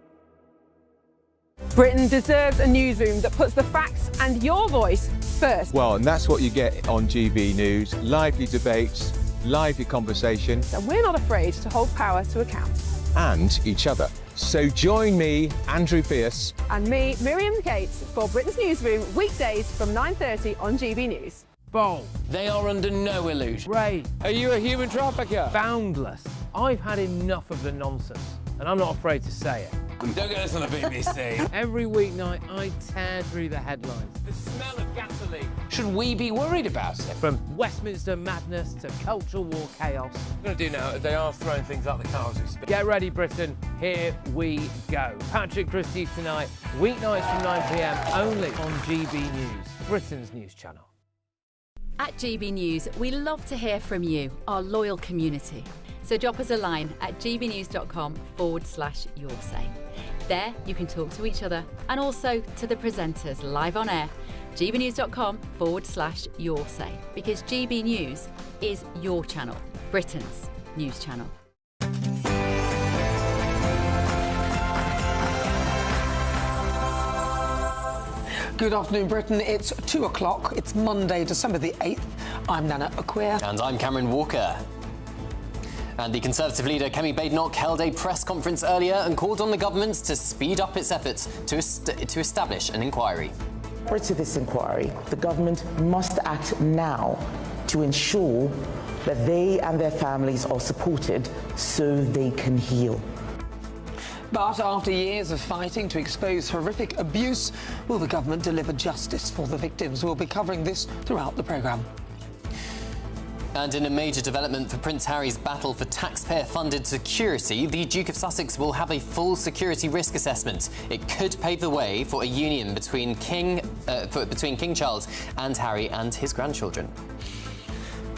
Britain deserves a newsroom that puts the facts and your voice first. Well, and that's what you get on GB News. Lively debates, lively conversation. And we're not afraid to hold power to account. And each other. So join me, Andrew Pearce. And me, Miriam Gates, for Britain's Newsroom, weekdays from 9:30 on GB News. Bold. They are under no illusion. Ray, are you a human trafficker? Boundless. I've had enough of the nonsense, and I'm not afraid to say it. Don't get us on the BBC. Every weeknight, I tear through the headlines. The smell of gasoline. Should we be worried about it? From Westminster madness to cultural war chaos. What we're going to do now is they are throwing things out the car as we speak. Get ready, Britain. Here we go. Patrick Christie tonight, weeknights from 9 p.m. only on GB News, Britain's news channel. At GB News, we love to hear from you, our loyal community. So drop us a line at gbnews.com/yoursay. There you can talk to each other and also to the presenters live on air. gbnews.com/yoursay, because GB News is your channel, Britain's news channel. Good afternoon, Britain. It's 2 o'clock. It's Monday, December the 8th. I'm Nana Akua. And I'm Cameron Walker. And the Conservative leader, Kemi Badenoch, held a press conference earlier and called on the government to speed up its efforts to establish an inquiry. Prior to this inquiry, the government must act now to ensure that they and their families are supported so they can heal. But after years of fighting to expose horrific abuse, will the government deliver justice for the victims? We'll be covering this throughout the programme. And in a major development for Prince Harry's battle for taxpayer-funded security, the Duke of Sussex will have a full security risk assessment. It could pave the way for a union between King Charles and Harry and his grandchildren.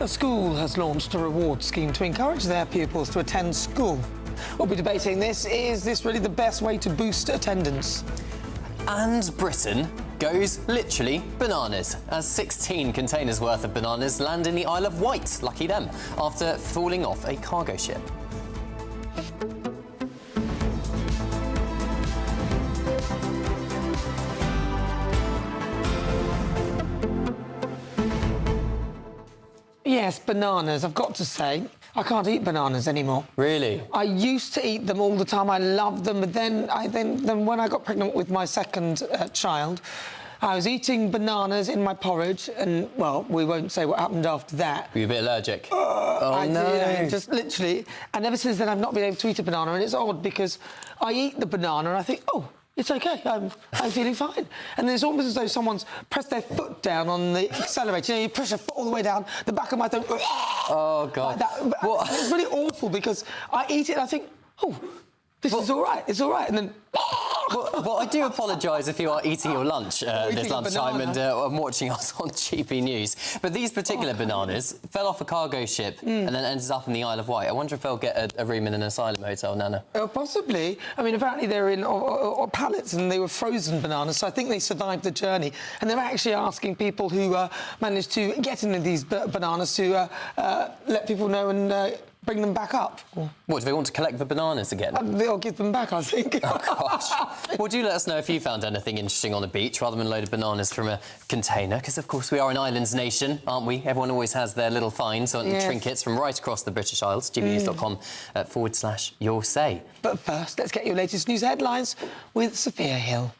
A school has launched a reward scheme to encourage their pupils to attend school. We'll be debating this. Is this really the best way to boost attendance? And Britain goes literally bananas, as 16 containers worth of bananas land in the Isle of Wight, lucky them, after falling off a cargo ship. Yes, bananas. I've got to say, I can't eat bananas anymore. Really? I used to eat them all the time. I loved them, but then when I got pregnant with my second child, I was eating bananas in my porridge, and, well, we won't say what happened after that. Were you a bit allergic? Oh, no. Just literally. And ever since then, I've not been able to eat a banana, and it's odd because I eat the banana and I think, oh, it's OK, I'm feeling fine. And it's almost as though someone's pressed their foot down on the accelerator. You know, you push your foot all the way down, the back of my throat. Oh, God. Like it's really awful because I eat it and I think, oh, this is all right, it's all right. And then... Well, I do apologise if you are eating your lunch this lunchtime and watching us on GB News. But these particular bananas fell off a cargo ship and then ended up in the Isle of Wight. I wonder if they'll get a room in an asylum hotel, Nana. Possibly. I mean, apparently they're in pallets and they were frozen bananas, so I think they survived the journey. And they're actually asking people who managed to get into these bananas to let people know and... bring them back up. What, do they want to collect the bananas again? They'll give them back, I think. Oh, gosh. Well, do let us know if you found anything interesting on the beach rather than a load of bananas from a container, because, of course, we are an islands nation, aren't we? Everyone always has their little finds and trinkets from right across the British Isles. gbnews.com/yoursay. But first, let's get your latest news headlines with Sophia Hill.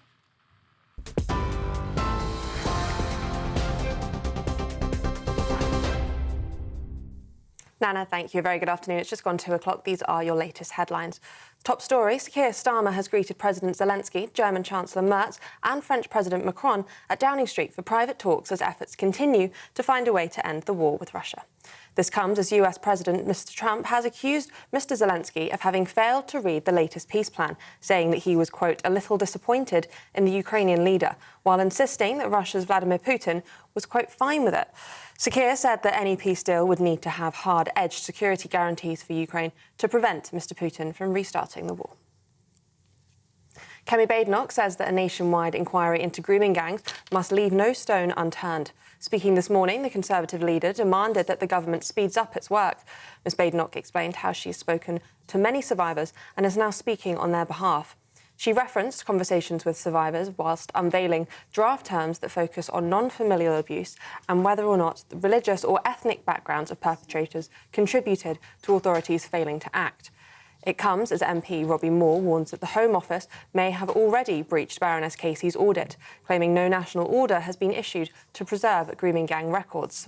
Nana, thank you. Very good afternoon. It's just gone 2 o'clock. These are your latest headlines. Top story, Keir Starmer has greeted President Zelensky, German Chancellor Merz and French President Macron at Downing Street for private talks as efforts continue to find a way to end the war with Russia. This comes as US President Mr Trump has accused Mr Zelensky of having failed to read the latest peace plan, saying that he was, quote, a little disappointed in the Ukrainian leader, while insisting that Russia's Vladimir Putin was, quote, fine with it. Keir said that any peace deal would need to have hard-edged security guarantees for Ukraine to prevent Mr Putin from restarting the war. Kemi Badenoch says that a nationwide inquiry into grooming gangs must leave no stone unturned. Speaking this morning, the Conservative leader demanded that the government speeds up its work. Ms Badenoch explained how she's spoken to many survivors and is now speaking on their behalf. She referenced conversations with survivors whilst unveiling draft terms that focus on non-familial abuse and whether or not the religious or ethnic backgrounds of perpetrators contributed to authorities failing to act. It comes as MP Robbie Moore warns that the Home Office may have already breached Baroness Casey's audit, claiming no national order has been issued to preserve grooming gang records.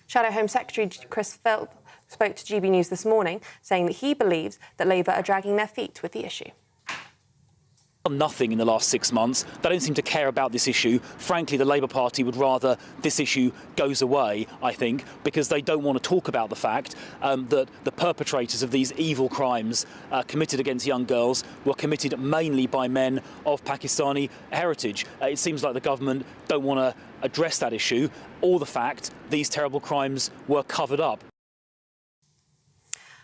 Shadow Home Secretary Chris Philp spoke to GB News this morning, saying that he believes that Labour are dragging their feet with the issue. Nothing in the last 6 months. They don't seem to care about this issue. Frankly, the Labour Party would rather this issue goes away, I think, because they don't want to talk about the fact that the perpetrators of these evil crimes committed against young girls were committed mainly by men of Pakistani heritage. It seems like the government don't want to address that issue or the fact these terrible crimes were covered up.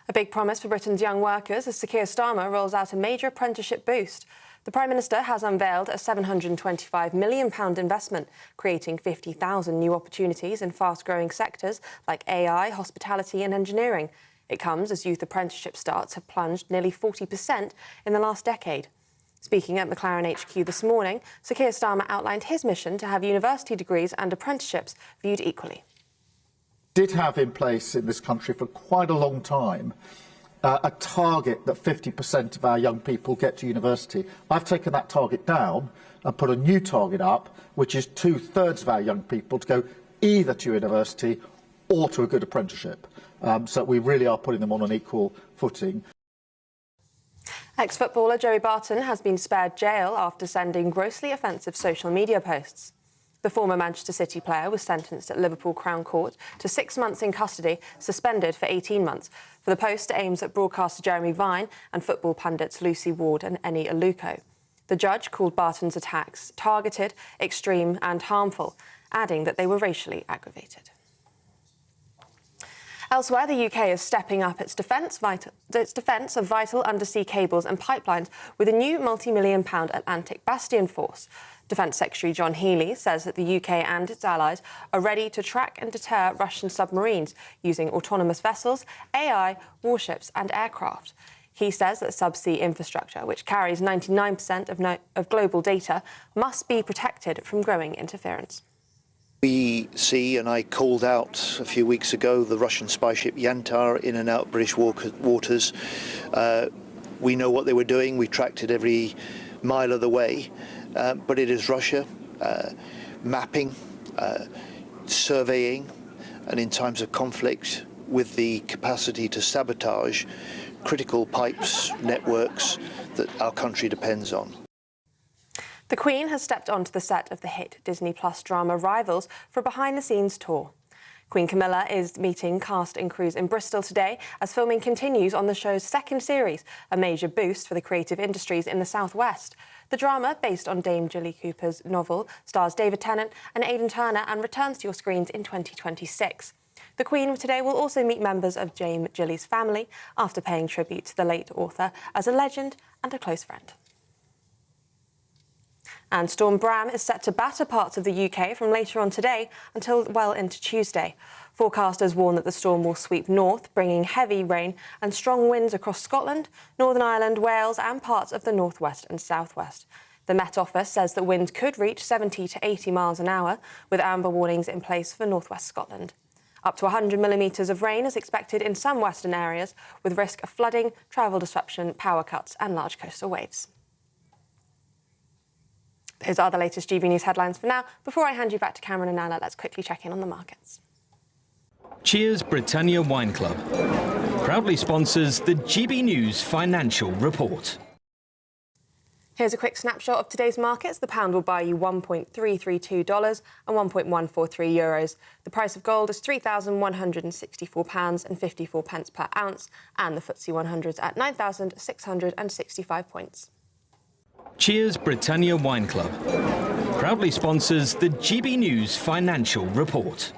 A big promise for Britain's young workers as Keir Starmer rolls out a major apprenticeship boost. The Prime Minister has unveiled a £725 million investment, creating 50,000 new opportunities in fast-growing sectors like AI, hospitality and engineering. It comes as youth apprenticeship starts have plunged nearly 40% in the last decade. Speaking at McLaren HQ this morning, Keir Starmer outlined his mission to have university degrees and apprenticeships viewed equally. Did have in place in this country for quite a long time a target that 50% of our young people get to university. I've taken that target down and put a new target up, which is 2/3 of our young people to go either to university or to a good apprenticeship. So we really are putting them on an equal footing. Ex-footballer Joey Barton has been spared jail after sending grossly offensive social media posts. The former Manchester City player was sentenced at Liverpool Crown Court to 6 months in custody, suspended for 18 months, for the post aims at broadcaster Jeremy Vine and football pundits Lucy Ward and Eni Aluko. The judge called Barton's attacks targeted, extreme and harmful, adding that they were racially aggravated. Elsewhere, the UK is stepping up its defence of vital undersea cables and pipelines with a new multi-million-pound Atlantic Bastion force. Defence Secretary John Healey says that the UK and its allies are ready to track and deter Russian submarines using autonomous vessels, AI, warships and aircraft. He says that subsea infrastructure, which carries 99% of global data, must be protected from growing interference. We see, and I called out a few weeks ago, the Russian spy ship Yantar in and out British waters. We know what they were doing. We tracked it every mile of the way. But it is Russia mapping, surveying, and in times of conflict with the capacity to sabotage critical pipes, networks that our country depends on. The Queen has stepped onto the set of the hit Disney Plus drama Rivals for a behind-the-scenes tour. Queen Camilla is meeting cast and crews in Bristol today as filming continues on the show's second series, a major boost for the creative industries in the southwest. The drama, based on Dame Jilly Cooper's novel, stars David Tennant and Aidan Turner and returns to your screens in 2026. The Queen today will also meet members of Dame Jilly's family after paying tribute to the late author as a legend and a close friend. And Storm Bram is set to batter parts of the UK from later on today until well into Tuesday. Forecasters warn that the storm will sweep north, bringing heavy rain and strong winds across Scotland, Northern Ireland, Wales and parts of the northwest and southwest. The Met Office says that winds could reach 70 to 80 miles an hour, with amber warnings in place for northwest Scotland. Up to 100 millimetres of rain is expected in some western areas, with risk of flooding, travel disruption, power cuts and large coastal waves. Those are the latest GB News headlines for now. Before I hand you back to Cameron and Nana, let's quickly check in on the markets. Cheers Britannia Wine Club. proudly sponsors the GB News Financial Report. Here's a quick snapshot of today's markets. The pound will buy you $1.332 and 1.143 euros. The price of gold is £3,164.54 per ounce, and the FTSE 100 is at 9,665 points. Cheers Britannia Wine Club proudly sponsors the GB News Financial Report.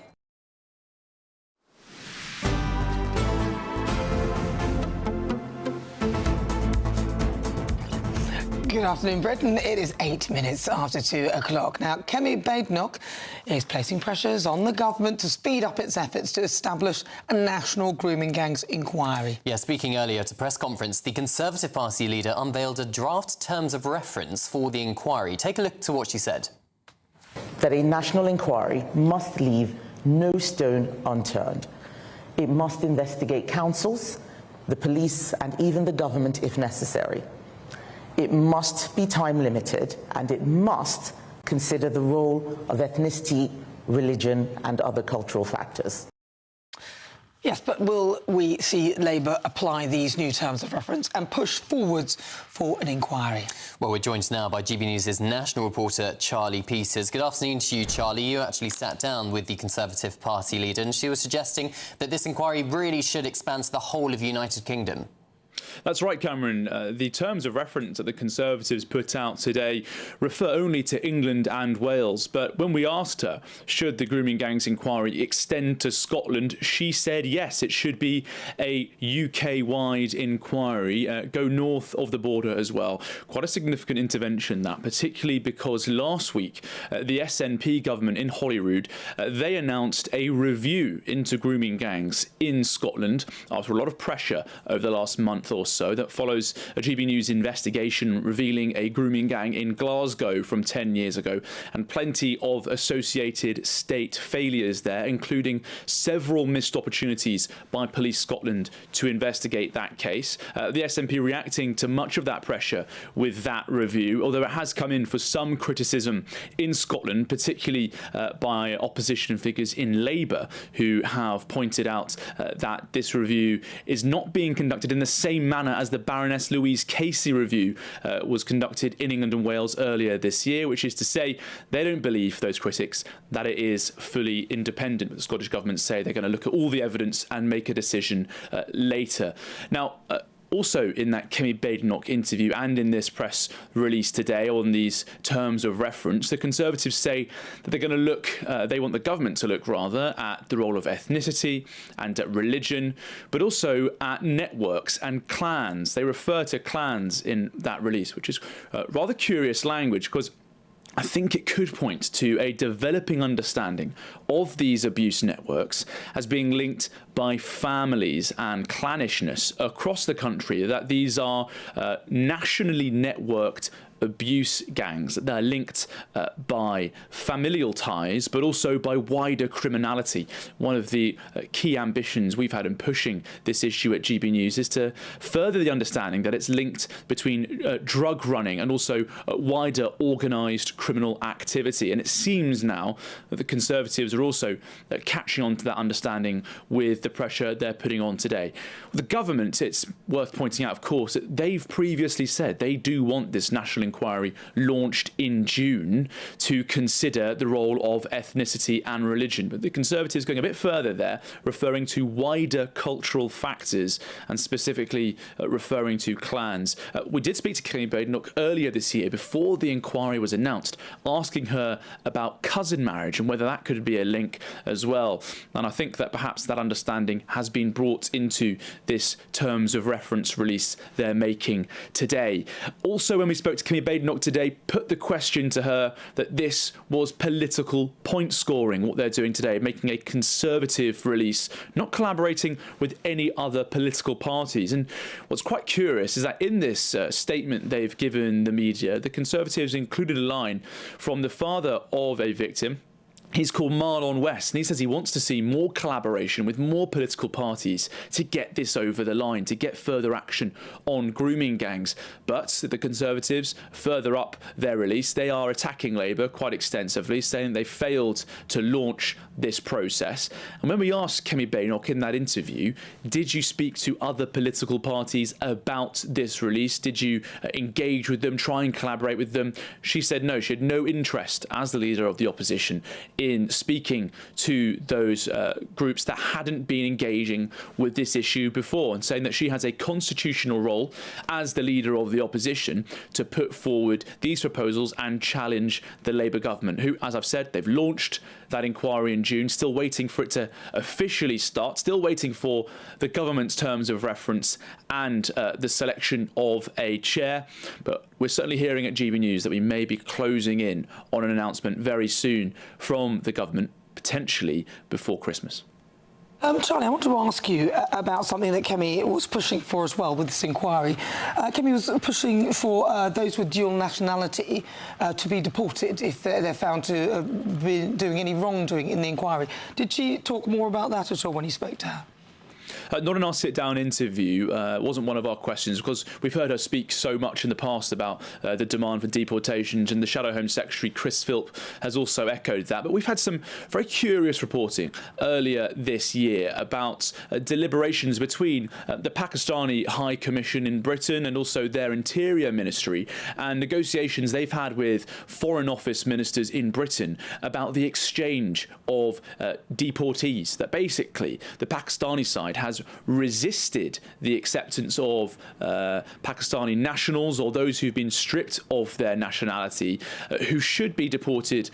Good afternoon, Britain. It is 8 minutes after 2 o'clock. Now, Kemi Badenoch is placing pressures on the government to speed up its efforts to establish a national grooming gangs inquiry. Yeah, speaking earlier at a press conference, the Conservative Party leader unveiled a draft terms of reference for the inquiry. Take a look to what she said. That a national inquiry must leave no stone unturned. It must investigate councils, the police and even the government if necessary. It must be time limited, and it must consider the role of ethnicity, religion and other cultural factors. Yes, but will we see Labour apply these new terms of reference and push forwards for an inquiry? Well, we're joined now by GB News' national reporter, Charlie Peters. Good afternoon to you, Charlie. You actually sat down with the Conservative Party leader and she was suggesting that this inquiry really should expand to the whole of the United Kingdom. That's right, Cameron. The terms of reference that the Conservatives put out today refer only to England and Wales. But when we asked her, should the grooming gangs inquiry extend to Scotland, she said yes, it should be a UK-wide inquiry, go north of the border as well. Quite a significant intervention, that, particularly because last week the SNP government in Holyrood, they announced a review into grooming gangs in Scotland after a lot of pressure over the last month or so. That follows a GB News investigation revealing a grooming gang in Glasgow from 10 years ago, and plenty of associated state failures there, including several missed opportunities by Police Scotland to investigate that case. The SNP reacting to much of that pressure with that review, although it has come in for some criticism in Scotland, particularly by opposition figures in Labour, who have pointed out that this review is not being conducted in the same manner as the Baroness Louise Casey review was conducted in England and Wales earlier this year, which is to say they don't believe, those critics, that it is fully independent. But the Scottish Government say they're going to look at all the evidence and make a decision later. Now, also in that Kemi Badenoch interview and in this press release today on these terms of reference, the Conservatives say that they're going to look, they want the government to look rather, at the role of ethnicity and at religion, but also at networks and clans. They refer to clans in that release, which is rather curious language, because I think it could point to a developing understanding of these abuse networks as being linked by families and clannishness across the country, that these are nationally networked abuse gangs. They're linked by familial ties, but also by wider criminality. One of the key ambitions we've had in pushing this issue at GB News is to further the understanding that it's linked between drug running and also wider organised criminal activity. And it seems now that the Conservatives are also catching on to that understanding with the pressure they're putting on today. The government, it's worth pointing out, of course, that they've previously said they do want this national inquiry launched in June to consider the role of ethnicity and religion. But the Conservatives going a bit further there, referring to wider cultural factors and specifically referring to clans. We did speak to Kemi Badenoch earlier this year before the inquiry was announced, asking her about cousin marriage and whether that could be a link as well. And I think that perhaps that understanding has been brought into this terms of reference release they're making today. Also, when we spoke to Kemi Badenoch today, put the question to her that this was political point scoring, what they're doing today, making a Conservative release, not collaborating with any other political parties. And what's quite curious is that in this statement they've given the media, the Conservatives included a line from the father of a victim He's called Marlon West, and he says he wants to see more collaboration with more political parties to get this over the line, to get further action on grooming gangs. But the Conservatives, further up their release, they are attacking Labour quite extensively, saying they failed to launch this process. And when we asked Kemi Badenoch in that interview, did you speak to other political parties about this release? Did you engage with them, try and collaborate with them? She said no, she had no interest as the leader of the opposition in speaking to those groups that hadn't been engaging with this issue before, and saying that she has a constitutional role as the leader of the opposition to put forward these proposals and challenge the Labour government, who, as I've said, they've launched that inquiry in June, still waiting for it to officially start, still waiting for the government's terms of reference and the selection of a chair. But we're certainly hearing at GB News that we may be closing in on an announcement very soon from the government, potentially before Christmas. Charlie, I want to ask you about something that Kemi was pushing for as well with this inquiry. Kemi was pushing for those with dual nationality to be deported if they're found to be doing any wrongdoing in the inquiry. Did she talk more about that at all when you spoke to her? Not in our sit-down interview. It wasn't one of our questions, because we've heard her speak so much in the past about the demand for deportations, and the Shadow Home Secretary, Chris Philp, has also echoed that. But we've had some very curious reporting earlier this year about deliberations between the Pakistani High Commission in Britain and also their Interior Ministry, and negotiations they've had with Foreign Office ministers in Britain about the exchange of deportees, that basically the Pakistani side has resisted the acceptance of Pakistani nationals or those who've been stripped of their nationality, who should be deported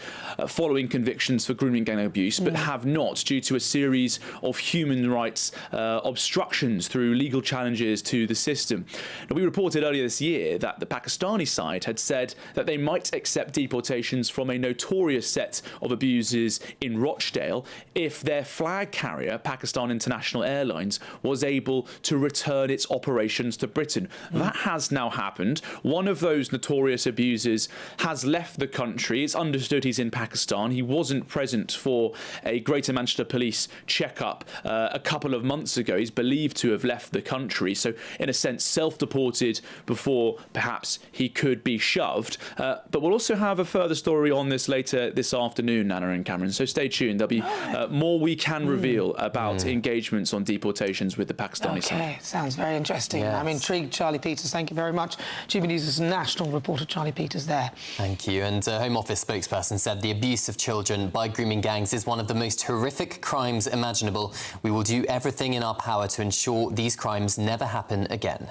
following convictions for grooming gang abuse, but have not, due to a series of human rights obstructions through legal challenges to the system. Now, we reported earlier this year that the Pakistani side had said that they might accept deportations from a notorious set of abuses in Rochdale if their flag carrier, Pakistan International Airlines, was able to return its operations to Britain. That has now happened. One of those notorious abusers has left the country. It's understood he's in Pakistan. He wasn't present for a Greater Manchester Police checkup a couple of months ago. He's believed to have left the country, so in a sense self-deported before perhaps he could be shoved. But we'll also have a further story on this later this afternoon, Nana and Cameron, so stay tuned. There'll be more we can reveal about engagements on deportations with the Pakistani side. Okay, sounds very interesting. Yes. I'm intrigued. Charlie Peters, thank you very much. GB News' national reporter Charlie Peters there. Thank you. And Home Office spokesperson said the abuse of children by grooming gangs is one of the most horrific crimes imaginable. We will do everything in our power to ensure these crimes never happen again.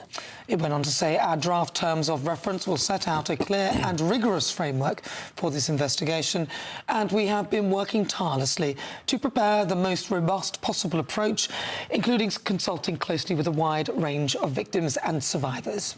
It went on to say our draft terms of reference will set out a clear and rigorous framework for this investigation, and we have been working tirelessly to prepare the most robust possible approach, including consulting closely with a wide range of victims and survivors.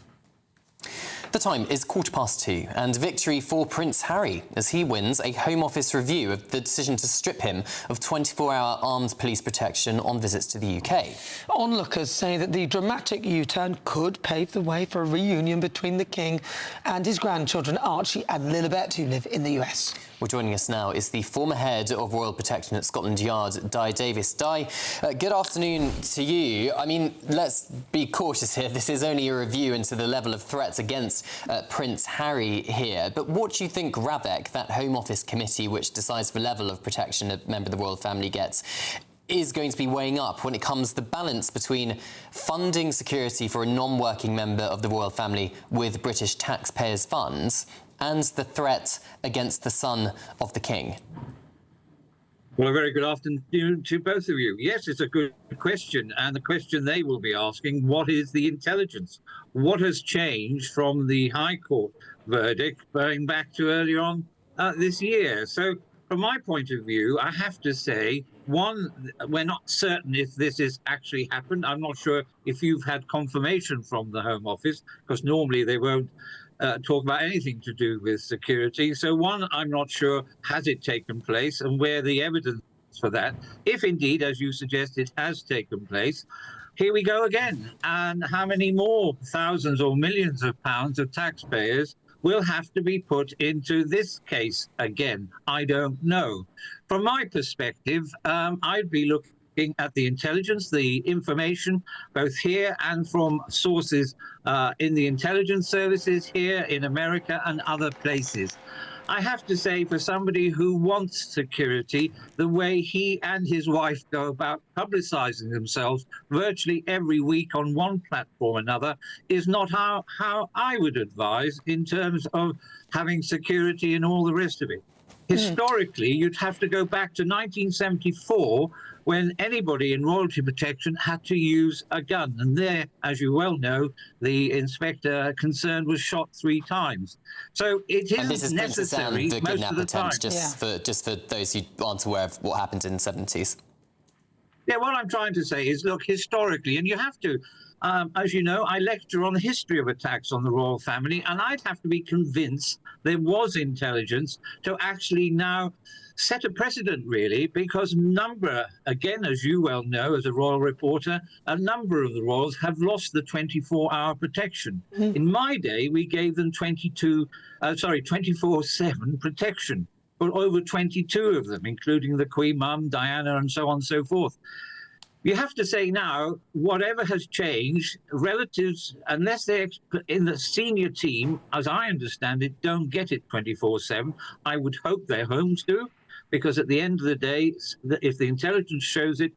The time is 2:15, and victory for Prince Harry as he wins a Home Office review of the decision to strip him of 24-hour armed police protection on visits to the UK. Onlookers say that the dramatic U-turn could pave the way for a reunion between the King and his grandchildren Archie and Lilibet, who live in the US. Well, joining us now is the former head of Royal Protection at Scotland Yard, Di Davis. Di, good afternoon to you. I mean, let's be cautious here. This is only a review into the level of threats against Prince Harry here. But what do you think RAVEC, that Home Office committee which decides the level of protection a member of the royal family gets, is going to be weighing up when it comes to the balance between funding security for a non-working member of the royal family with British taxpayers' funds and the threat against the son of the King? Well, a very good afternoon to both of you. Yes, it's a good question, and the question they will be asking, what is the intelligence? What has changed from the High Court verdict going back to earlier on this year? So from my point of view, I have to say, one, we're not certain if this has actually happened. I'm not sure if you've had confirmation from the Home Office, because normally they won't talk about anything to do with security. So one, I'm not sure, has it taken place and where the evidence for that, if indeed, as you suggest, it has taken place. Here we go again. And how many more thousands or millions of pounds of taxpayers will have to be put into this case again? I don't know. From my perspective, I'd be looking at the intelligence, the information, both here and from sources in the intelligence services here in America and other places. I have to say, for somebody who wants security, the way he and his wife go about publicizing themselves virtually every week on one platform or another is not how I would advise in terms of having security and all the rest of it. Historically, you'd have to go back to 1974 when anybody in royalty protection had to use a gun. And there, as you well know, the inspector concerned was shot 3 times. So it isn't necessary the most of the time. just for those who aren't aware of what happened in the 70s. Yeah, what I'm trying to say is, look, historically, and you have to, as you know, I lecture on the history of attacks on the royal family, and I'd have to be convinced there was intelligence to actually now set a precedent, really, because again, as you well know, as a royal reporter, a number of the royals have lost the 24-hour protection. In my day, we gave them 24/7 protection for over 22 of them, including the Queen Mum, Diana, and so on and so forth. You have to say now, whatever has changed, relatives, unless they're in the senior team, as I understand it, don't get it 24/7. I would hope their homes do, because at the end of the day, if the intelligence shows it,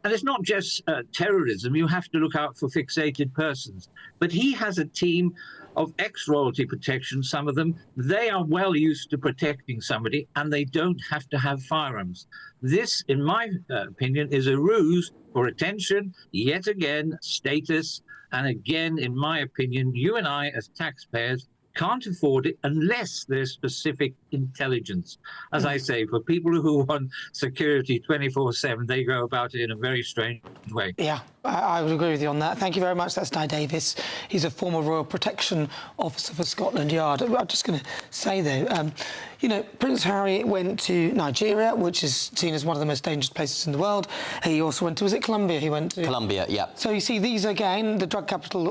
and it's not just terrorism, you have to look out for fixated persons. But he has a team of ex-royalty protection, some of them. They are well used to protecting somebody, and they don't have to have firearms. This, in my opinion, is a ruse for attention, yet again, status, and again, in my opinion, you and I, as taxpayers, can't afford it unless there's specific intelligence. As I say, for people who want security 24/7, they go about it in a very strange way. Yeah, I would agree with you on that. Thank you very much. That's Di Davis. He's a former Royal Protection Officer for Scotland Yard. I'm just going to say, though, you know, Prince Harry went to Nigeria, which is seen as one of the most dangerous places in the world. He also went to, was it Colombia he went to? Colombia, yeah. So you see, these, again, the drug capital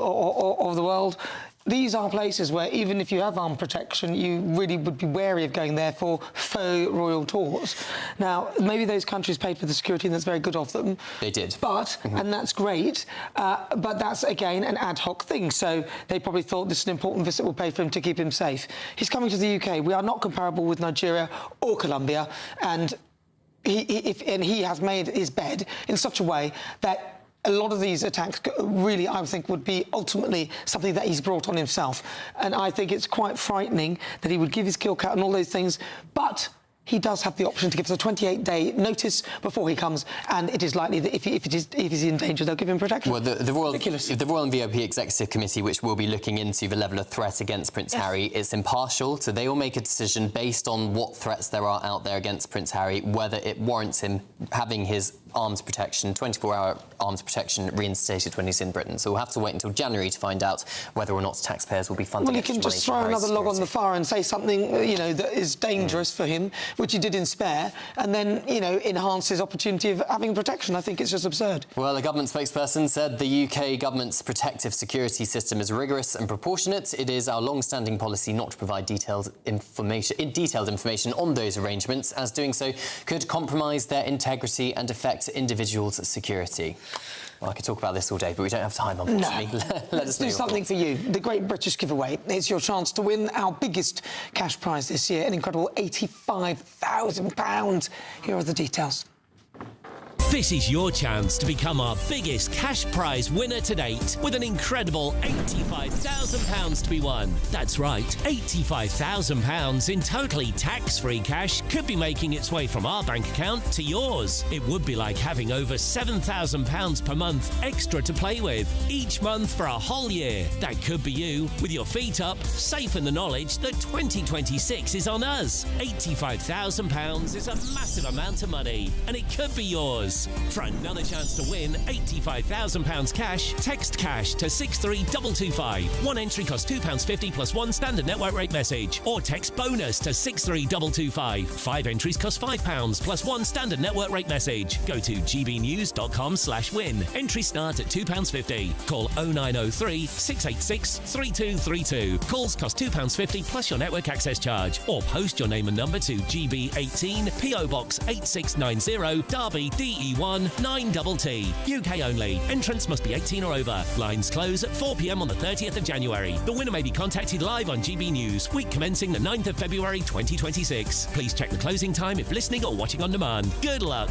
of the world. These are places where, even if you have armed protection, you really would be wary of going there for faux royal tours. Now, maybe those countries paid for the security, and that's very good of them. They did. But, and that's great, but that's, again, an ad hoc thing. So they probably thought this is an important visit, we'll pay for him to keep him safe. He's coming to the UK. We are not comparable with Nigeria or Colombia, and he has made his bed in such a way that a lot of these attacks really, I think, would be ultimately something that he's brought on himself. And I think it's quite frightening that he would give his kill count and all those things, but he does have the option to give us a 28-day notice before he comes, and it is likely that if he's in danger, they'll give him protection. Well, the Royal and VIP Executive Committee, which will be looking into the level of threat against Prince Harry, is impartial, so they will make a decision based on what threats there are out there against Prince Harry, whether it warrants him having his arms protection, 24-hour arms protection, reinstated when he's in Britain. So we'll have to wait until January to find out whether or not taxpayers will be funding. Well, he can just throw another log on the fire and say something, you know, that is dangerous for him, which he did in Spare, and then, you know, enhance his opportunity of having protection. I think it's just absurd. Well, a government spokesperson said the UK government's protective security system is rigorous and proportionate. It is our long-standing policy not to provide detailed information on those arrangements, as doing so could compromise their integrity and affect individuals' security. Well, I could talk about this all day, but we don't have time, unfortunately. No. Let's do something for you. The Great British Giveaway. It's your chance to win our biggest cash prize this year, an incredible £85,000. Here are the details. This is your chance to become our biggest cash prize winner to date, with an incredible £85,000 to be won. That's right, £85,000 in totally tax-free cash could be making its way from our bank account to yours. It would be like having over £7,000 per month extra to play with, each month for a whole year. That could be you, with your feet up, safe in the knowledge that 2026 is on us. £85,000 is a massive amount of money, and it could be yours. News. For another chance to win £85,000 cash, text cash to 63225. One entry costs £2.50 plus one standard network rate message. Or text bonus to 63225. 5 entries cost £5 plus one standard network rate message. Go to gbnews.com/win. Entries start at £2.50. Call 0903 686 3232. Calls cost £2.50 plus your network access charge. Or post your name and number to GB18 PO Box 8690 Derby DE1 9TT. UK only. Entrance must be 18 or over. Lines close at 4 p.m. on the 30th of January. The winner may be contacted live on GB News, week commencing the 9th of February 2026. Please check the closing time if listening or watching on demand. Good luck.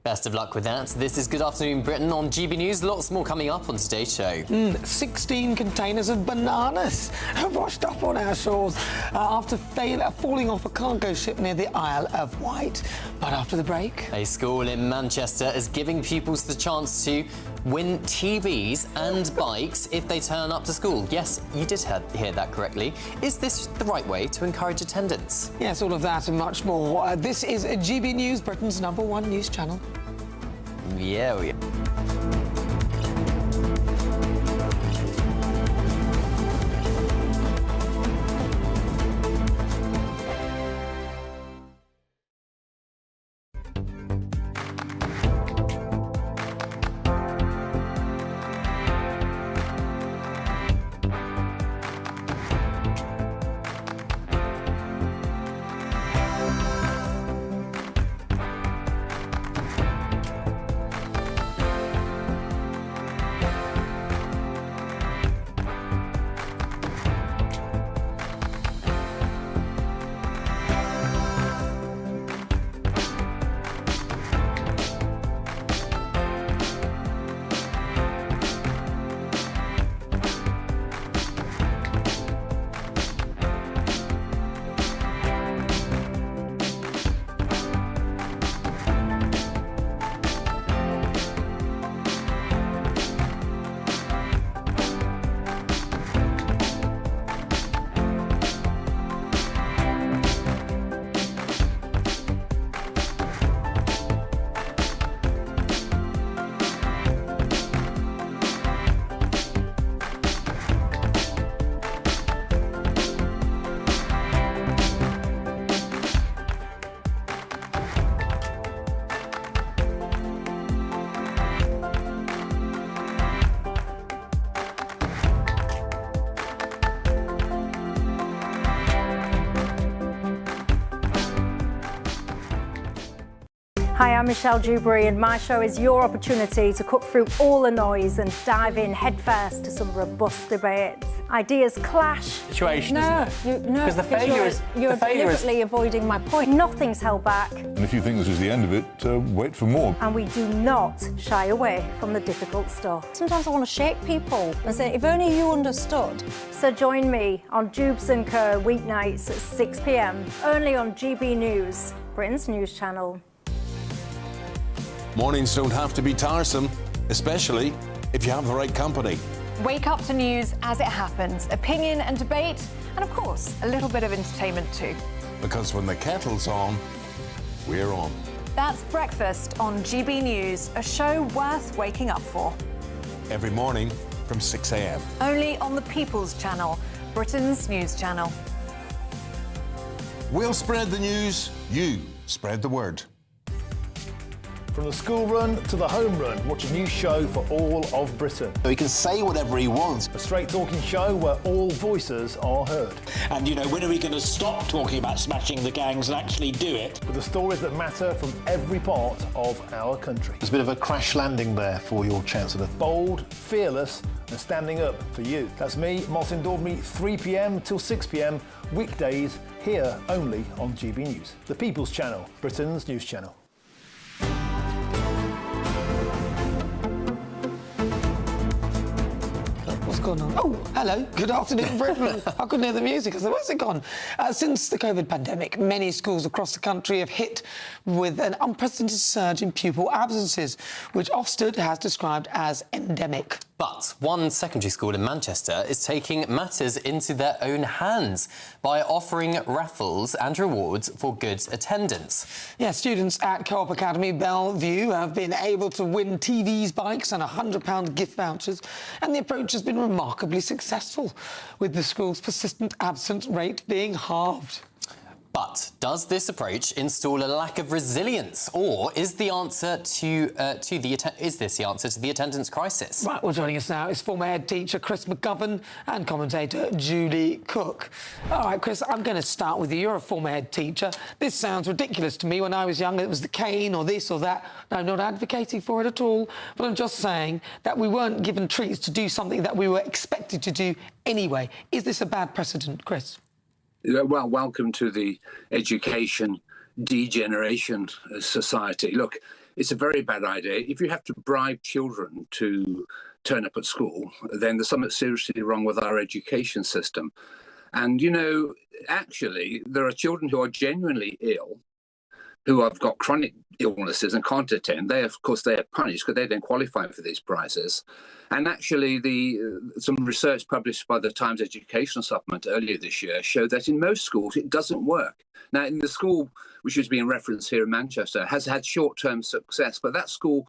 Best of luck with that. This is Good Afternoon Britain on GB News. Lots more coming up on today's show. 16 containers of bananas have washed up on our shores after falling off a cargo ship near the Isle of Wight. But after the break... A school in Manchester is giving pupils the chance to win TVs and bikes if they turn up to school. Yes, you did hear that correctly. Is this the right way to encourage attendance? Yes, all of that and much more. This is GB News, Britain's #1 news channel. Yeah. Hi, I'm Michelle Dewberry, and my show is your opportunity to cut through all the noise and dive in headfirst to some robust debates. Ideas clash. Situation, because the failure is you're deliberately avoiding my point. Nothing's held back. And if you think this is the end of it, wait for more. And we do not shy away from the difficult stuff. Sometimes I want to shake people and say, if only you understood. So join me on Jubes & Co. weeknights at 6 p.m. only on GB News, Britain's news channel. Mornings don't have to be tiresome, especially if you have the right company. Wake up to news as it happens, opinion and debate, and of course, a little bit of entertainment too. Because when the kettle's on, we're on. That's Breakfast on GB News, a show worth waking up for. Every morning from 6 a.m. Only on the People's Channel, Britain's news channel. We'll spread the news, you spread the word. From the school run to the home run, watch a new show for all of Britain. So he can say whatever he wants. A straight-talking show where all voices are heard. And, you know, when are we going to stop talking about smashing the gangs and actually do it? With the stories that matter from every part of our country. There's a bit of a crash landing there for your Chancellor. Bold, fearless and standing up for you. That's me, Martin Daubney, 3 p.m. till 6 p.m, weekdays, here only on GB News. The People's Channel, Britain's news channel. gone on? Oh, hello. Good afternoon, Britain. I couldn't hear the music. I said, where's it gone? Since the COVID pandemic, many schools across the country have hit with an unprecedented surge in pupil absences, which Ofsted has described as endemic. But one secondary school in Manchester is taking matters into their own hands by offering raffles and rewards for good attendance. Yeah, students at Co-op Academy Bellevue have been able to win TVs, bikes and £100 gift vouchers, and the approach has been remarkably successful, with the school's persistent absence rate being halved. But does this approach install a lack of resilience, or is the answer to the attendance crisis? Right, well, joining us now is former head teacher Chris McGovern and commentator Julie Cook. All right, Chris, I'm going to start with you. You're a former head teacher. This sounds ridiculous to me. When I was young, it was the cane or this or that. No, I'm not advocating for it at all, but I'm just saying that we weren't given treats to do something that we were expected to do anyway. Is this a bad precedent, Chris? Well, welcome to the education degeneration society. Look, it's a very bad idea. If you have to bribe children to turn up at school, then there's something seriously wrong with our education system. And, you know, actually, there are children who are genuinely ill, who have got chronic illnesses and can't attend. They, of course, they are punished because they don't qualify for these prizes. And actually, some research published by the Times Educational Supplement earlier this year showed that in most schools it doesn't work. Now, in the school which is being referenced here in Manchester has had short-term success, but that school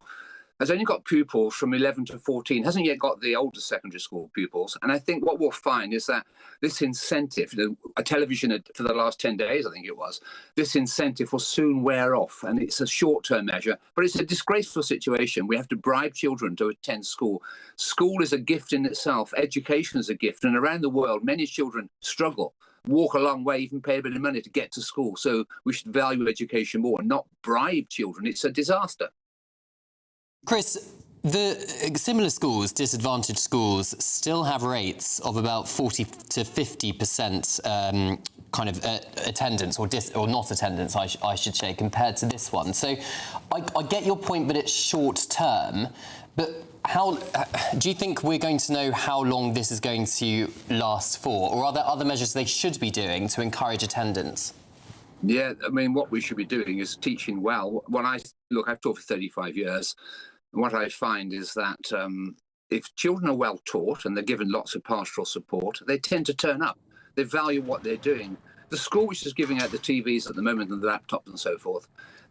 has only got pupils from 11 to 14, hasn't yet got the older secondary school pupils. And I think what we'll find is that this incentive, a television for the last 10 days, I think it was, this incentive will soon wear off. And it's a short-term measure, but it's a disgraceful situation. We have to bribe children to attend school. School is a gift in itself. Education is a gift. And around the world, many children struggle, walk a long way, even pay a bit of money to get to school. So we should value education more and not bribe children. It's a disaster. Chris, the similar schools, disadvantaged schools, still have rates of about 40 to 50% kind of attendance or not attendance, I should say, compared to this one. So I get your point, but it's short term. But how do you think we're going to know how long this is going to last for? Or are there other measures they should be doing to encourage attendance? Yeah, I mean, what we should be doing is teaching well. I've taught for 35 years. And what I find is that if children are well taught and they're given lots of pastoral support, they tend to turn up. They value what they're doing. The school which is giving out the TVs at the moment and the laptops and so forth,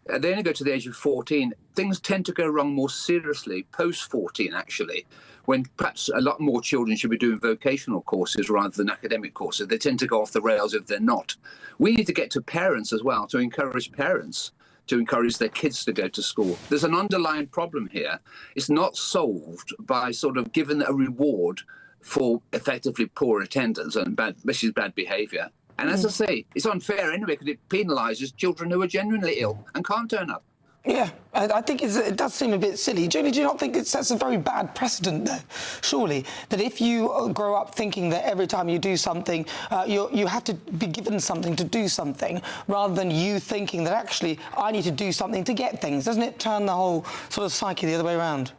they only go to the age of 14. Things tend to go wrong more seriously post-14, actually, when perhaps a lot more children should be doing vocational courses rather than academic courses. They tend to go off the rails if they're not. We need to get to parents as well, to encourage parents to encourage their kids to go to school. There's an underlying problem here. It's not solved by sort of giving a reward for effectively poor attendance and bad behaviour. And as I say, it's unfair anyway because it penalises children who are genuinely ill and can't turn up. Yeah, I think it does seem a bit silly. Julie, do you not think it sets a very bad precedent, though? Surely, that if you grow up thinking that every time you do something, you have to be given something to do something, rather than you thinking that actually I need to do something to get things. Doesn't it turn the whole sort of psyche the other way around?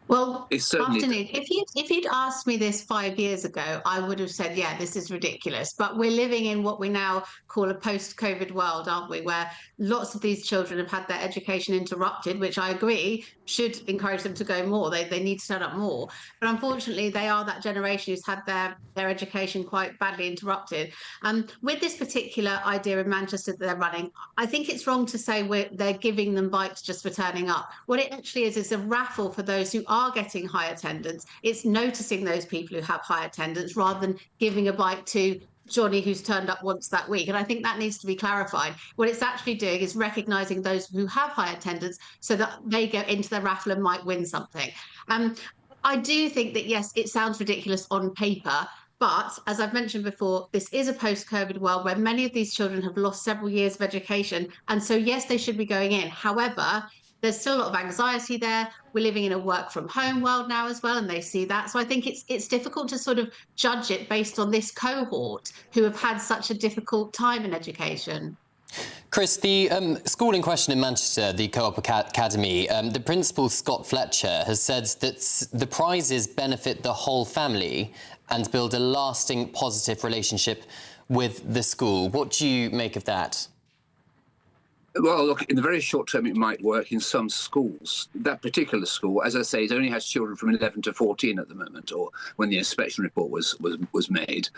Well, afternoon. If you'd asked me this 5 years ago, I would have said, yeah, this is ridiculous. But we're living in what we now call a post-COVID world, aren't we? Where lots of these children have had their education interrupted, which I agree should encourage them to go more. They need to turn up more. But unfortunately, they are that generation who's had their education quite badly interrupted. With this particular idea in Manchester that they're running, I think it's wrong to say they're giving them bikes just for turning up. What it actually is a raffle for those who are getting high attendance. It's noticing those people who have high attendance rather than giving a bike to Johnny who's turned up once that week. And I think that needs to be clarified. What it's actually doing is recognising those who have high attendance so that they go into the raffle and might win something. I do think that, yes, it sounds ridiculous on paper, but as I've mentioned before, this is a post-COVID world where many of these children have lost several years of education. And so, yes, they should be going in. However, there's still a lot of anxiety there. We're living in a work from home world now as well, and they see that. So I think it's difficult to sort of judge it based on this cohort who have had such a difficult time in education. Chris, the school in question in Manchester, the Co-op Academy, the principal, Scott Fletcher, has said that the prizes benefit the whole family and build a lasting positive relationship with the school. What do you make of that? Well, look, in the very short term, it might work in some schools. That particular school, as I say, it only has children from 11 to 14 at the moment, or when the inspection report was made.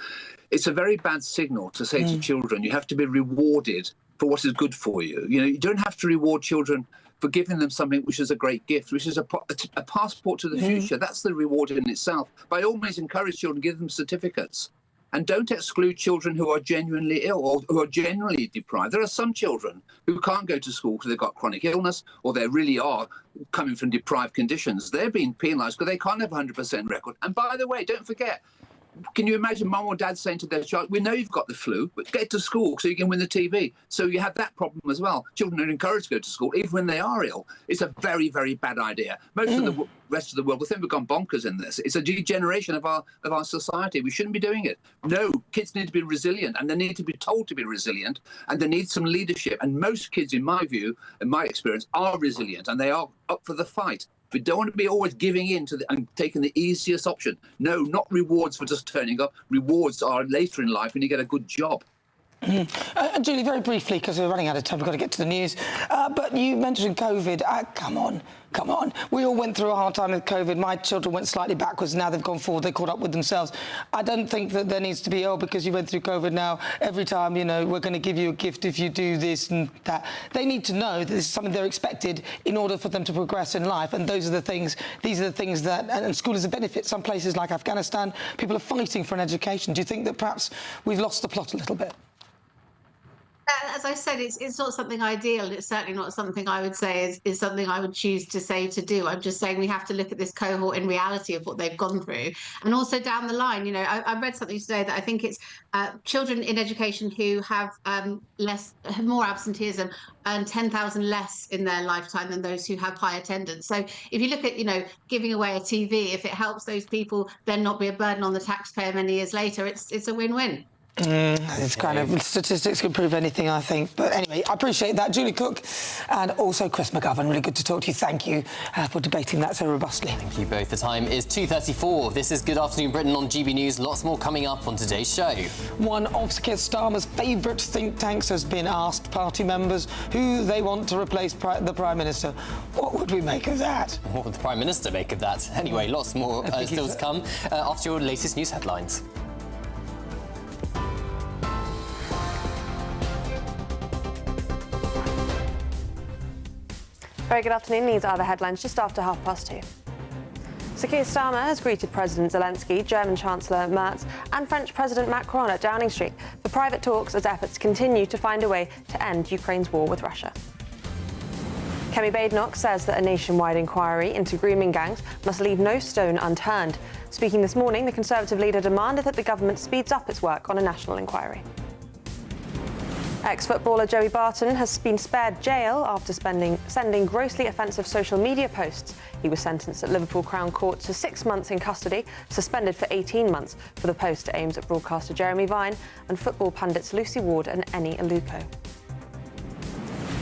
It's a very bad signal to say to children, you have to be rewarded for what is good for you. You know, you don't have to reward children for giving them something which is a great gift, which is a passport to the future. That's the reward in itself. By all means, encourage children, give them certificates. And don't exclude children who are genuinely ill or who are generally deprived. There are some children who can't go to school because they've got chronic illness or they really are coming from deprived conditions. They're being penalised because they can't have a 100% record. And by the way, don't forget, can you imagine mum or dad saying to their child, we know you've got the flu, but get to school so you can win the TV. So you have that problem as well. Children are encouraged to go to school even when they are ill. It's a very, very bad idea. Most of the rest of the world will think we've gone bonkers in this. It's a degeneration of our society. We shouldn't be doing it. No, kids need to be resilient, and they need to be told to be resilient, and they need some leadership. And most kids, in my view, in my experience, are resilient, and they are up for the fight. We don't want to be always giving in to and taking the easiest option. No, not rewards for just turning up. Rewards are later in life when you get a good job. Julie, very briefly, because we're running out of time, we've got to get to the news. But you mentioned COVID. Come on. We all went through a hard time with COVID. My children went slightly backwards. Now they've gone forward. They caught up with themselves. I don't think that there needs to be, because you went through COVID now, every time, we're going to give you a gift if you do this and that. They need to know that this is something they're expected in order for them to progress in life. And these are the things that, and school is a benefit. Some places like Afghanistan, people are fighting for an education. Do you think that perhaps we've lost the plot a little bit? As I said, it's not something ideal, and it's certainly not something I would say is something I would choose to say to do. I'm just saying we have to look at this cohort in reality of what they've gone through, and also down the line. I read something today that I think it's children in education who have more absenteeism earn 10,000 less in their lifetime than those who have high attendance. So if you look at giving away a TV, if it helps those people then not be a burden on the taxpayer many years later, it's a win-win. It's kind of, statistics can prove anything, I think. But anyway, I appreciate that. Julie Cook and also Chris McGovern, really good to talk to you. Thank you for debating that so robustly. Thank you both. The time is 2:34. This is Good Afternoon Britain on GB News. Lots more coming up on today's show. One of Keir Starmer's favourite think tanks has been asked party members who they want to replace the Prime Minister. What would we make of that? What would the Prime Minister make of that? Anyway, lots more still to come after your latest news headlines. Very good afternoon. These are the headlines just after 2:30. Sir Keir Starmer has greeted President Zelensky, German Chancellor Merz and French President Macron at Downing Street for private talks as efforts continue to find a way to end Ukraine's war with Russia. Kemi Badenoch says that a nationwide inquiry into grooming gangs must leave no stone unturned. Speaking this morning, the Conservative leader demanded that the government speeds up its work on a national inquiry. Ex-footballer Joey Barton has been spared jail after sending grossly offensive social media posts. He was sentenced at Liverpool Crown Court to 6 months in custody, suspended for 18 months for the post that aims at broadcaster Jeremy Vine and football pundits Lucy Ward and Eni Aluko.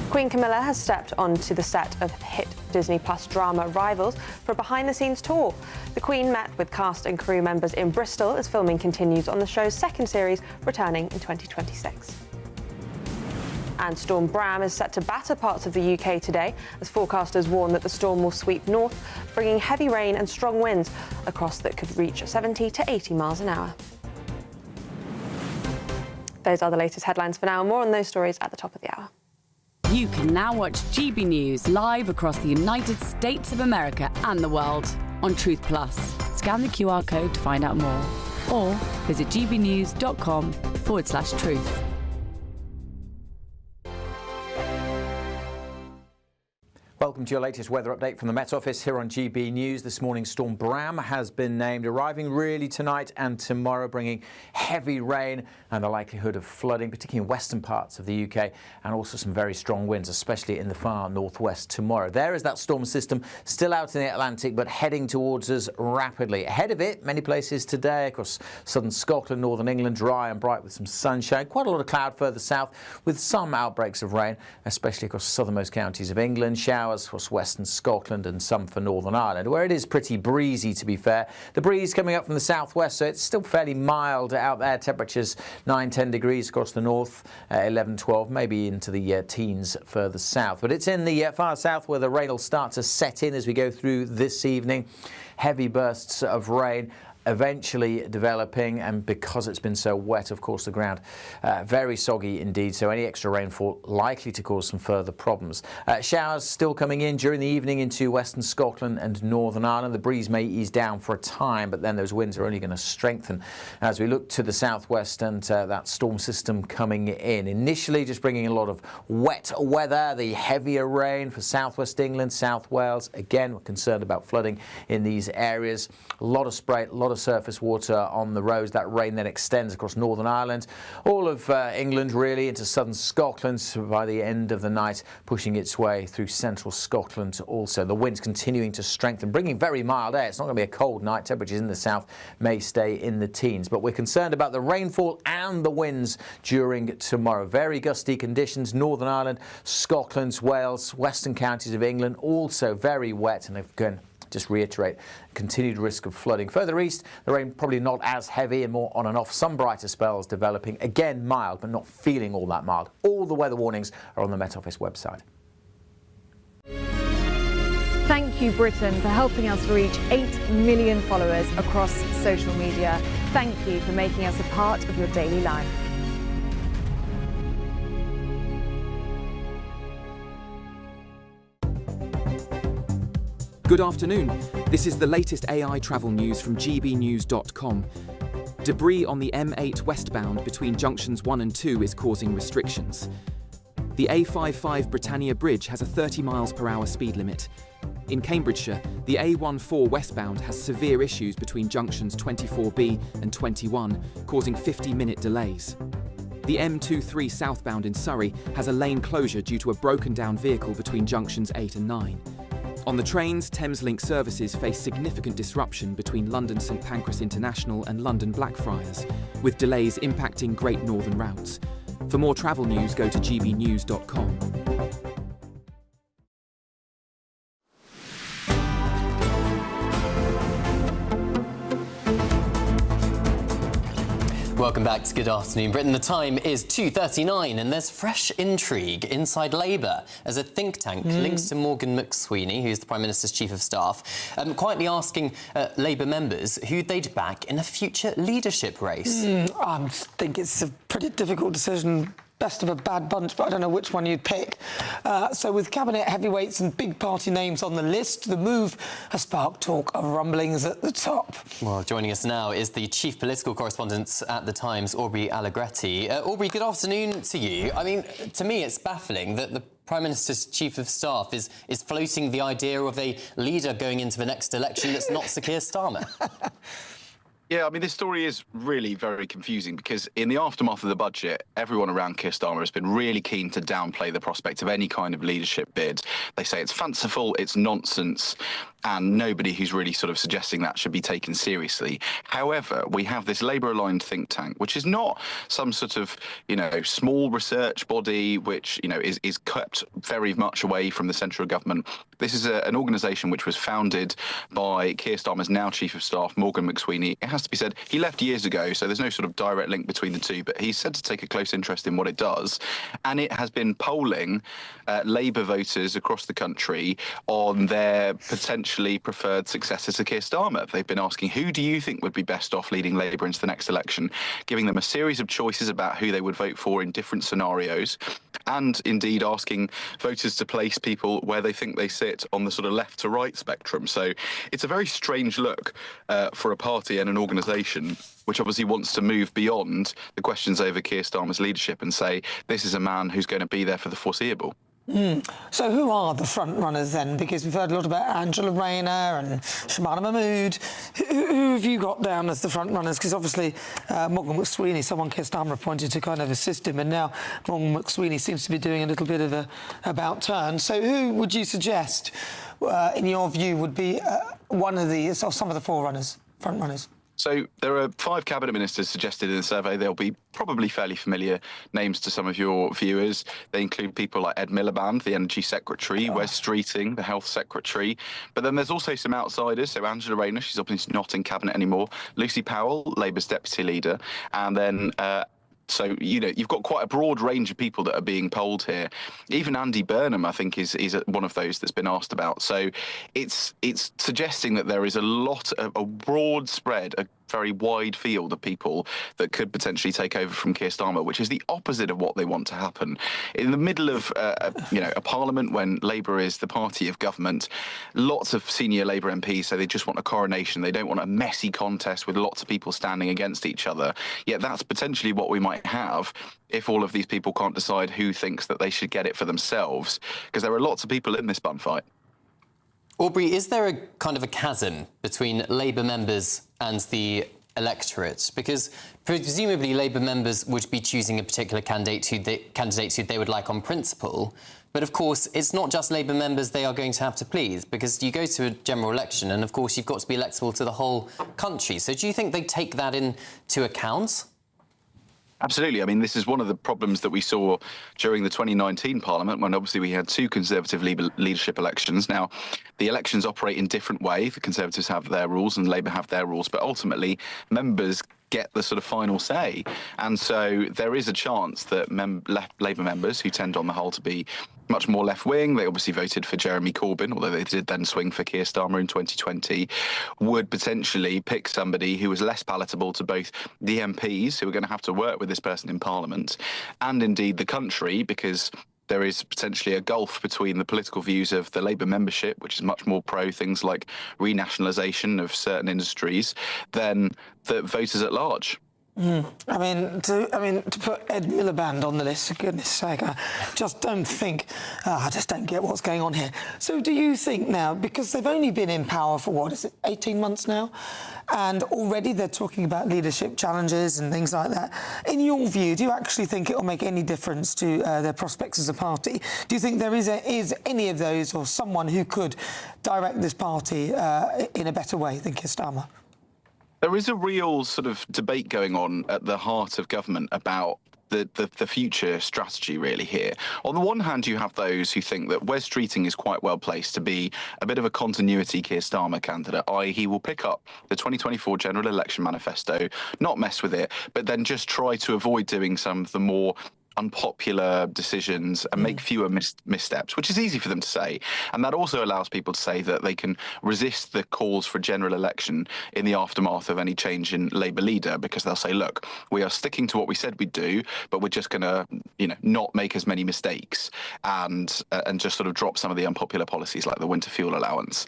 Queen Camilla has stepped onto the set of hit Disney Plus drama Rivals for a behind-the-scenes tour. The Queen met with cast and crew members in Bristol as filming continues on the show's second series, returning in 2026. And Storm Bram is set to batter parts of the UK today, as forecasters warn that the storm will sweep north, bringing heavy rain and strong winds across that could reach 70 to 80 miles an hour. Those are the latest headlines for now. More on those stories at the top of the hour. You can now watch GB News live across the United States of America and the world on Truth Plus. Scan the QR code to find out more, or visit welcome to your latest weather update from the Met Office here on GB News. This morning, Storm Bram has been named, arriving really tonight and tomorrow, bringing heavy rain and the likelihood of flooding, particularly in western parts of the UK, and also some very strong winds, especially in the far northwest tomorrow. There is that storm system still out in the Atlantic, but heading towards us rapidly. Ahead of it, many places today across southern Scotland, northern England, dry and bright with some sunshine. Quite a lot of cloud further south with some outbreaks of rain, especially across southernmost counties of England. Showers across western Scotland and some for Northern Ireland, where it is pretty breezy, to be fair. The breeze coming up from the southwest, so it's still fairly mild out there. Temperatures 9-10 degrees across the north, 11-12, maybe into the teens further south. But it's in the far south where the rain will start to set in as we go through this evening. Heavy bursts of rain eventually developing, and because it's been so wet, of course, the ground very soggy indeed, so any extra rainfall likely to cause some further problems. Showers still coming in during the evening into western Scotland and Northern Ireland. The breeze may ease down for a time, but then those winds are only going to strengthen as we look to the southwest and that storm system coming in. Initially just bringing a lot of wet weather, the heavier rain for southwest England, South Wales. Again, we're concerned about flooding in these areas. A lot of spray, a lot of surface water on the roads. That rain then extends across Northern Ireland, all of England really, into southern Scotland by the end of the night, pushing its way through central Scotland also. The winds continuing to strengthen, bringing very mild air. It's not going to be a cold night. Temperatures in the south may stay in the teens, but we're concerned about the rainfall and the winds during tomorrow. Very gusty conditions. Northern Ireland, Scotland, Wales, western counties of England, also very wet, and again, just reiterate, continued risk of flooding. Further east, the rain probably not as heavy and more on and off. Some brighter spells developing. Again, mild, but not feeling all that mild. All the weather warnings are on the Met Office website. Thank you, Britain, for helping us reach 8 million followers across social media. Thank you for making us a part of your daily life. Good afternoon. This is the latest AI travel news from GBNews.com. Debris on the M8 westbound between junctions 1 and 2 is causing restrictions. The A55 Britannia Bridge has a 30 miles per hour speed limit. In Cambridgeshire, the A14 westbound has severe issues between junctions 24B and 21, causing 50-minute delays. The M23 southbound in Surrey has a lane closure due to a broken down vehicle between junctions 8 and 9. On the trains, Thameslink services face significant disruption between London St Pancras International and London Blackfriars, with delays impacting Great Northern routes. For more travel news, go to gbnews.com. Welcome back to Good Afternoon Britain. The time is 2:39 and there's fresh intrigue inside Labour as a think tank links to Morgan McSweeney, who's the Prime Minister's Chief of Staff, quietly asking Labour members who they'd back in a future leadership race. I think it's a pretty difficult decision. Best of a bad bunch, but I don't know which one you'd pick. So with cabinet heavyweights and big party names on the list, the move has sparked talk of rumblings at the top. Well, joining us now is the chief political correspondent at The Times, Aubrey Allegretti. Aubrey, good afternoon to you. I mean, to me, it's baffling that the Prime Minister's Chief of Staff is floating the idea of a leader going into the next election that's not Sir Keir Starmer. Yeah, I mean, this story is really very confusing because in the aftermath of the budget, everyone around Keir Starmer has been really keen to downplay the prospect of any kind of leadership bid. They say it's fanciful, it's nonsense, and nobody who's really sort of suggesting that should be taken seriously. However, we have this Labour-aligned think tank, which is not some sort of, small research body which, is kept very much away from the central government. This is an organisation which was founded by Keir Starmer's now Chief of Staff, Morgan McSweeney. It has to be said, he left years ago, so there's no sort of direct link between the two, but he's said to take a close interest in what it does. And it has been polling Labour voters across the country on their potentially preferred successor to Keir Starmer. They've been asking, who do you think would be best off leading Labour into the next election, giving them a series of choices about who they would vote for in different scenarios, and indeed asking voters to place people where they think they sit on the sort of left to right spectrum. So it's a very strange look for a party and an organisation which obviously wants to move beyond the questions over Keir Starmer's leadership and say, this is a man who's going to be there for the foreseeable. So who are the front runners then? Because we've heard a lot about Angela Rayner and Shamana Mahmood. Who have you got down as the front runners? Because obviously Morgan McSweeney, someone Keir Starmer appointed to kind of assist him, and now Morgan McSweeney seems to be doing a little bit of a about turn. So who would you suggest, in your view, would be one of these, or some of the front runners? So there are 5 cabinet ministers suggested in the survey. They'll be probably fairly familiar names to some of your viewers. They include people like Ed Miliband, the Energy Secretary, Wes Streeting, the Health Secretary. But then there's also some outsiders. So Angela Rayner, she's obviously not in cabinet anymore. Lucy Powell, Labour's deputy leader. And then so, you know, you've got quite a broad range of people that are being polled here. Even Andy Burnham, I think, is one of those that's been asked about. So it's suggesting that there is a broad spread, a very wide field of people that could potentially take over from Keir Starmer, which is the opposite of what they want to happen. In the middle of a parliament when Labour is the party of government, lots of senior Labour MPs say they just want a coronation. They don't want a messy contest with lots of people standing against each other. Yet that's potentially what we might have if all of these people can't decide who thinks that they should get it for themselves, because there are lots of people in this bun fight. Aubrey, is there a kind of a chasm between Labour members and the electorate? Because presumably Labour members would be choosing a particular candidate who they would like on principle. But of course, it's not just Labour members they are going to have to please, because you go to a general election and of course you've got to be electable to the whole country. So do you think they take that into account? Absolutely. I mean, this is one of the problems that we saw during the 2019 Parliament, when obviously we had 2 Conservative leadership elections. Now, the elections operate in different ways. The Conservatives have their rules and Labour have their rules, but ultimately members get the sort of final say. And so there is a chance that Labour members, who tend on the whole to be much more left-wing, they obviously voted for Jeremy Corbyn, although they did then swing for Keir Starmer in 2020, would potentially pick somebody who was less palatable to both the MPs, who are going to have to work with this person in Parliament, and indeed the country, because there is potentially a gulf between the political views of the Labour membership, which is much more pro things like renationalisation of certain industries, than the voters at large. I mean, to put Ed Miliband on the list, for goodness sake, I just don't think, I just don't get what's going on here. So do you think now, because they've only been in power for, what is it, 18 months now, and already they're talking about leadership challenges and things like that, in your view, do you actually think it will make any difference to their prospects as a party? Do you think there is any of those, or someone who could direct this party in a better way than Keir Starmer? There is a real sort of debate going on at the heart of government about the future strategy really here. On the one hand, you have those who think that Wes Streeting is quite well placed to be a bit of a continuity Keir Starmer candidate, i.e. he will pick up the 2024 general election manifesto, not mess with it, but then just try to avoid doing some of the more unpopular decisions and make fewer missteps, which is easy for them to say. And that also allows people to say that they can resist the calls for a general election in the aftermath of any change in Labour leader, because they'll say, look, we are sticking to what we said we'd do, but we're just going to, not make as many mistakes and just sort of drop some of the unpopular policies like the winter fuel allowance.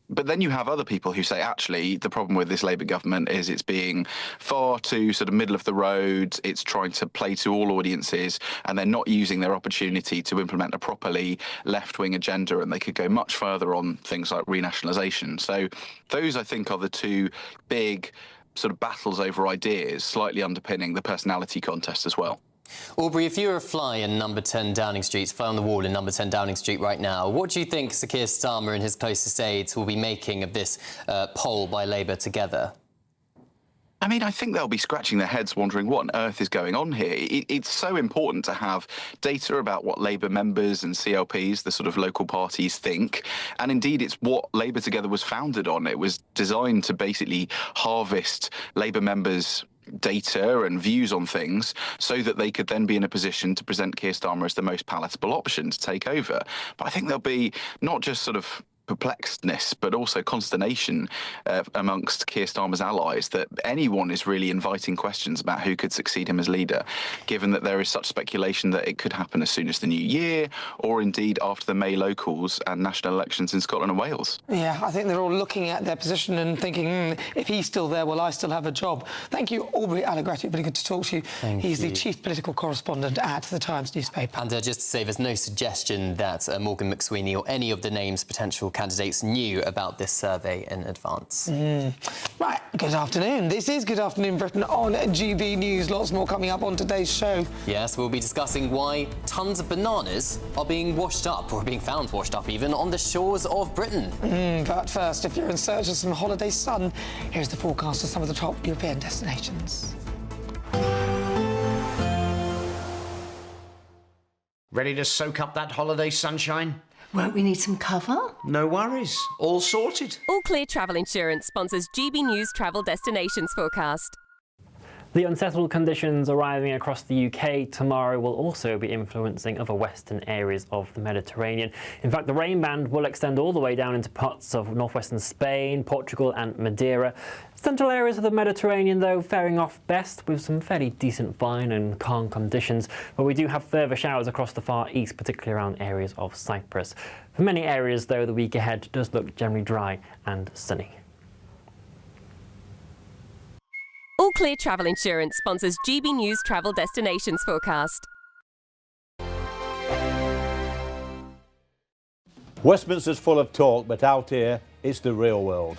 But then you have other people who say, actually, the problem with this Labour government is it's being far too sort of middle of the road. It's trying to play to all audiences, and they're not using their opportunity to implement a properly left-wing agenda, and they could go much further on things like renationalisation. So those, I think, are the 2 big sort of battles over ideas, slightly underpinning the personality contest as well. Aubrey, if you were a fly in number 10 Downing Street, fly on the wall in number 10 Downing Street right now, what do you think Sir Keir Starmer and his closest aides will be making of this poll by Labour together? I mean, I think they'll be scratching their heads wondering what on earth is going on here. It's so important to have data about what Labour members and CLPs, the sort of local parties, think. And indeed, it's what Labour Together was founded on. It was designed to basically harvest Labour members' data and views on things so that they could then be in a position to present Keir Starmer as the most palatable option to take over. But I think there'll be not just sort of perplexedness, but also consternation amongst Keir Starmer's allies that anyone is really inviting questions about who could succeed him as leader, given that there is such speculation that it could happen as soon as the new year, or indeed after the May locals and national elections in Scotland and Wales. Yeah, I think they're all looking at their position and thinking, if he's still there, will I still have a job? Thank you, Aubrey Allegretti. Really good to talk to you. He's the chief political correspondent at the Times newspaper. And just to say, there's no suggestion that Morgan McSweeney or any of the names potential candidates knew about this survey in advance. Right, good afternoon. This is Good Afternoon Britain on GB News. Lots more coming up on today's show. Yes, we'll be discussing why tons of bananas are being washed up, or being found washed up even, on the shores of Britain. But first, if you're in search of some holiday sun, here's the forecast of some of the top European destinations. Ready to soak up that holiday sunshine? Won't we need some cover? No worries. All sorted. All Clear Travel Insurance sponsors GB News Travel Destinations forecast. The unsettled conditions arriving across the UK tomorrow will also be influencing other western areas of the Mediterranean. In fact, the rain band will extend all the way down into parts of northwestern Spain, Portugal and Madeira. Central areas of the Mediterranean, though, faring off best with some fairly decent fine and calm conditions, but we do have further showers across the Far East, particularly around areas of Cyprus. For many areas, though, the week ahead does look generally dry and sunny. All Clear Travel Insurance sponsors GB News Travel Destinations forecast. Westminster's full of talk, but out here, it's the real world.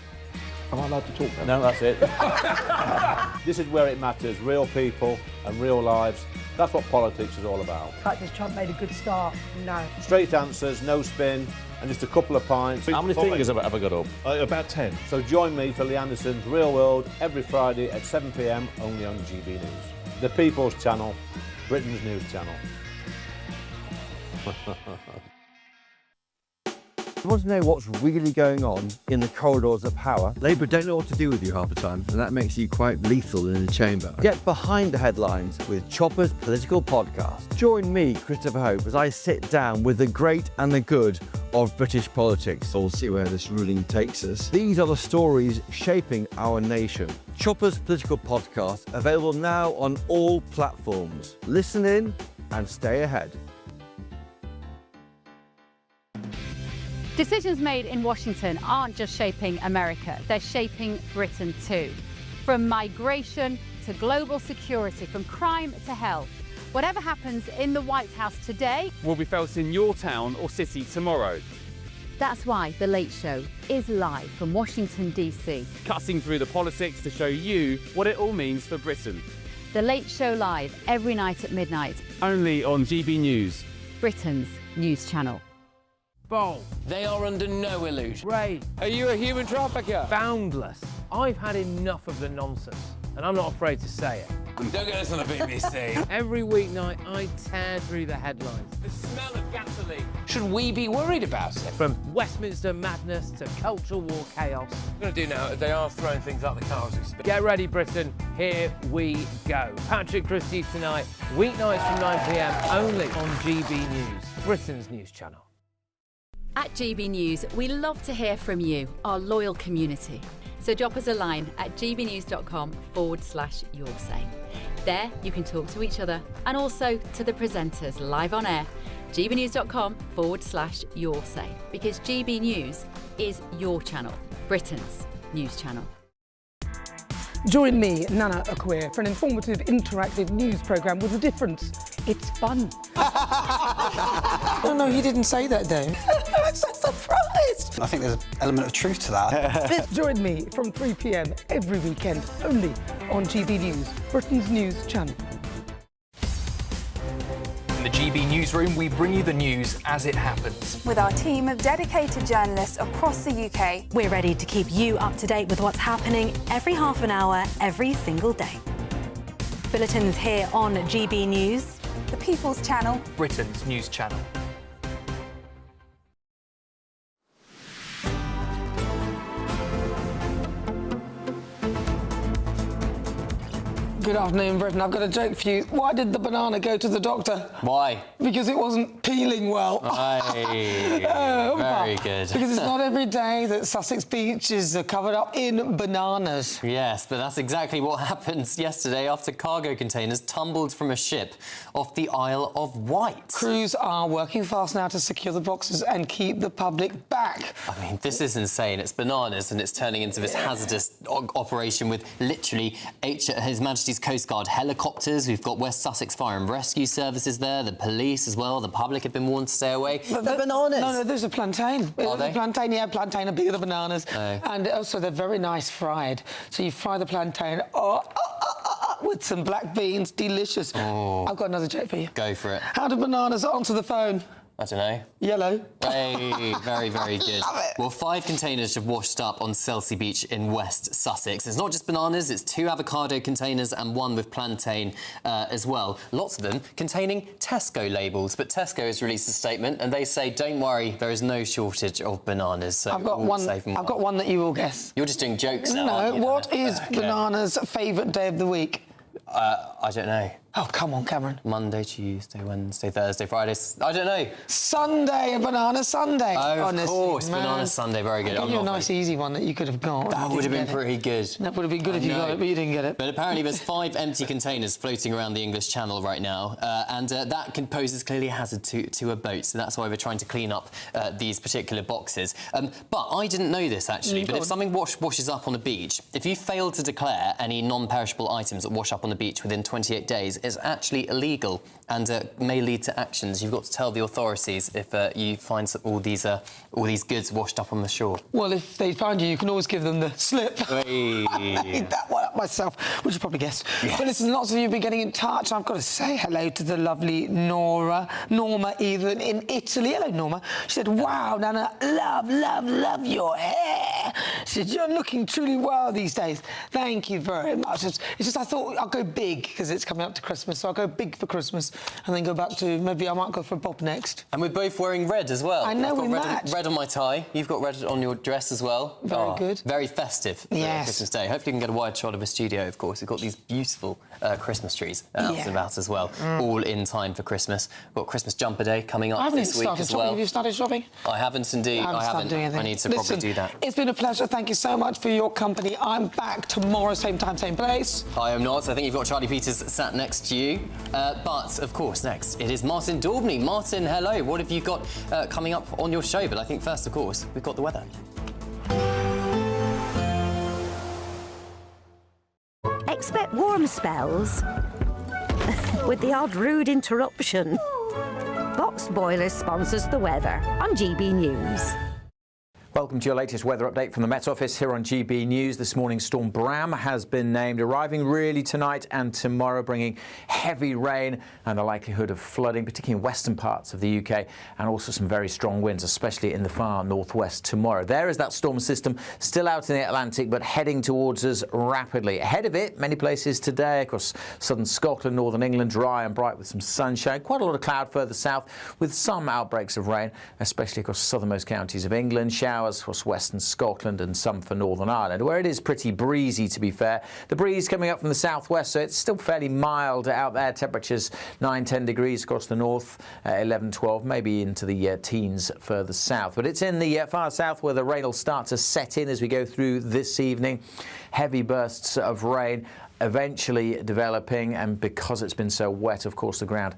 Am I allowed to talk then? No, that's it. This is where it matters, real people and real lives. That's what politics is all about. The fact has Trump made a good start? No. Straight answers, no spin, and just a couple of pints. How many fingers have I got up? About 10. So join me for Lee Anderson's Real World every Friday at 7 p.m. only on GB News. The People's Channel, Britain's news channel. You want to know what's really going on in the corridors of power? Labour don't know what to do with you half the time, and that makes you quite lethal in the chamber. Get behind the headlines with Chopper's Political Podcast. Join me, Christopher Hope, as I sit down with the great and the good of British politics. We'll see where this ruling takes us. These are the stories shaping our nation. Chopper's Political Podcast, available now on all platforms. Listen in and stay ahead. Decisions made in Washington aren't just shaping America, they're shaping Britain too. From migration to global security, from crime to health. Whatever happens in the White House today will be felt in your town or city tomorrow. That's why The Late Show is live from Washington, D.C. Cutting through the politics to show you what it all means for Britain. The Late Show live every night at midnight. Only on GB News, Britain's news channel. Bold. They are under no illusion. Ray. Are you a human trafficker? Boundless. I've had enough of the nonsense, and I'm not afraid to say it. Don't get us on the BBC. Every weeknight, I tear through the headlines. The smell of gasoline. Should we be worried about it? From Westminster madness to cultural war chaos. What we're going to do now is they are throwing things out the car as we speak. Get ready, Britain. Here we go. Patrick Christie's tonight, weeknights from 9 p.m. only on GB News, Britain's news channel. At GB News, we love to hear from you, our loyal community. So drop us a line at gbnews.com/yoursay. There you can talk to each other and also to the presenters live on air. gbnews.com/yoursay, because GB News is your channel, Britain's news channel. Join me, Nana Akua, for an informative, interactive news programme with a difference. It's fun. No, he didn't say that, Dave. I'm so surprised. I think there's an element of truth to that. Join me from 3 p.m. every weekend, only on GB News, Britain's news channel. In the GB newsroom, we bring you the news as it happens. With our team of dedicated journalists across the UK, we're ready to keep you up to date with what's happening every half an hour, every single day. Bulletins here on GB News, the People's Channel, Britain's news channel. Good afternoon, Britain. I've got a joke for you. Why did the banana go to the doctor? Why? Because it wasn't peeling well. Very good. Because it's not every day that Sussex beaches are covered up in bananas. Yes, but that's exactly what happened yesterday after cargo containers tumbled from a ship off the Isle of Wight. Crews are working fast now to secure the boxes and keep the public back. I mean, this is insane. It's bananas and it's turning into this hazardous operation with literally His Majesty's Coast Guard helicopters. We've got West Sussex Fire and Rescue Services there, the police as well. The public have been warned to stay away. The bananas? No, there's a plantain. Are they? Plantain, yeah, plantain are bigger than bananas. Oh. And also they're very nice fried. So you fry the plantain with some black beans, delicious. Oh. I've got another joke for you. Go for it. How do bananas answer the phone? I don't know. Yellow. Hey, very, very good. Love it. Well, 5 containers have washed up on Selsey Beach in West Sussex. It's not just bananas, it's 2 avocado containers and 1 with plantain as well. Lots of them containing Tesco labels. But Tesco has released a statement and they say, don't worry, there is no shortage of bananas. So I've got one that you will guess. You're just doing jokes now, No, aren't you? what is Banana's favourite day of the week? I don't know. Oh, come on, Cameron. Monday, Tuesday, Wednesday, Thursday, Friday. I don't know. Sunday, a banana Sunday. Oh, honestly, of course, man. banana Sunday, very good. I'll give you a nice, easy one that you could have got. That would have been pretty good. That would have been good if you got it, but you didn't get it. But apparently there's 5 empty containers floating around the English Channel right now, and that poses clearly a hazard to a boat, so that's why we're trying to clean up these particular boxes. But I didn't know this, actually, but if something washes up on a beach, if you fail to declare any non-perishable items that wash up on the beach within 28 days, it's actually illegal and may lead to actions. You've got to tell the authorities if you find all these goods washed up on the shore. Well, if they find you, you can always give them the slip. Hey. I made that one up myself, which you probably guessed. Yes. But listen, lots of you have been getting in touch. I've got to say hello to the lovely Norma even in Italy. Hello, Norma. She said, wow, Nana, love your hair. She said, you're looking truly well these days. Thank you very much. It's just I thought I'll go big because it's coming up to Christmas, so I'll go big for Christmas and then go back to, maybe I might go for a bob next. And we're both wearing red as well. I know, I've got we match. red on my tie. You've got red on your dress as well. Very good. Very festive for Christmas Day. Hopefully you can get a wide shot of a studio, of course. We've got these beautiful Christmas trees out and about as well, all in time for Christmas. We've got Christmas jumper day coming up this week as well. Have you started shopping? I haven't indeed. I haven't. I need to probably do that. It's been a pleasure. Thank you so much for your company. I'm back tomorrow, same time, same place. I am not. I think you've got Charlie Peters sat next to you. But, of course, next it is Martin Daubney. Martin, hello. What have you got coming up on your show? But I think first, of course, we've got the weather. Expect warm spells with the odd rude interruption. Boxed Boilers sponsors the weather on GB News. Welcome to your latest weather update from the Met Office here on GB News. This morning, Storm Bram has been named, arriving really tonight and tomorrow, bringing heavy rain and the likelihood of flooding, particularly in western parts of the UK, and also some very strong winds, especially in the far northwest tomorrow. There is that storm system still out in the Atlantic, but heading towards us rapidly. Ahead of it, many places today across southern Scotland, northern England, dry and bright with some sunshine. Quite a lot of cloud further south with some outbreaks of rain, especially across southernmost counties of England. Showers across western Scotland and some for Northern Ireland, where it is pretty breezy, to be fair. The breeze coming up from the southwest, so it's still fairly mild out there. Temperatures 9-10 degrees across the north, 11-12, maybe into the teens further south. But it's in the far south where the rain will start to set in as we go through this evening. Heavy bursts of rain eventually developing, and because it's been so wet, of course, the ground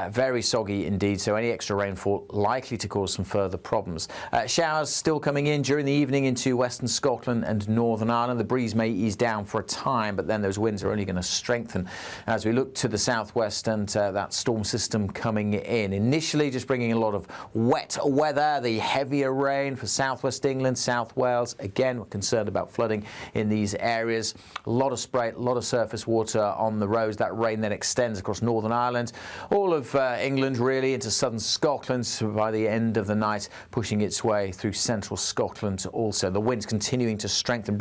very soggy indeed, so any extra rainfall likely to cause some further problems. Showers still coming in during the evening into western Scotland and Northern Ireland. The breeze may ease down for a time, but then those winds are only going to strengthen as we look to the southwest and that storm system coming in. Initially just bringing a lot of wet weather, the heavier rain for southwest England, South Wales. Again, we're concerned about flooding in these areas. A lot of spray, a lot of surface water on the roads. That rain then extends across Northern Ireland, all of England really, into southern Scotland, so by the end of the night pushing its way through central Scotland also. The winds continuing to strengthen.